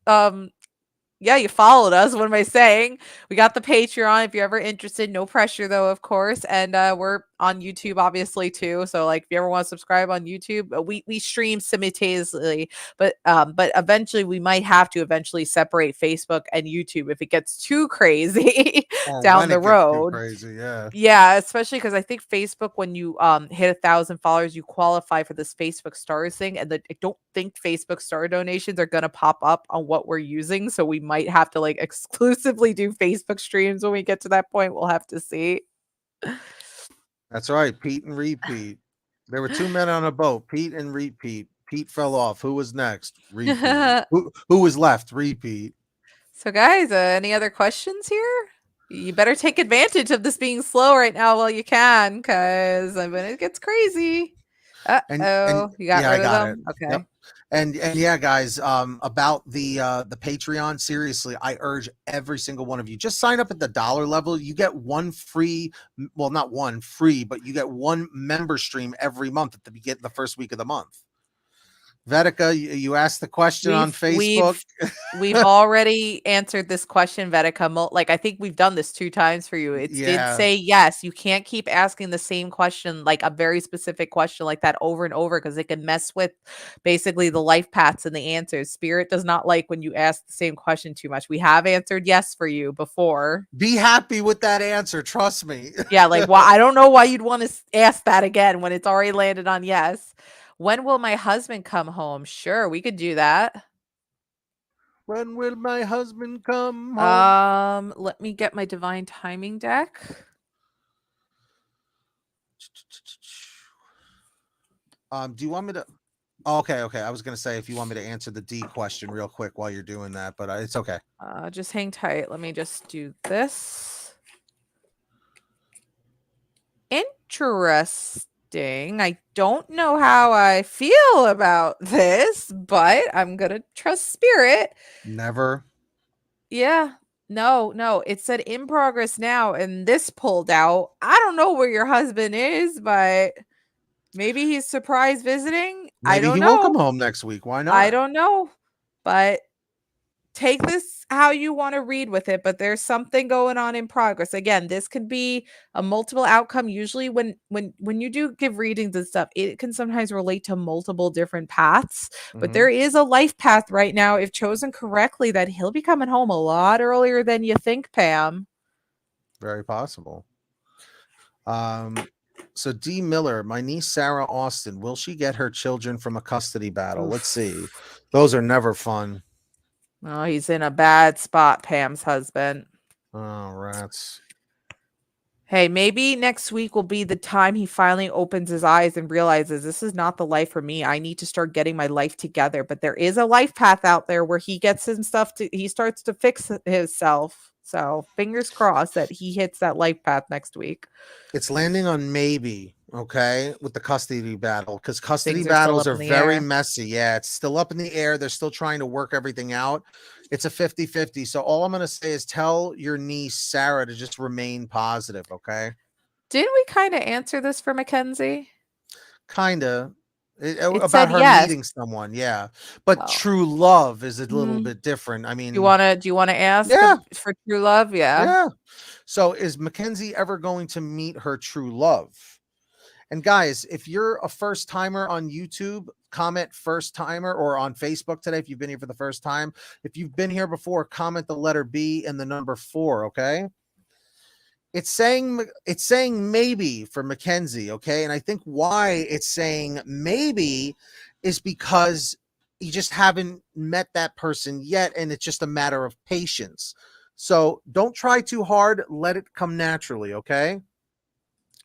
you followed us. What am I saying? We got the Patreon if you're ever interested. No pressure though, of course. And we're on YouTube obviously too. So like if you ever want to subscribe on YouTube, we stream simultaneously, but eventually we might have to separate Facebook and YouTube if it gets too crazy down the road. Crazy, yeah. Yeah, especially because I think Facebook, when you hit 1,000 followers, you qualify for this Facebook stars thing, and I don't think Facebook star donations are gonna pop up on what we're using. So we might have to like exclusively do Facebook streams when we get to that point. We'll have to see. That's right, Pete and Repeat. There were 2 men on a boat, Pete and Repeat. Pete fell off. Who was next? Repeat. Who was left? Repeat. So guys, any other questions here? You better take advantage of this being slow right now while you can, because when it gets crazy. Uh-oh. You got rid of them? It. Okay. Yep. And yeah, guys, about the Patreon, seriously, I urge every single one of you, just sign up at the $1 level. You get one free, well, not one free, but you get one member stream every month at the first week of the month. Vedika, you asked the question on Facebook. We've already answered this question, Vedika. Like, I think we've done this 2 times for you. It did say yes. You can't keep asking the same question, like a very specific question like that over and over, because it can mess with basically the life paths and the answers. Spirit does not like when you ask the same question too much. We have answered yes for you before. Be happy with that answer. Trust me. Yeah, like, well, I don't know why you'd want to ask that again when it's already landed on yes. When will my husband come home? Sure, we could do that. When will my husband come home? Let me get my divine timing deck. Do you want me to? Oh, okay. I was gonna say if you want me to answer the D question real quick while you're doing that, but it's okay. Just hang tight. Let me just do this. Interesting. I don't know how I feel about this, but I'm gonna trust spirit. Never. Yeah. No. It said in progress now, and this pulled out. I don't know where your husband is, but maybe he's surprise visiting. I Maybe don't he won't come know. home next week. Why I not? don't know. But take this how you want to read with it, but there's something going on in progress. Again, this could be a multiple outcome. Usually when you do give readings and stuff, it can sometimes relate to multiple different paths, but Mhm. there is a life path right now, if chosen correctly, that he'll be coming home a lot earlier than you think, Pam. Very possible. So D Miller, my niece Sarah Austin, will she get her children from a custody battle? Let's see. Oof. Those are never fun. Oh, he's in a bad spot, Pam's husband. Oh, rats. Hey, maybe next week will be the time he finally opens his eyes and realizes this is not the life for me. I need to start getting my life together. But there is a life path out there where he gets his stuff he starts to fix himself. So fingers crossed that he hits that life path next week. It's landing on maybe, okay, with the custody battle, because custody Things are still battles up are in the very air. messy. Yeah, it's still up in the air. They're still trying to work everything out. It's a 50-50. So all I'm going to say is tell your niece Sarah to just remain positive, okay? Didn't we kind of answer this for Mackenzie? Kind of. It About said her yes. meeting someone, yeah. But Oh. true love is a little Mhm. bit different. I Do mean, you wanna ask yeah, for true love? Yeah. yeah. So is Mackenzie ever going to meet her true love? And guys, if you're a first timer on YouTube, comment first timer, or on Facebook today if you've been here for the first time. If you've been here before, comment the letter B and the number 4, okay? It's saying maybe for Mackenzie, okay? And I think why it's saying maybe is because you just haven't met that person yet, and it's just a matter of patience. So don't try too hard, let it come naturally, okay?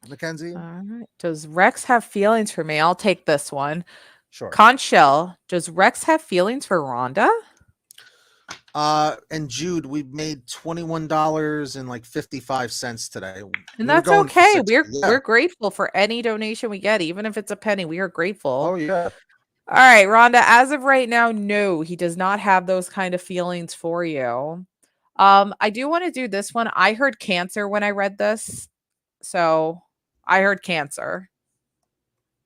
Mackenzie? Alright. Does Rex have feelings for me? I'll take this one. Sure. Conchel, does Rex have feelings for Rhonda? And Jude, we made $21 and like 55 cents today. And We were that's going for okay. 60. Yeah. We're grateful for any donation we get, even if it's a penny. We are Oh grateful. yeah. All right, Rhonda, as of right now, no, he does not have those kind of feelings for you. I do want to do this one. I heard cancer when I read this. So I heard cancer.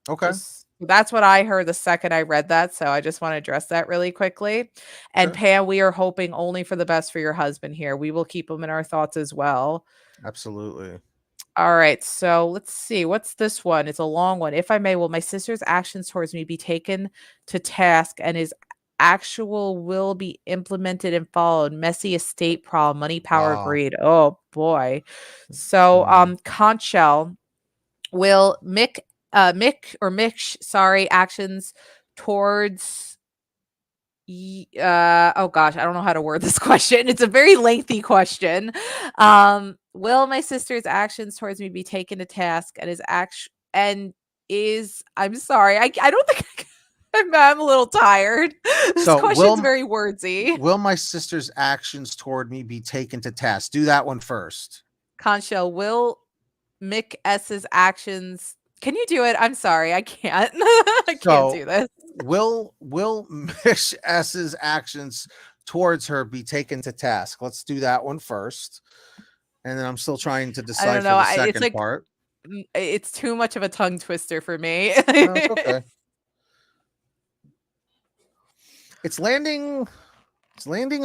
Okay. Just that's what I heard the second I read that. So I just want to address that really quickly. And Sure. Pam, we are hoping only for the best for your husband here. We will keep him in our thoughts as well. Absolutely. All right, so let's see. What's this one? It's a long one. If I may, will my sister's actions towards me be taken to task and his actual will be implemented and followed? Messy estate problem, money, power, Wow. greed. Oh boy. So Hmm. Conchel will Mick, sorry, actions towards oh gosh, I don't know how to word this question. It's a very lengthy question. Will my sister's actions towards me be taken to task and I'm sorry, I don't think I'm a little tired. This So question's very wordsy. will my sister's actions toward me be taken to task? Do that one first. Conchel, will Mick S's actions can you do it? I'm sorry, I can't. I can't So do this. will Miss S's actions towards her be taken to task? Let's do that one first. And then I'm still trying to I don't decipher know. the It's second like part. it's too much of a tongue twister for me. No, it's okay. It's landing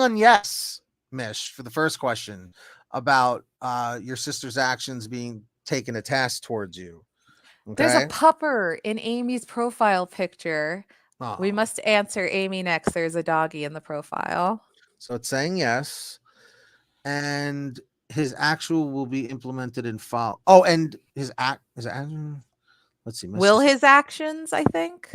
on yes, Mish, for the first question about your sister's actions being taken to task towards you. There's a Okay. pupper in Amy's profile picture. We Oh, must answer Amy next. There's a doggy in the profile. so it's saying yes. And his actual will be implemented in file. Oh, and his action. Let's see, my Will sister. his actions, I think?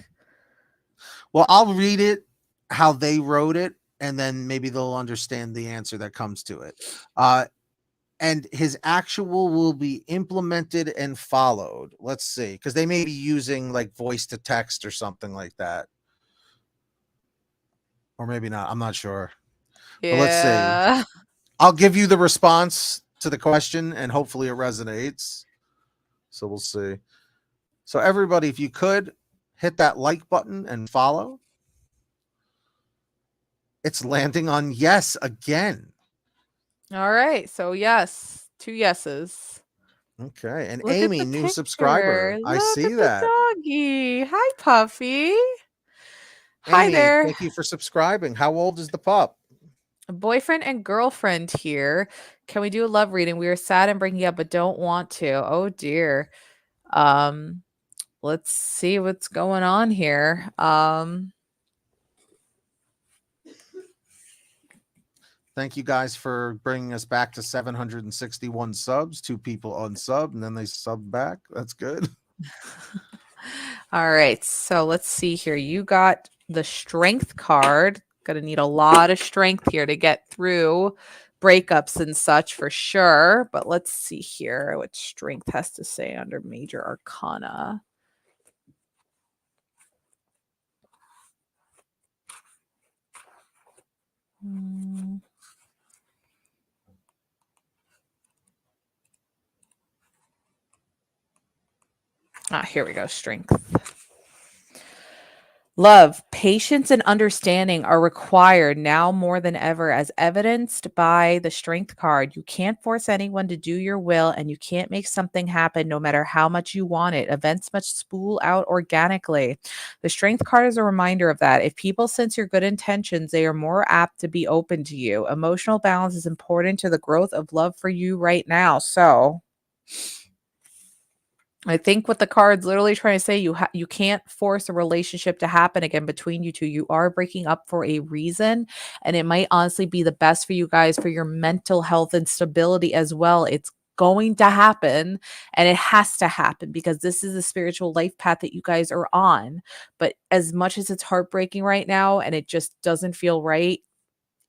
Well, I'll read it how they wrote it, and then maybe they'll understand the answer that comes to it. And his actual will be implemented and followed. Let's see, because they may be using like voice to text or something like that. Or maybe not. I'm not sure. But let's see. Yeah. I'll give you the response to the question and hopefully it resonates. So we'll see. So everybody, if you could hit that like button and follow. It's landing on yes again. All right. So yes, 2 yeses. Okay. And Look at Amy, the new picture. subscriber. I Look see at the that. doggy. Hi, Puffy. Hi Amy, there. thank you for subscribing. How old is the pup? A boyfriend and girlfriend here. Can we do a love reading? We are sad and breaking up, but don't want to. Oh dear. Um, let's see what's going on here. Thank you guys for bringing us back to 761 subs. 2 people unsub and then they sub back. That's good. All right. So let's see here. You got the strength card. Gonna need a lot of strength here to get through breakups and such for sure. But let's see here what strength has to say under major arcana. Here we go. Strength. Love, patience, and understanding are required now more than ever, as evidenced by the strength card. You can't force anyone to do your will, and you can't make something happen no matter how much you want it. Events must spool out organically. The strength card is a reminder of that. If people sense your good intentions, they are more apt to be open to you. Emotional balance is important to the growth of love for you right now. So, I think what the card's literally trying to say, you can't force a relationship to happen again between you two. You are breaking up for a reason, and it might honestly be the best for you guys for your mental health and stability as well. It's going to happen, and it has to happen because this is the spiritual life path that you guys are on. But as much as it's heartbreaking right now and it just doesn't feel right,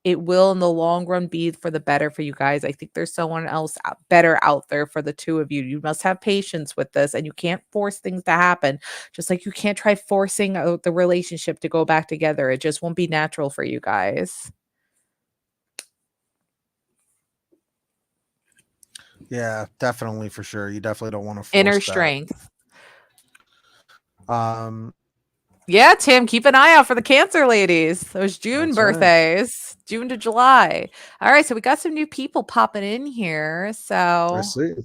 it will in the long run be for the better for you guys. I think there's someone else better out there for the two of you. You must have patience with this, and you can't force things to happen. Just like you can't try forcing the relationship to go back together. It just won't be natural for you guys. Yeah, definitely for sure. You definitely don't want to force Inner that. strength. Yeah, Tim, keep an eye out for the Cancer ladies. Those June birthdays, right. June to July. All right, so we got some new people popping in here. So I see.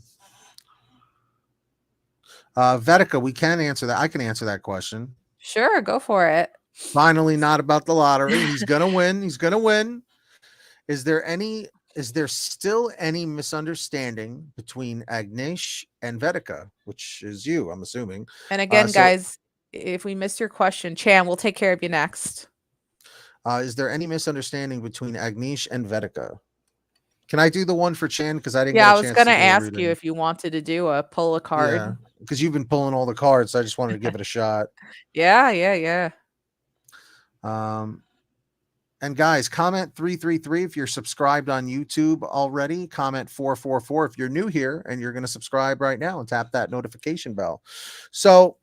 Vedika, we can answer that. I can answer that question. Sure, go for it. Finally, not about the lottery. He's gonna win. He's gonna win. Is there still any misunderstanding between Agnish and Vedika, which is you, I'm assuming? And again, guys, if we missed your question, Chan, we'll take care of you next. Is there any misunderstanding between Agnish and Vedika? Can I do the one for Chan? Because I didn't get a chance to do a reading. I was going to ask you if you wanted to pull a card. Yeah, because you've been pulling all the cards, so I just wanted to give it a shot. Yeah. And guys, comment 333 if you're subscribed on YouTube already. Comment 444 if you're new here and you're going to subscribe right now and tap that notification bell. So,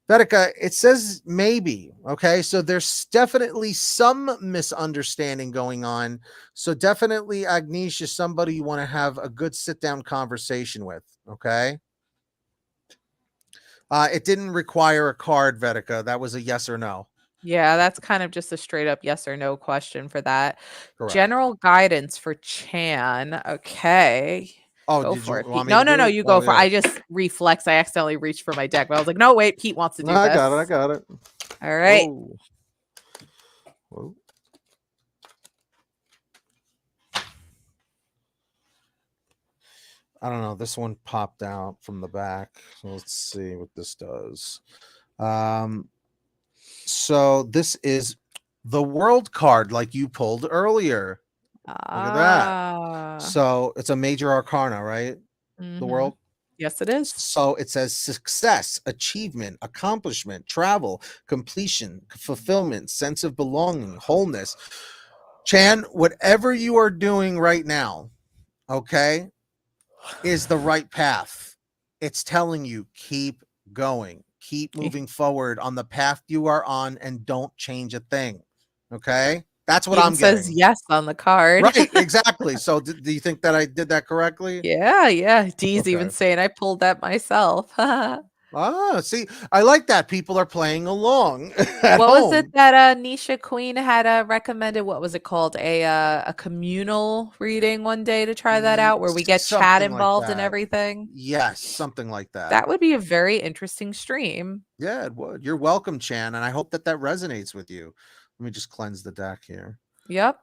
Vedika, it says maybe. Okay, so there's definitely some misunderstanding going on. So definitely, Agnish is somebody you want to have a good sit-down conversation with. Okay. It didn't require a card, Vedika. That was a yes or no. Yeah, that's kind of just a straight up yes or no question for that. Correct. General guidance for Chan. Okay. Oh, go did for you it. want me No, to do it? you go for it. Yeah. I just reflex. I accidentally reached for my deck, but I was like, no, wait, Pete wants to do this. I got it. All right. Whoa. I don't know. This one popped out from the back. So let's see what this does. So this is the world card like you pulled earlier. Look at that. So it's a major arcana, right? The world. Yes, it is. So it says success, achievement, accomplishment, travel, completion, fulfillment, sense of belonging, wholeness. Chan, whatever you are doing right now, okay, is the right path. It's telling you keep going, keep moving forward on the path you are on, and don't change a thing. Okay, that's what Even I'm says getting. yes on the card. Right, exactly. So do you think that I did that correctly? Yeah, yeah. Dee's Okay. even saying I pulled that myself. Ah, see, I like that people are playing along at What was it home. that Nisha Queen had recommended? What was it called? A communal reading one day to try that out, where we get chat Something like involved and that. everything. Yes, something like that. That would be a very interesting stream. Yeah, it would. You're welcome, Chan, and I hope that that resonates with you. Let me just cleanse the deck here. Yep.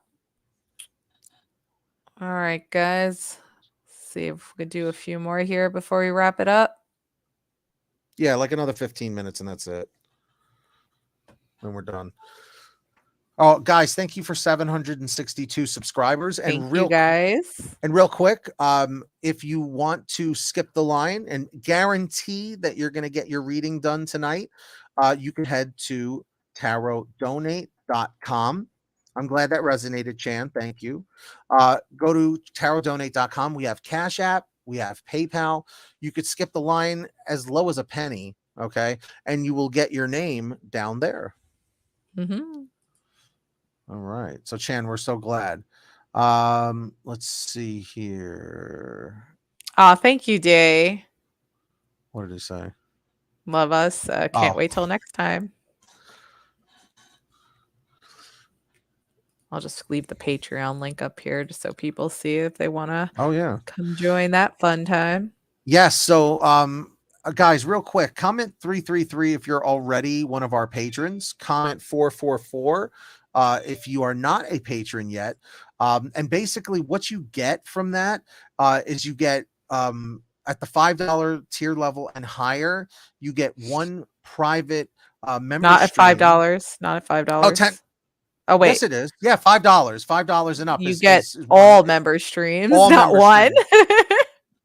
All right, guys. See if we could do a few more here before we wrap it up. Yeah, like another 15 minutes, and that's it. Then we're done. Oh, guys, thank you for 762 subscribers. Thank you, guys. And real quick, if you want to skip the line and guarantee that you're going to get your reading done tonight, you can head to tarotdonate.com. I'm glad that resonated, Chan. Thank you. Go to tarotdonate.com. We have Cash App. We have PayPal. You could skip the line as low as a penny, okay? And you will get your name down there. Mm-hmm. All right. So, Chan, we're so glad. Let's see here. Oh, thank you, Day. What did he say? Love us. Can't wait till next time. I'll just leave the Patreon link up here just so people see if they want to come join that fun time. Yes. So, guys, real quick, comment 333 if you're already one of our patrons. Comment 444 if you are not a patron yet. And basically, what you get from that is you get at the $5 tier level and higher, you get one private member. Not at $5. Not at $5. Oh, 10. Oh, wait. Yes, it is. Yeah, $5 and up. You get all member streams, not one.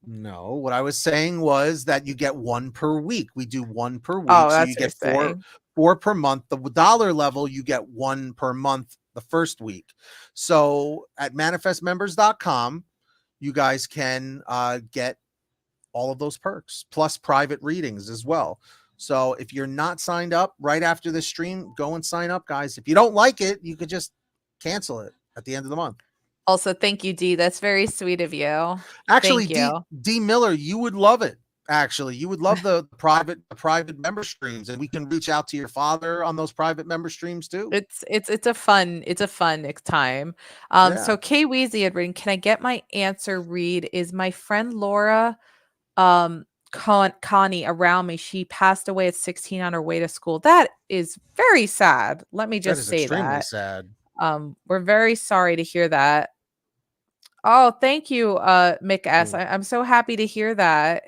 No, what I was saying was that you get one per week. We do one per week. Oh, so you get four per month. The dollar level, you get one per month the first week. So at manifestmembers.com, you guys can get all of those perks plus private readings as well. So if you're not signed up right after the stream, go and sign up, guys. If you don't like it, you could just cancel it at the end of the month. Also, thank you, Dee. That's very sweet of you. Actually, D Miller, you would love it. Actually, you would love the private member streams, and we can reach out to your father on those private member streams too. It's a fun time. So Kay Weezy had written, can I get my answer read? Is my friend Laura Connie around me? She passed away at 16 on her way to school. That is very sad. Let me just say that. Sad. We're very sorry to hear that. Oh, thank you, Mick S. I'm so happy to hear that.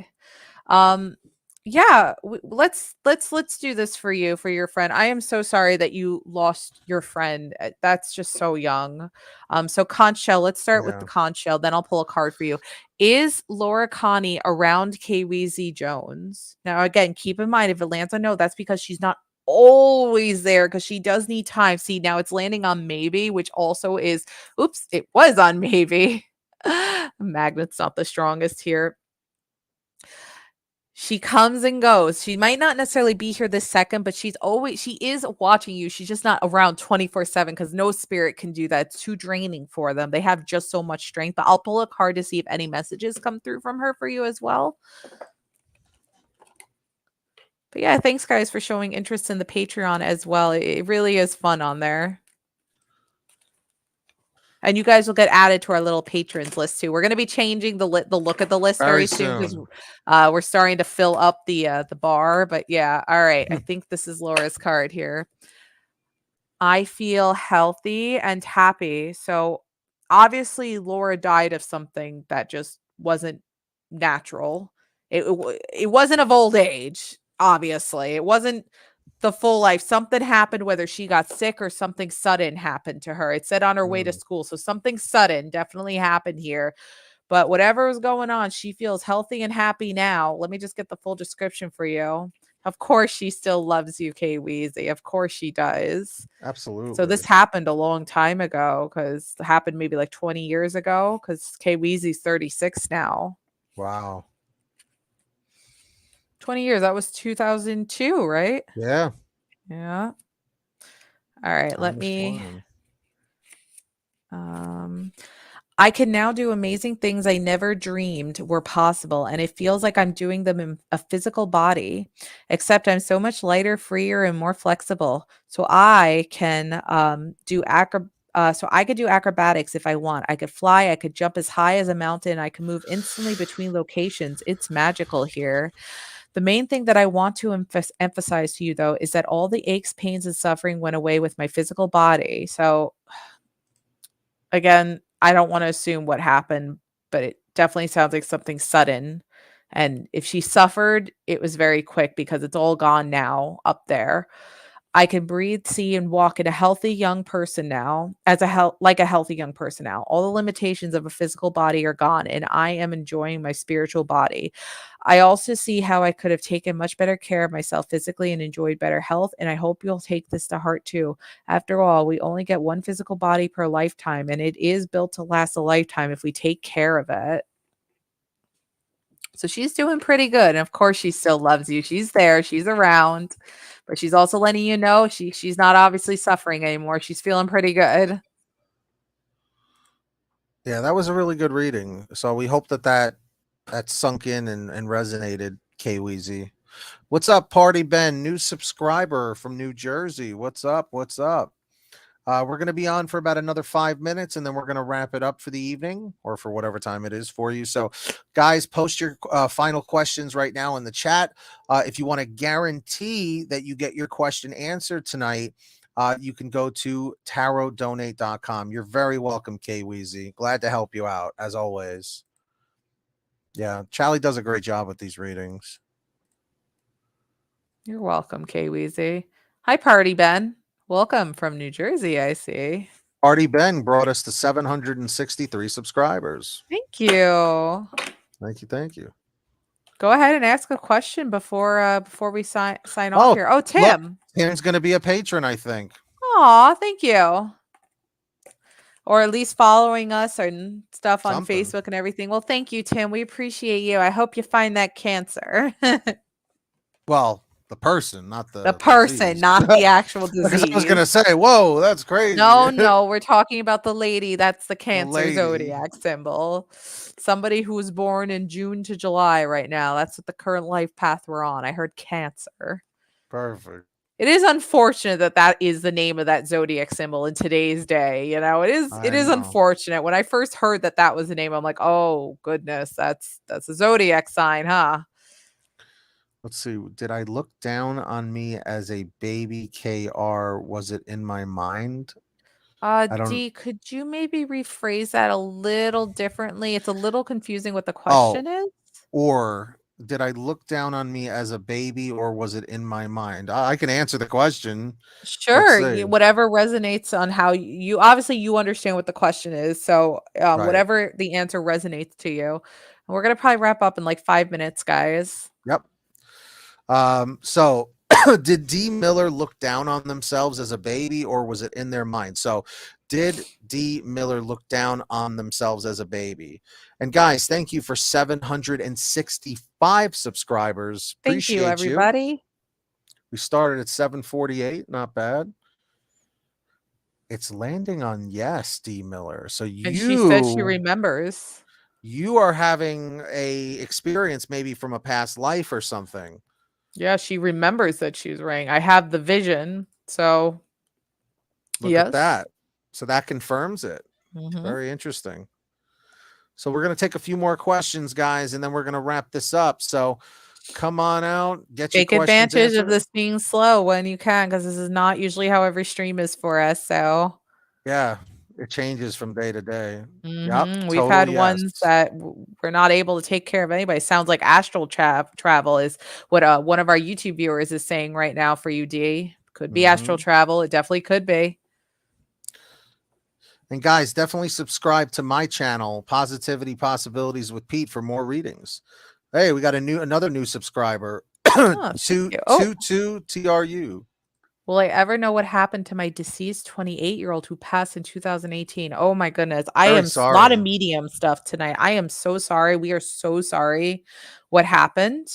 Yeah, let's do this for you, for your friend. I am so sorry that you lost your friend. That's just so young. So conch shell, let's start with the conch shell, then I'll pull a card for you. Is Laura Connie around KWZ Jones? Now, again, keep in mind, if it lands on no, that's because she's not always there, because she does need time. See, now it's landing on maybe, which also is, oops, it was on maybe. Magnet's not the strongest here. She comes and goes. She might not necessarily be here this second, but she is watching you. She's just not around 24/7, because no spirit can do that. It's too draining for them. They have just so much strength. But I'll pull a card to see if any messages come through from her for you as well. But yeah, thanks guys for showing interest in the Patreon as well. It really is fun on there. And you guys will get added to our little patrons list too. We're going to be changing the look at the list very soon, because we're starting to fill up the bar. But yeah, all right. I think this is Laura's card here. I feel healthy and happy. So obviously Laura died of something that just wasn't natural. It wasn't of old age. Obviously, it wasn't the full life. Something happened, whether she got sick or something sudden happened to her. It said on her way to school. So something sudden definitely happened here. But whatever was going on, she feels healthy and happy now. Let me just get the full description for you. Of course she still loves you, Kay Weezy. Of course she does. Absolutely. So this happened a long time ago, because it happened maybe like 20 years ago, because Kay Weezy's 36 now. Wow. 20 years. That was 2002, right? Yeah. Yeah. All right, Time let is me flying. I can now do amazing things I never dreamed were possible, and it feels like I'm doing them in a physical body, except I'm so much lighter, freer, and more flexible. So I can so I could do acrobatics if I want. I could fly, I could jump as high as a mountain, I can move instantly between locations. It's magical here. The main thing that I want to emphasize to you, though, is that all the aches, pains, and suffering went away with my physical body. So again, I don't want to assume what happened, but it definitely sounds like something sudden. And if she suffered, it was very quick, because it's all gone now up there. I can breathe, see, and walk in a healthy young person now, like a healthy young person now. All the limitations of a physical body are gone, and I am enjoying my spiritual body. I also see how I could have taken much better care of myself physically and enjoyed better health, and I hope you'll take this to heart too. After all, we only get one physical body per lifetime, and it is built to last a lifetime if we take care of it. So she's doing pretty good. And of course, she still loves you. She's there. She's around. But she's also letting you know she's not obviously suffering anymore. She's feeling pretty good. Yeah, that was a really good reading. So we hope that sunk in and resonated, K Weezy. What's up, Party Ben? New subscriber from New Jersey. What's up? What's up? We're going to be on for about another 5 minutes, and then we're going to wrap it up for the evening, or for whatever time it is for you. So, guys, post your final questions right now in the chat. If you want to guarantee that you get your question answered tonight, you can go to tarotdonate.com. You're very welcome, K Weezy. Glad to help you out, as always. Yeah, Charlie does a great job with these readings. You're welcome, Kay Weezy. Hi, Party Ben. Welcome from New Jersey, I see. Party Ben brought us to 763 subscribers. Thank you. Thank you. Thank you. Go ahead and ask a question before we sign off here. Oh, Tim. Look, Tim's going to be a patron, I think. Aw, thank you. Or at least following us and stuff on Something. Facebook and everything. Well, thank you, Tim. We appreciate you. I hope you find that cancer. Well, the person, not the person, disease. not the actual Because disease. I was gonna say, whoa, that's crazy. No, we're talking about the lady. That's the Cancer lady. zodiac symbol. Somebody who was born in June to July right now. That's what the current life path we're on. I heard Cancer. Perfect. It is unfortunate that that is the name of that zodiac symbol in today's day. You know, it is unfortunate. When I first heard that that was the name, I'm like, oh goodness, that's a zodiac sign, huh? Let's see. Did I look down on me as a baby, KR? Was it in my mind? D, could you maybe rephrase that a little differently? It's a little confusing what the question is. Or did I look down on me as a baby, or was it in my mind? I can answer the question. Sure, whatever resonates on how you obviously you understand what the question is. So Right. whatever the answer resonates to you. And we're gonna probably wrap up in like 5 minutes, guys. Yep. So did D Miller look down on themselves as a baby, or was it in their mind? So did D Miller look down on themselves as a baby? And guys, thank you for 765 subscribers. Thank you, everybody. We started at 748, not bad. It's landing on yes, D Miller. So And she said she remembers. You are having a experience maybe from a past life or something. Yeah, she remembers that she's wearing. I have the vision. So look at that. So that confirms it. Very interesting. So we're going to take a few more questions, guys, and then we're going to wrap this up. So come on out, take advantage of this being slow when you can, because this is not usually how every stream is for us. So yeah, it changes from day to day. Yep, we've had ones that we're not able to take care of anybody. Sounds like astral travel is what one of our YouTube viewers is saying right now for you, D. Could be astral travel. It definitely could be. And guys, definitely subscribe to my channel, Positivity Possibilities with Pete, for more readings. Hey, we got another new subscriber. Oh, thank you. Oh, two TRU. will I ever know what happened to my deceased 28-year-old who passed in 2018? Oh my goodness. I Very am a lot of sorry. medium stuff tonight. I am so sorry. We are so sorry what happened.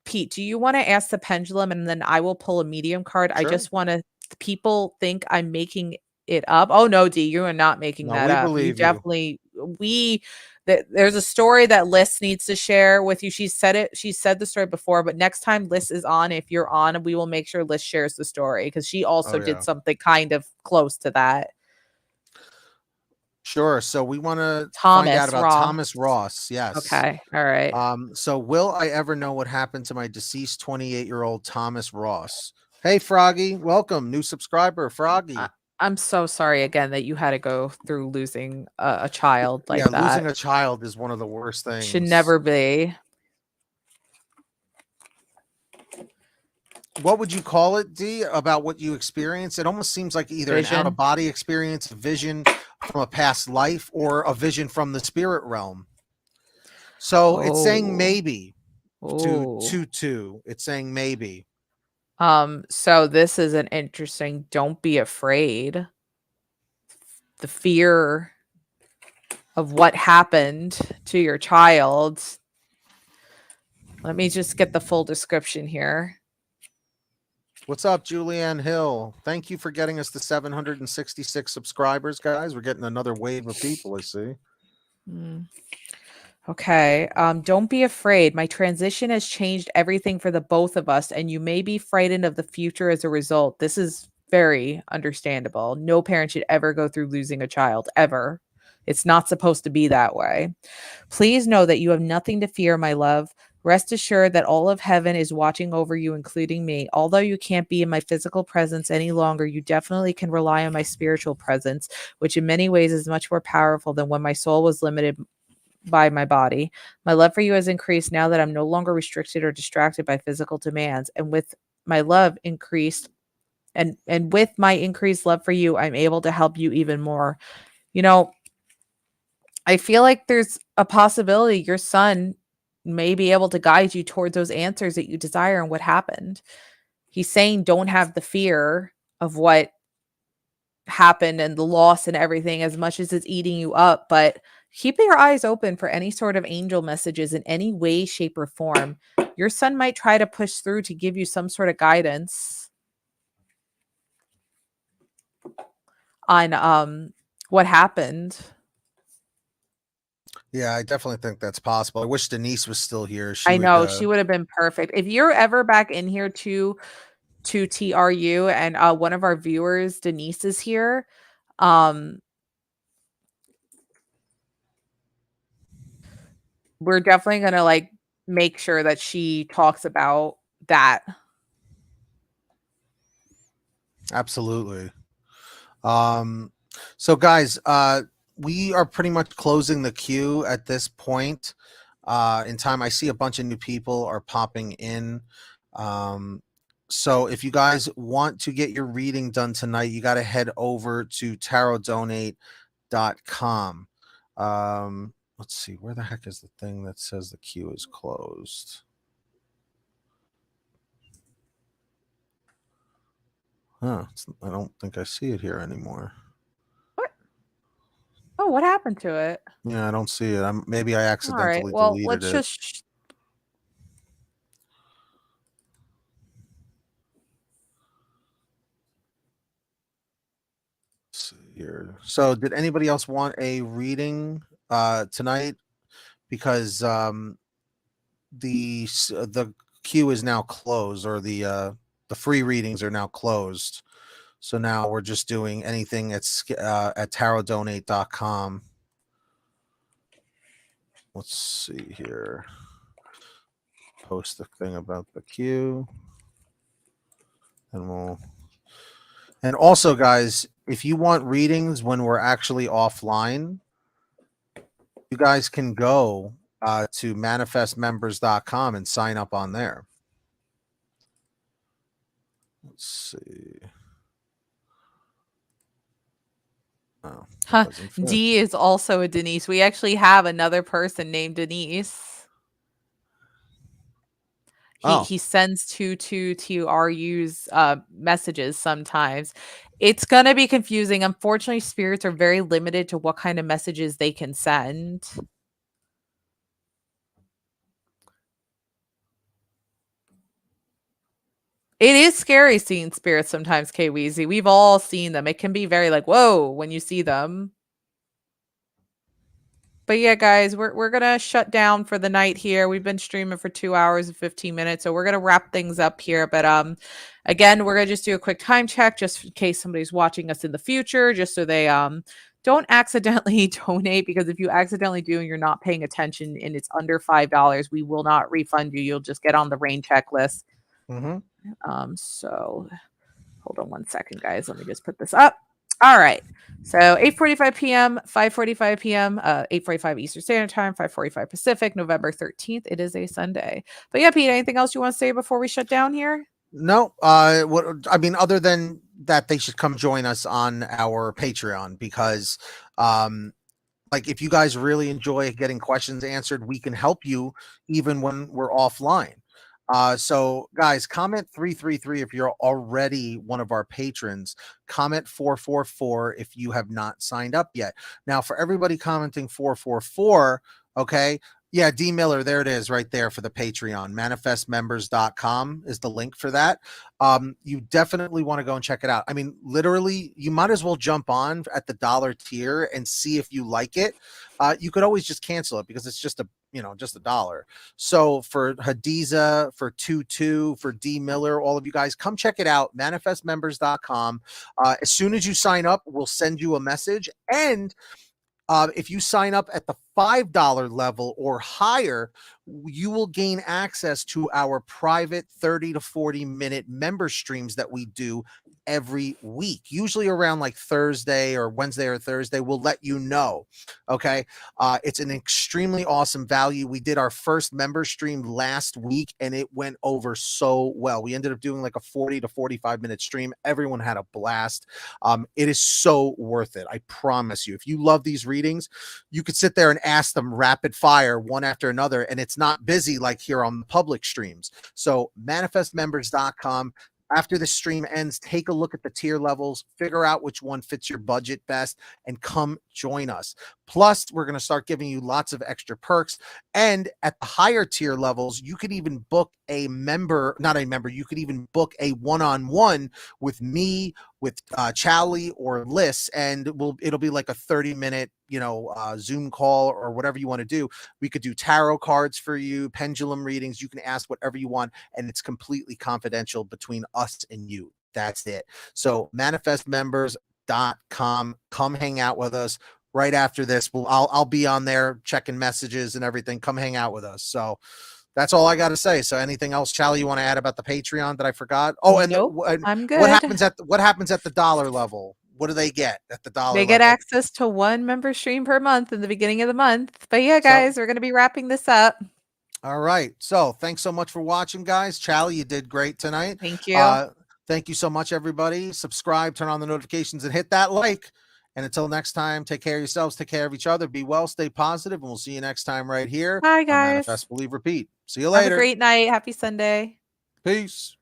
Pete, do you want to ask the pendulum and then I will pull a medium card? I Sure. just want to people think I'm making it up. Oh no, D, you are not making No, that we up. You believe you. definitely there's a story that Liz needs to share with you. She said the story before, but next time Liz is on, if you're on, we will make sure Liz shares the story because she also Oh did yeah. something kind of close to that. Sure. So we want to find out Thomas about Raw. Thomas Ross. Yes. Okay. All right. So will I ever know what happened to my deceased 28-year-old Thomas Ross? Hey Froggy, welcome. New subscriber, Froggy. I'm so sorry again that you had to go through losing a child Yeah, like that. losing a child is one of the worst Should things. never be. What would you call it, D, about what you experienced? It almost seems like either an Vision. out-of-body experience, a vision from a past life, or a vision from the spirit realm. So it's saying Oh. maybe Oh. two. It's saying maybe. So this is an interesting, don't be afraid. The fear of what happened to your child. Let me just get the full description here. What's up, Julianne Hill? Thank you for getting us to 766 subscribers, guys. We're getting another wave of people, I see. Okay. Don't be afraid. My transition has changed everything for the both of us, and you may be frightened of the future as a result. This is very understandable. No parent should ever go through losing a child, ever. It's not supposed to be that way. Please know that you have nothing to fear, my love. Rest assured that all of heaven is watching over you, including me. Although you can't be in my physical presence any longer, you definitely can rely on my spiritual presence, which in many ways is much more powerful than when my soul was limited by my body. My love for you has increased now that I'm no longer restricted or distracted by physical demands. And with my love increased and with my increased love for you, I'm able to help you even more. You know, I feel like there's a possibility your son may be able to guide you towards those answers that you desire and what happened. He's saying don't have the fear of what happened and the loss and everything as much as it's eating you up, but keep your eyes open for any sort of angel messages in any way, shape, or form. Your son might try to push through to give you some sort of guidance on what happened. Yeah, I definitely think that's possible. I wish Denise was still here. She I would know she would have been perfect. If you're ever back in here to TRU and one of our viewers, Denise, is here. We're definitely gonna like make sure that she talks about that. absolutely. So guys, we are pretty much closing the queue at this point in time. I see a bunch of new people are popping in. So if you guys want to get your reading done tonight, you got to head over to tarotdonate.com. Let's see, where the heck is the thing that says the queue is closed? Huh, I don't think I see it here anymore. What? Oh, what happened to it? Yeah, I don't see it. Maybe I All right. accidentally Well, deleted let's it. just See here. So did anybody else want a reading tonight? Because the queue is now closed, or the free readings are now closed. So now we're just doing anything at tarotdonate.com. Let's see here. Post the thing about the queue. And also, guys, if you want readings when we're actually offline, you guys can go to manifestmembers.com and sign up on there. Let's see. Oh, huh. doesn't fit. D is also a Denise. We actually have another person named Denise. He sends two TRU's messages sometimes. It's gonna be confusing. Unfortunately, spirits are very limited to what kind of messages they can send. It is scary seeing spirits sometimes, K Weezy. We've all seen them. It can be very like, whoa, when you see them. But yeah, guys, we're gonna shut down for the night here. We've been streaming for 2 hours and 15 minutes, so we're gonna wrap things up here. But again, we're gonna just do a quick time check just in case somebody's watching us in the future, just so they don't accidentally donate, because if you accidentally do and you're not paying attention and it's under $5, we will not refund you. You'll just get on the rain checklist. So hold on one second, guys. Let me just put this up. All right. So 8:45 p.m., 5:45 p.m., 8:45 Eastern Standard Time, 5:45 Pacific, November 13th. It is a Sunday. But yeah, Pete, anything else you want to say before we shut down here? No, what I mean, other than that, they should come join us on our Patreon, because like, if you guys really enjoy getting questions answered, we can help you even when we're offline. So guys, comment 333 if you're already one of our patrons. Comment 444 if you have not signed up yet. Now, for everybody commenting 444, okay, yeah, D Miller, there it is right there for the Patreon. Manifestmembers.com is the link for that. You definitely want to go and check it out. I mean, literally, you might as well jump on at the $1 tier and see if you like it. You could always just cancel it because it's just just $1. So for Hadiza, for Tutu, for D Miller, all of you guys, come check it out. Manifestmembers.com. As soon as you sign up, we'll send you a message. And if you sign up at the $5 level or higher, you will gain access to our private 30 to 40-minute member streams that we do every week, usually around like Thursday or Wednesday or Thursday. We'll let you know. Okay. It's an extremely awesome value. We did our first member stream last week and it went over so well. We ended up doing like a 40 to 45-minute stream. Everyone had a blast. It is so worth it. I promise you. If you love these readings, you could sit there and ask them rapid fire one after another, and it's not busy like here on the public streams. So manifestmembers.com. After the stream ends, take a look at the tier levels, figure out which one fits your budget best, and come join us. Plus, we're going to start giving you lots of extra perks. And at the higher tier levels, you could even book you could even book a one-on-one with me, with Charlie or Liz, and it'll be like a 30-minute, Zoom call or whatever you want to do. We could do tarot cards for you, pendulum readings. You can ask whatever you want, and it's completely confidential between us and you. That's it. So manifestmembers.com. Come hang out with us. Right after this, I'll be on there checking messages and everything. Come hang out with us. So that's all I got to say. So anything else, Charlie, you want to add about the Patreon that I forgot? Oh, and nope, I'm good. What happens at the $1 level? What do they get at the $1 level? They get access to one member stream per month in the beginning of the month. But yeah, guys, we're going to be wrapping this up. All right. So thanks so much for watching, guys. Charlie, you did great tonight. Thank you. Thank you so much, everybody. Subscribe, turn on the notifications, and hit that like. And until next time, take care of yourselves, take care of each other, be well, stay positive, and we'll see you next time right here. Bye, guys. Manifest, Believe, Repeat. See you later. Have a great night. Happy Sunday. Peace.